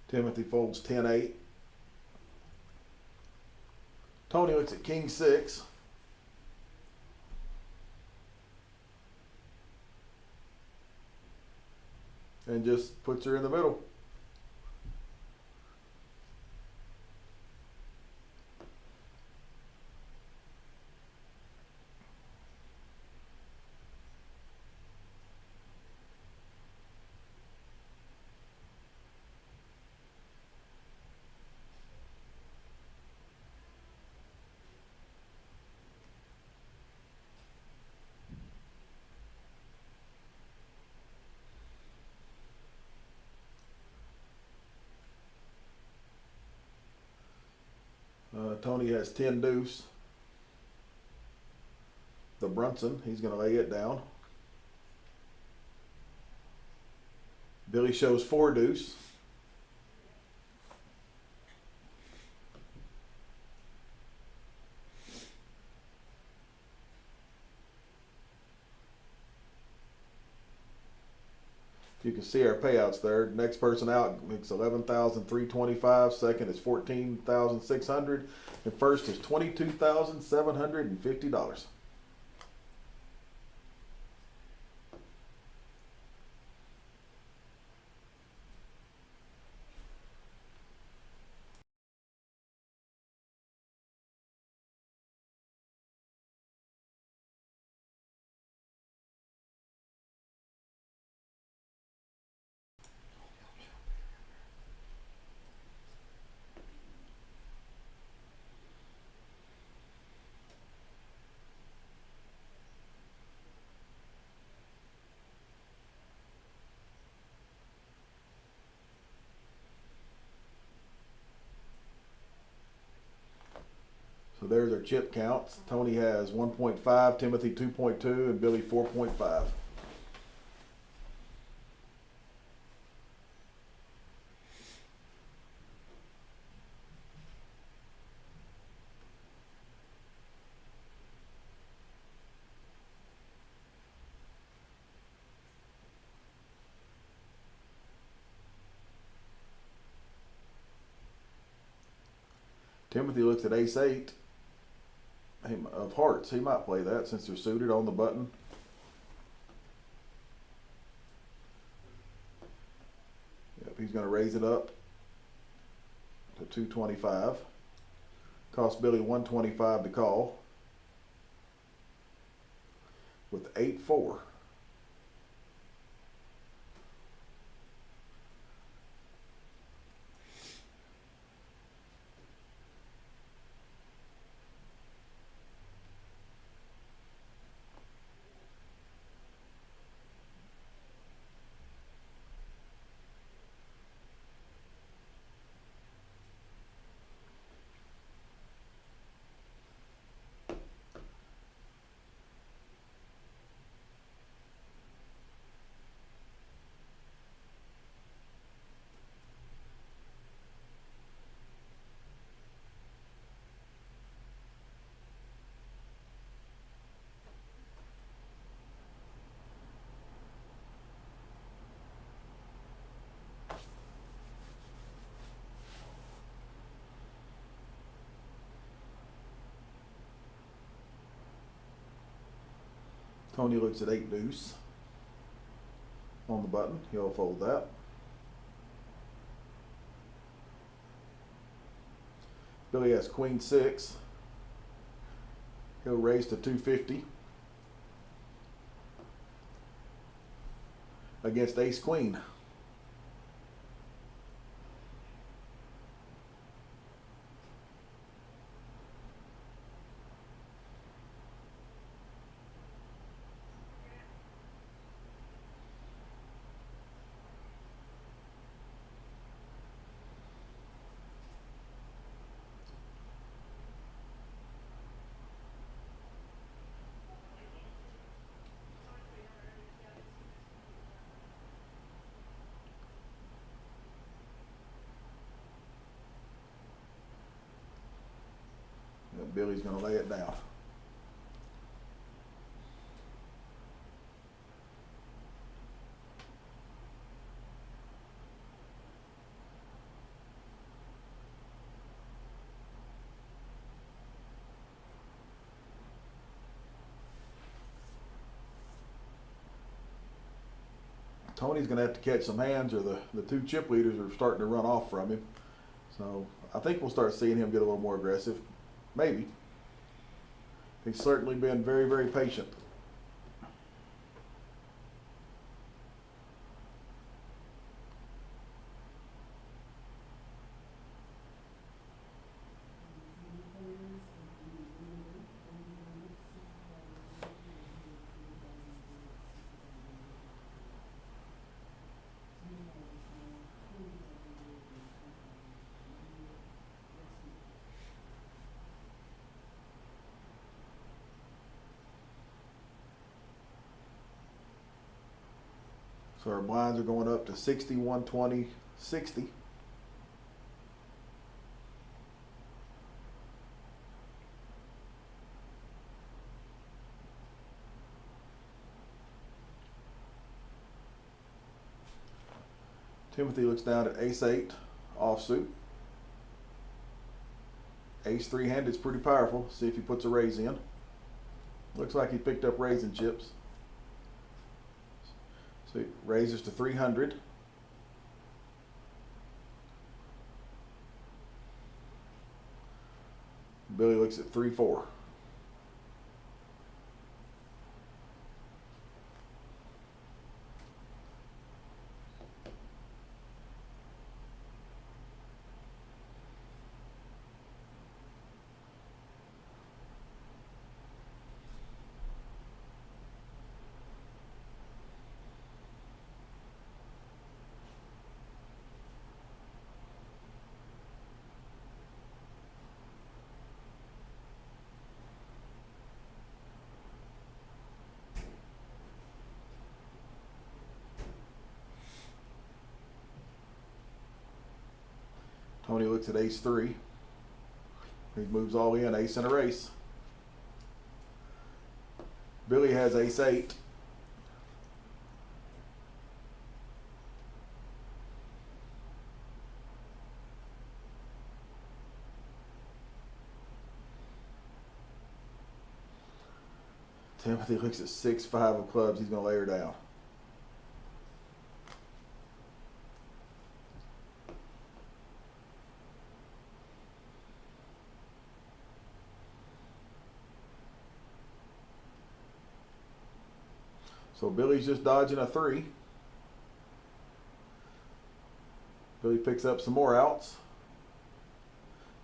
Timothy folds 10-8. Tony looks at king six. And just puts her in the middle. Tony has 10 deuce. The Brunson, he's going to lay it down. Billy shows 4 deuce. You can see our payouts there. Next person out makes 11,325. Second is 14,600, and first is $22,750. So there's our chip counts. Tony has 1.5, Timothy 2.2, and Billy 4.5. Timothy looks at ace 8 of hearts. He might play that since they're suited on the button. Yep, he's going to raise it up to 225. Cost Billy 125 to call with 8-4. Tony looks at 8 deuce on the button. He'll fold that. Billy has queen 6. He'll raise to 250 against ace queen. Billy's going to lay it down. Tony's going to have to catch some hands, or the two chip leaders are starting to run off from him. So I think we'll start seeing him get a little more aggressive. Maybe. He's certainly been very, very patient. So our blinds are going up to 60, 120, 60. Timothy looks down at ace-8 offsuit. Ace-3 handed is pretty powerful. See if he puts a raise in. Looks like he picked up raising chips. So he raises to 300. Billy looks at 3-4. Tony looks at ace-3. He moves all in, ace and a race. Billy has ace-8. Timothy looks at 6-5 of clubs. He's going to lay her down. So Billy's just dodging a 3. Billy picks up some more outs.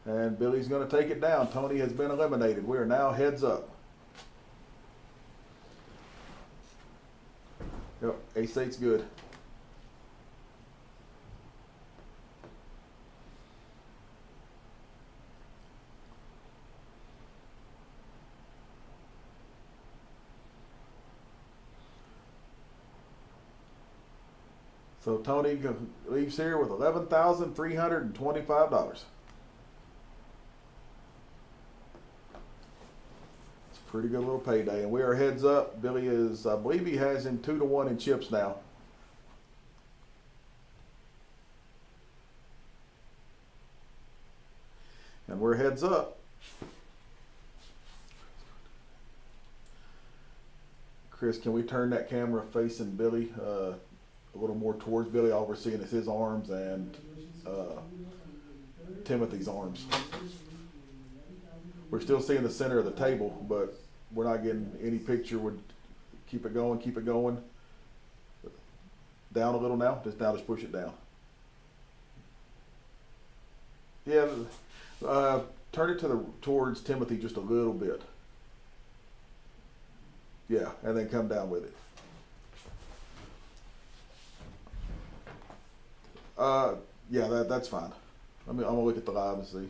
And Billy's going to take it down. Tony has been eliminated. We are now heads up. Yep, ace-8's good. So Tony leaves here with $11,325. It's a pretty good little payday, and we are heads up. Billy is, I believe he has him 2-1 in chips now. And we're heads up. Chris, can we turn that camera facing Billy a little more towards Billy? All we're seeing is his arms and Timothy's arms. We're still seeing the center of the table, but we're not getting any picture. Would keep it going, keep it going. Down a little now. Just push it down. Yeah, turn it towards Timothy just a little bit. Yeah, and then come down with it. Yeah, that's fine. I'm gonna look at the live and see.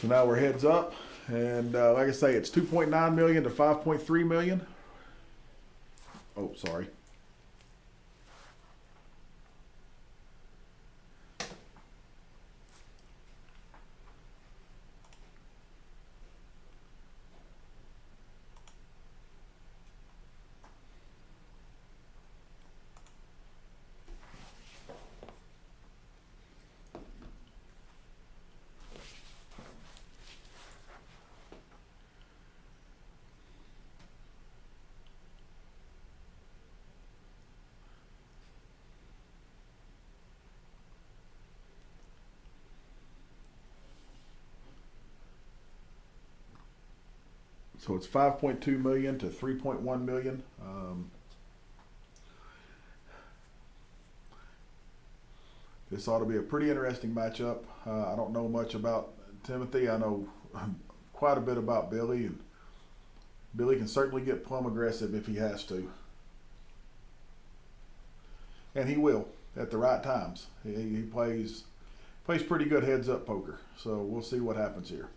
So now we're heads up, and like I say, it's 2.9 million to 5.3 million. Oh, sorry. So it's 5.2 million to 3.1 million. This ought to be a pretty interesting matchup. I don't know much about Timothy. I know quite a bit about Billy, and Billy can certainly get plumb aggressive if he has to. And he will at the right times. He plays pretty good heads up poker. So we'll see what happens here.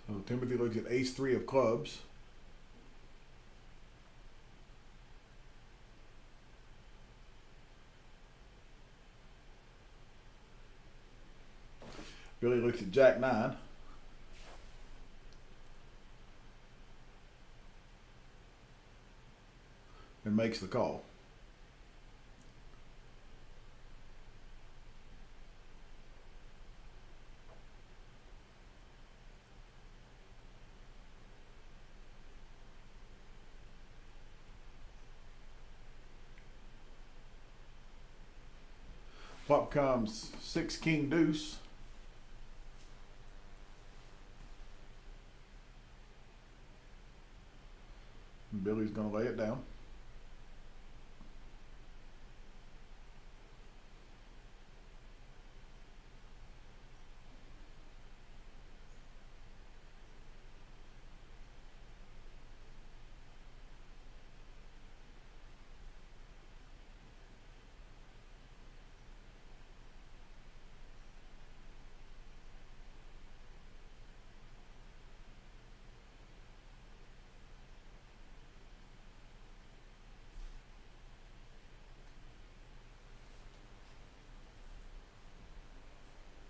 So Timothy looks at ace three of clubs. Billy looks at jack nine. And makes the call. Flop comes six king deuce. And Billy's going to lay it down.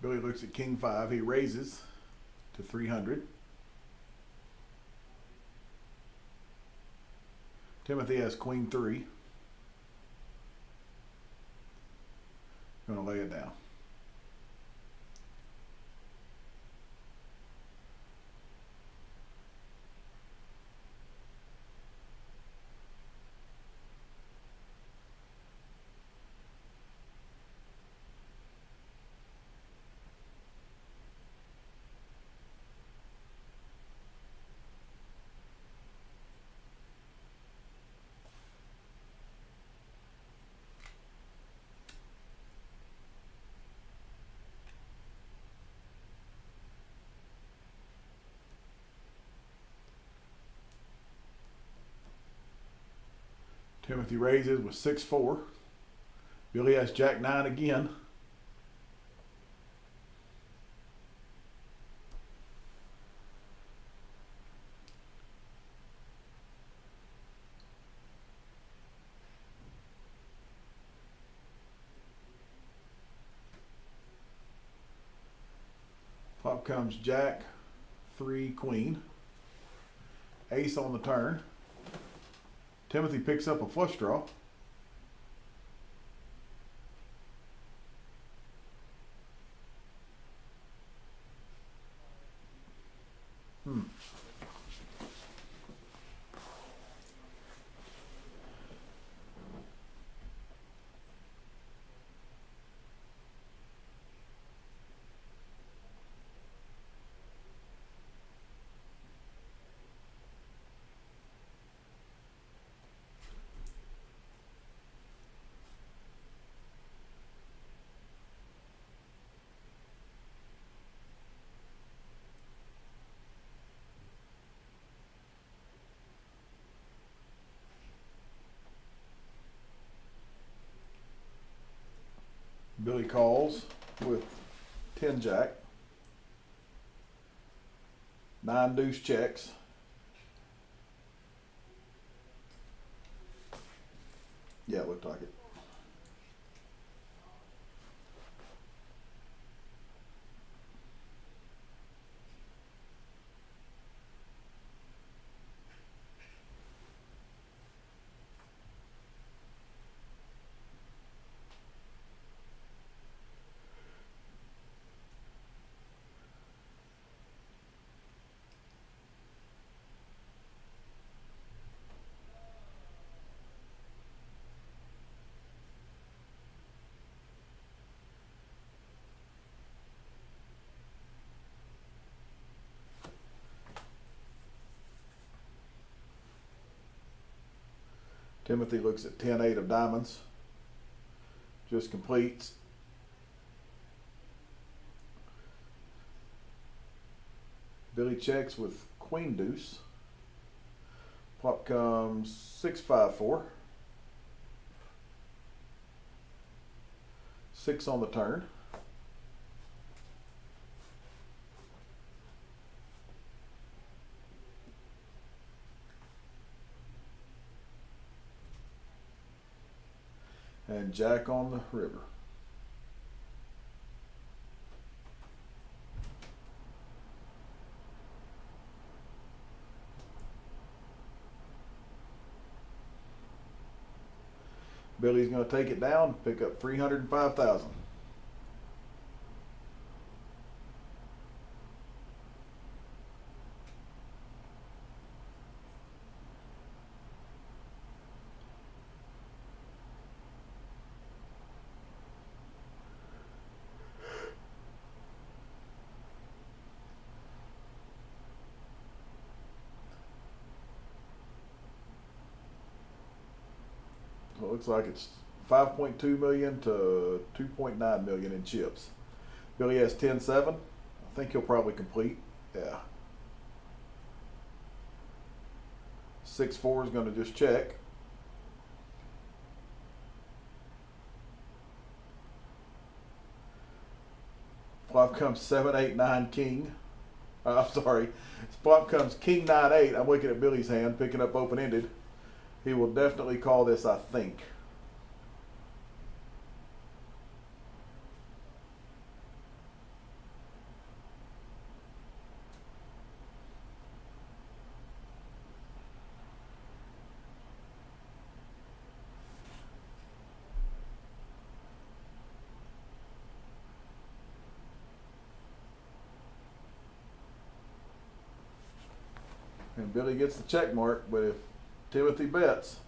Billy looks at king five. He raises to 300. Timothy has queen three. Going to lay it down. Timothy raises with 6-4. Billy has jack nine again. Flop comes jack, three, queen. Ace on the turn. Timothy picks up a flush draw. Billy calls with 10 jack, 9 deuce checks. Yeah, it looked like it. Timothy looks at 10-8 of diamonds. Just completes. Billy checks with queen deuce. Flop comes 6-5-4. 6 on the turn. And jack on the river. Billy's going to take it down, pick up 305,000. Well, it looks like it's 5.2 million to 2.9 million in chips. Billy has 10-7. I think he'll probably complete. Yeah. 6-4 is going to just check. Flop comes 7-8-9 king. I'm sorry. Flop comes king 9-8. I'm looking at Billy's hand, picking up open ended. He will definitely call this, I think. And Billy gets the check mark, but if Timothy bets,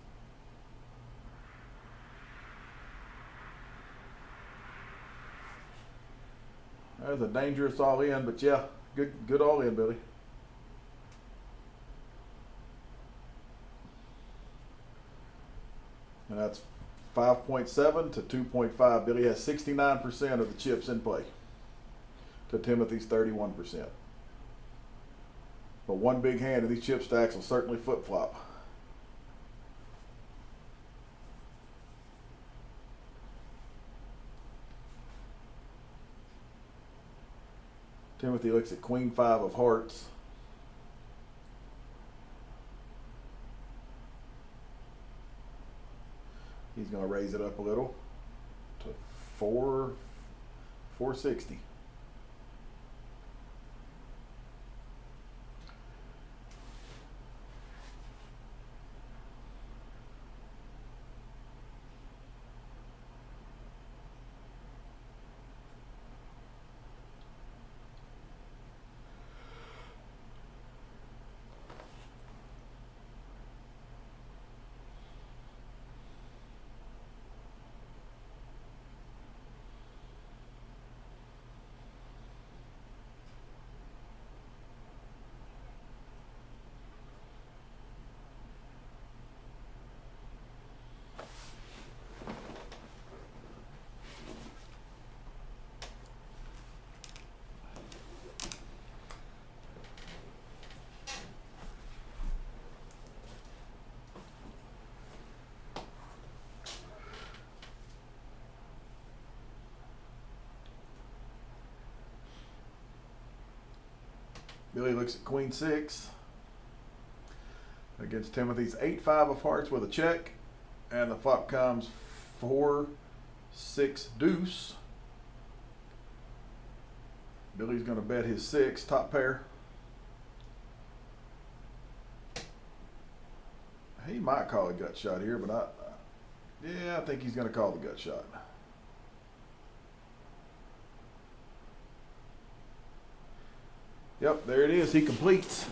there's a dangerous all in, but yeah, good all in, Billy. And that's 5.7 to 2.5. Billy has 69% of the chips in play to Timothy's 31%. But one big hand of these chip stacks will certainly flip flop. Timothy looks at queen 5 of hearts. He's going to raise it up a little to 460. Billy looks at queen 6 against Timothy's 8-5 of hearts with a check, and the flop comes 4-6 deuce. Billy's going to bet his 6 top pair. He might call a gut shot here, but I think he's going to call the gut shot. Yep, there it is. He completes.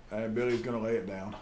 And Billy's going to lay it down.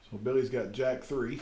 So Billy's got Jack 3.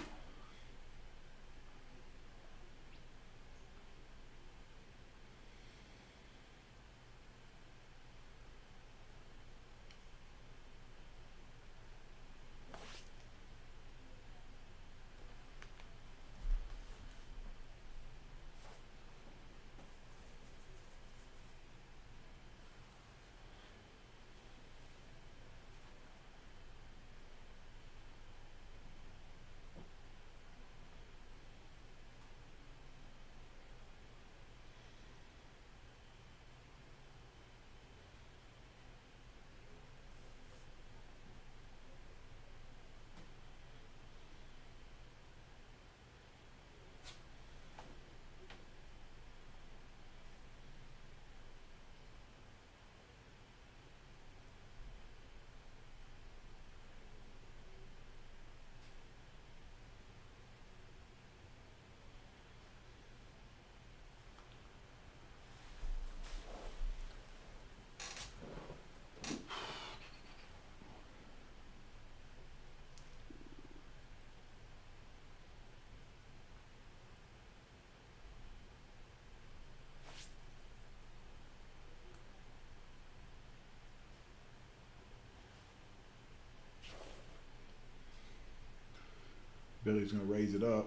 Billy's going to raise it up.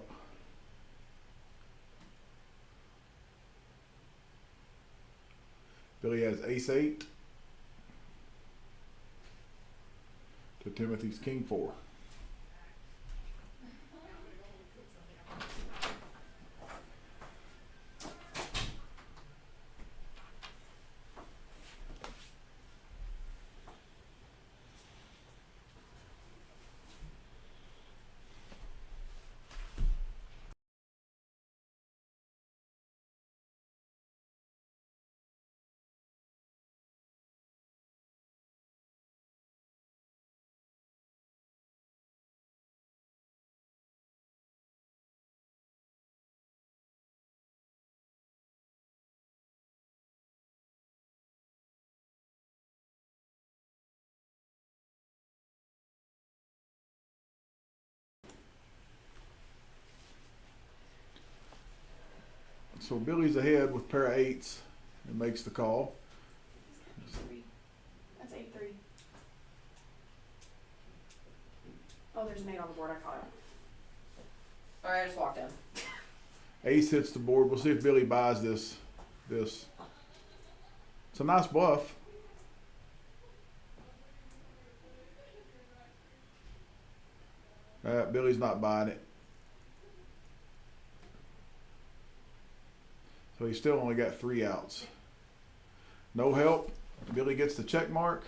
Billy has ace 8 to Timothy's king 4. So Billy's ahead with pair of 8s and makes the call. That's 8-3. Oh, there's an 8 on the board. I caught it. Sorry, I just walked in. Ace hits the board. We'll see if Billy buys this. It's a nice bluff. Billy's not buying it. So he's still only got 3 outs. No help. Billy gets the check mark.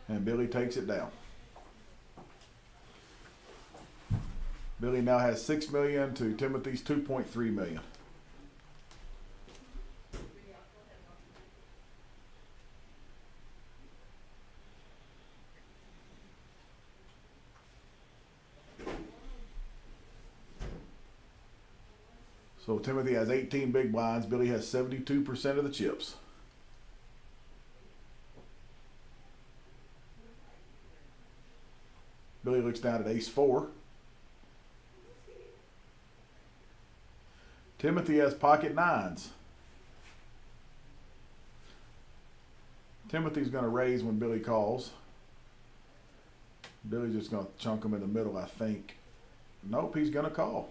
And Billy takes it down. Billy now has $6 million to Timothy's $2.3 million. So Timothy has 18 big blinds. Billy has 72% of the chips. Billy looks down at ace 4. Timothy has pocket 9s. Timothy's going to raise when Billy calls. Billy's just going to chunk him in the middle, I think. Nope, he's going to call.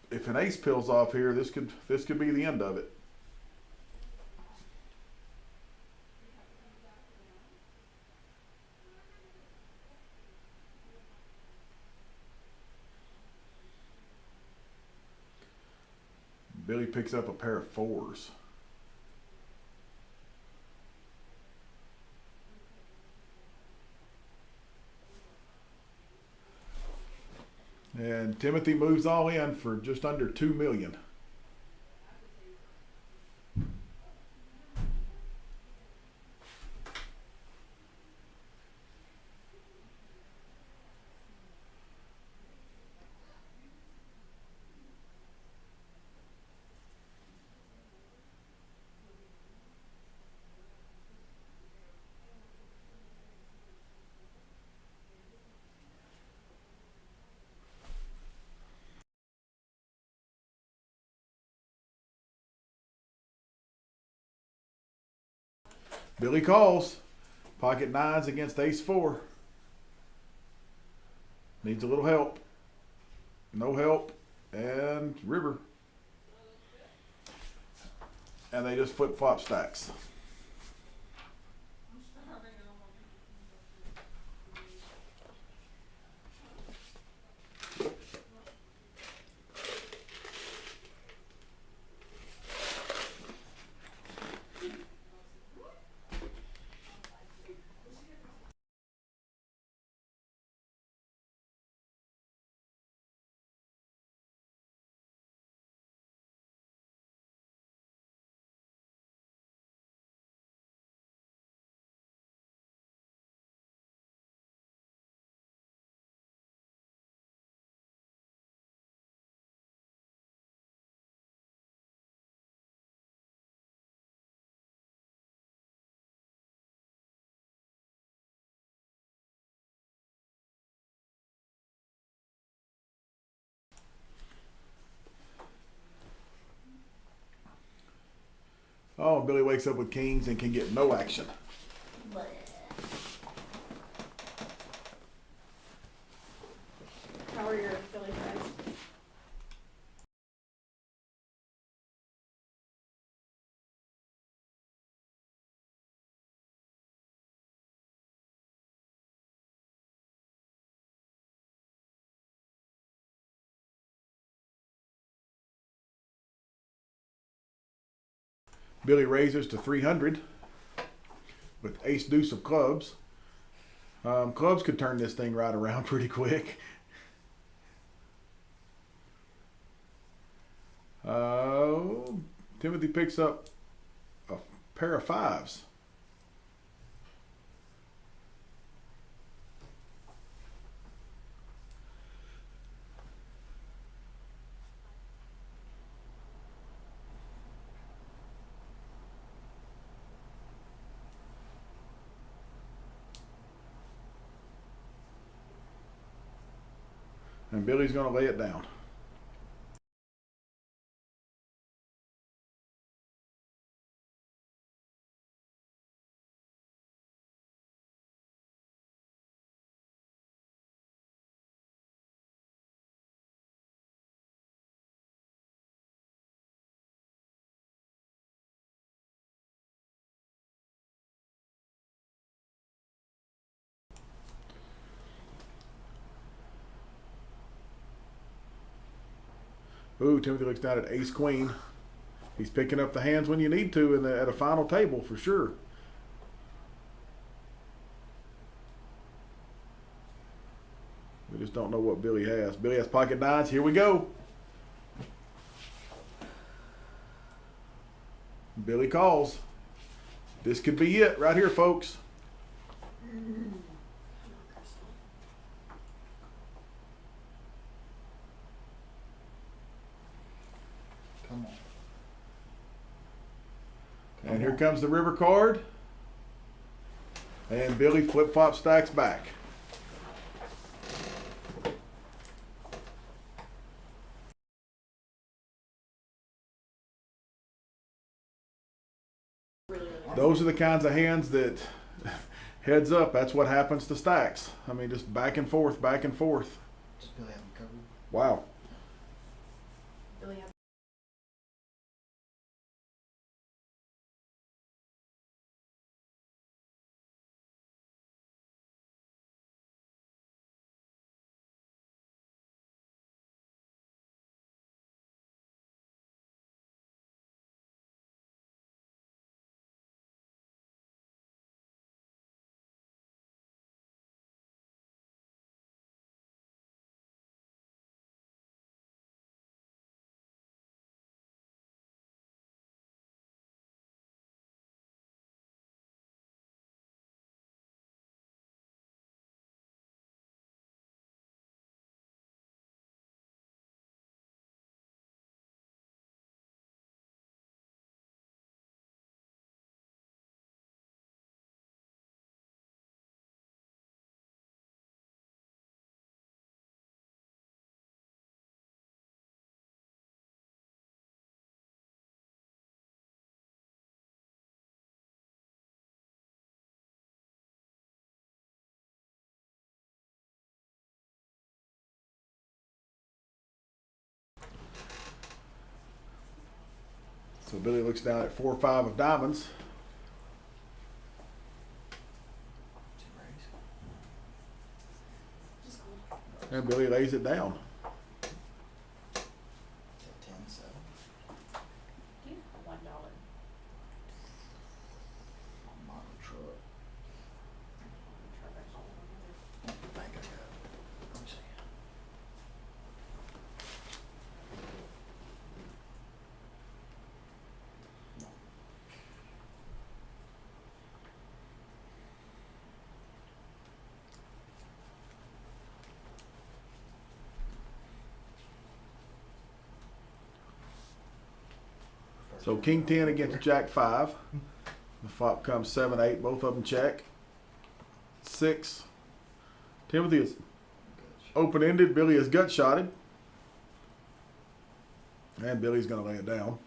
If an ace peels off here, this could be the end of it. Billy picks up a pair of 4s. And Timothy moves all in for just under $2 million. Billy calls. Pocket 9s against ace 4. Needs a little help. No help. And river. And they just flip-flop stacks. Oh, Billy wakes up with kings and can get no action. How are your Philly fries? Billy raises to 300 with ace deuce of clubs. Clubs could turn this thing right around pretty quick. Timothy picks up a pair of 5s. And Billy's going to lay it down. Ooh, Timothy looks down at ace queen. He's picking up the hands when you need to at a final table for sure. We just don't know what Billy has. Billy has pocket nines. Here we go. Billy calls. This could be it right here, folks. Come on. And here comes the river card. And Billy flip-flop stacks back. Those are the kinds of hands that, heads up, that's what happens to stacks. I mean, just back and forth, back and forth. Just Billy have them covered. Wow. Billy had So Billy looks down at 4-5 of diamonds. just called. And Billy lays it down. $10, so. Do you have $1? Model truck. I think I got it. Let me see. So King 10 against Jack 5. The flop comes 7-8. Both of them check. 6. Timothy is open-ended. Billy is gut-shotted. And Billy's going to lay it down.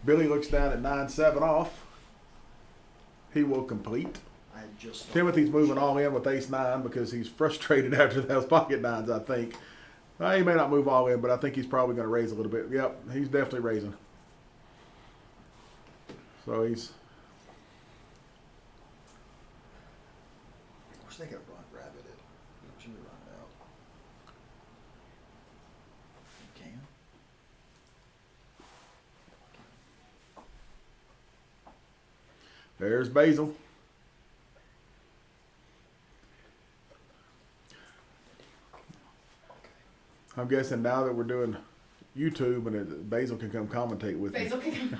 Billy looks down at 9-7 off. He will complete. I had just. Timothy's moving all in with ace-9 because he's frustrated after those pocket nines, I think. He may not move all in, but I think he's probably going to raise a little bit. Yep, he's definitely raising. So he's... I wish they could rabbit it. Should we run it out? You can. There's Basil. I'm guessing now that we're doing YouTube and Basil can come commentate with Basil me. can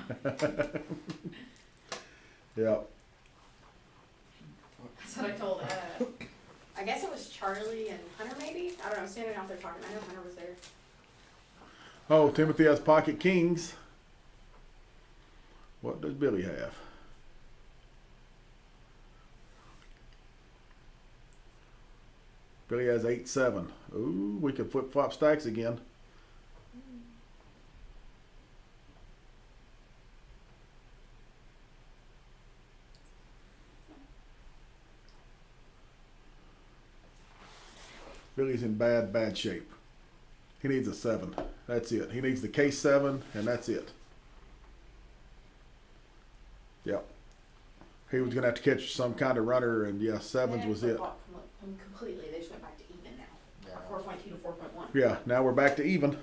Yep. That's what I told, I guess it was Charlie and Hunter maybe? I don't know, standing out there talking. I know Hunter was there. Oh, Timothy has pocket kings. What does Billy have? Billy has 8-7. Ooh, we could flip flop stacks again. Billy's in bad shape. He needs a 7. That's it. He needs the case 7, and that's it. Yep. He was gonna have to catch some kind of runner, and yeah, 7s was it. Completely, they just went back to even now. Yeah. 4.2 to 4.1. Yeah, now we're back to even.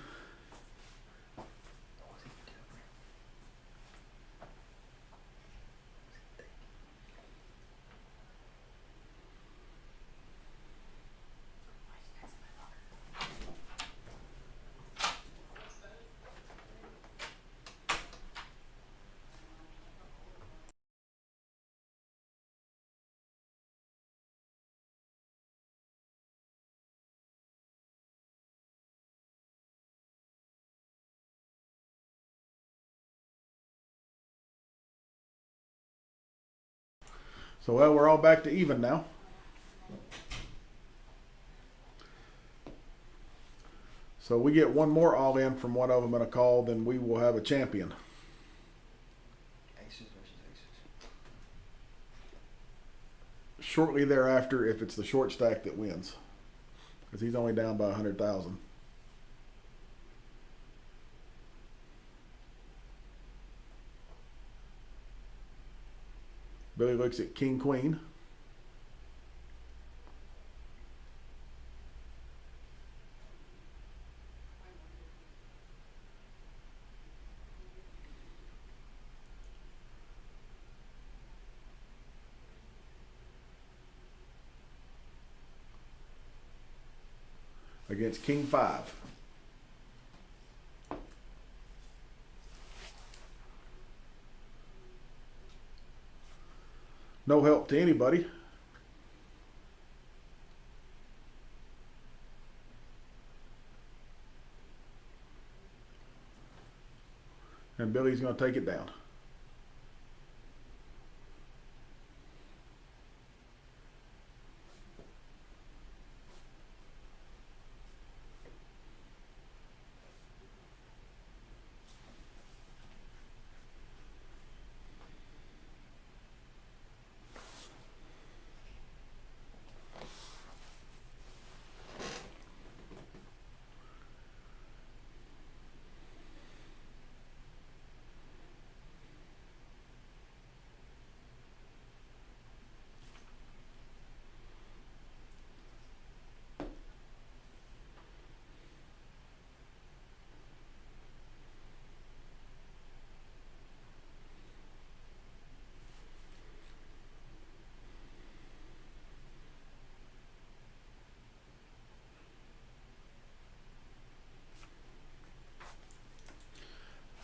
So, well, we're all back to even now. So we get one more all in from one of them in a call, then we will have a champion. Aces versus aces. Shortly thereafter, if it's the short stack that wins, because he's only down by 100,000. Billy looks at King Queen. Against King 5. No help to anybody. And Billy's going to take it down.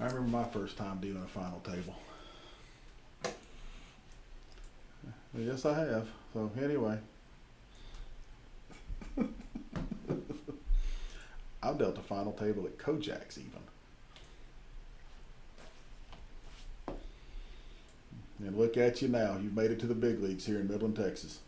I remember my first time doing a final table. Yes, I have. So anyway, I've dealt a final table at Kojak's even. And look at you now. You've made it to the big leagues here in Midland, Texas.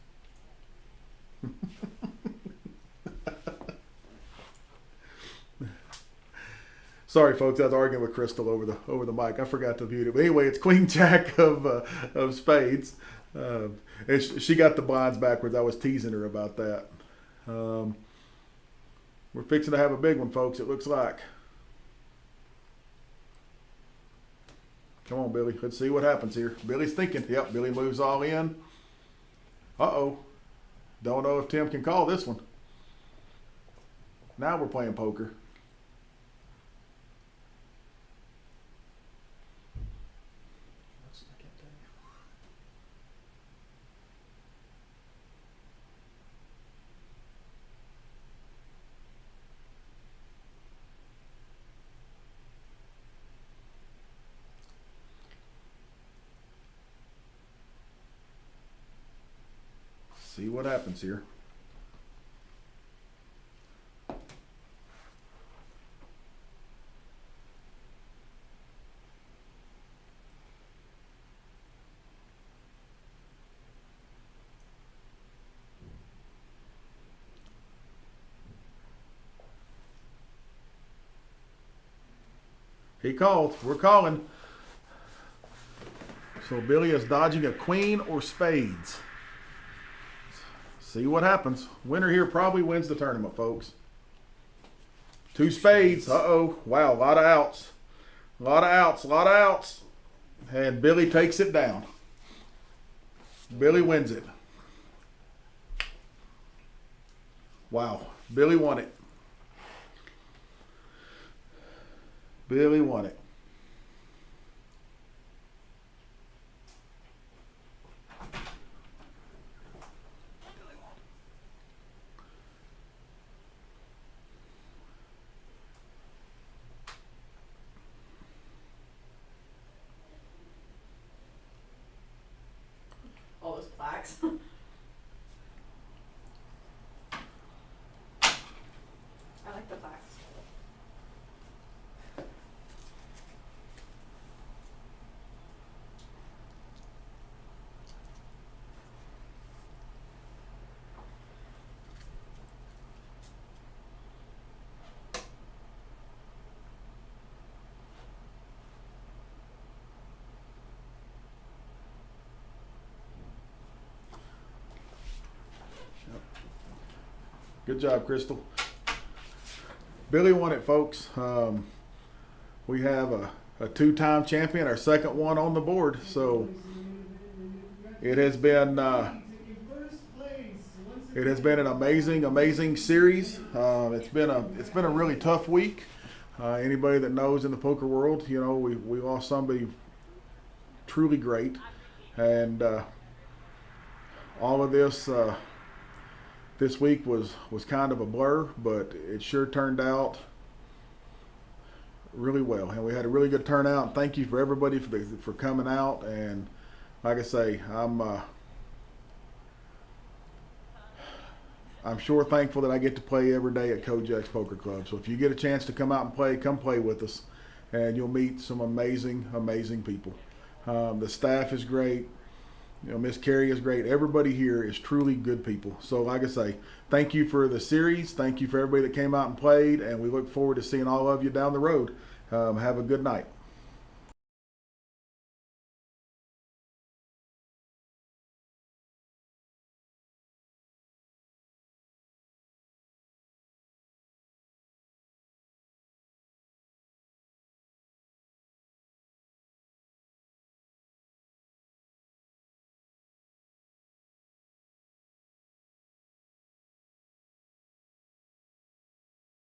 Sorry, folks. I was arguing with Crystal over the mic. I forgot to mute it. But anyway, it's Queen Jack of spades. And she got the blinds backwards. I was teasing her about that. We're fixing to have a big one, folks. It looks like. Come on, Billy. Let's see what happens here. Billy's thinking. Yep, Billy moves all in. Uh-oh. Don't know if Tim can call this one. Now we're playing poker. I can't tell you. See what happens here. He called. We're calling. So Billy is dodging a queen or spades. See what happens. Winner here probably wins the tournament, folks. 2 spades. Uh-oh. Wow, a lot of outs. A lot of outs, a lot of outs. And Billy takes it down. Billy wins it. Wow, Billy won it. Billy won it. All those plaques. I like the plaques. Good job, Crystal. Billy won it, folks. We have a 2-time champion, our second one on the board. So it has been an amazing series. It's been a really tough week. Anybody that knows in the poker world, you know, we lost somebody truly great, and all of this. This week was kind of a blur, but it sure turned out really well, and we had a really good turnout. Thank you for everybody for coming out, and like I say, I'm sure thankful that I get to play every day at Kojak's Poker Club. So if you get a chance to come out and play, come play with us, and you'll meet some amazing people. The staff is great. You know, Miss Carrie is great. Everybody here is truly good people. So like I say, thank you for the series. Thank you for everybody that came out and played, and we look forward to seeing all of you down the road. Have a good night.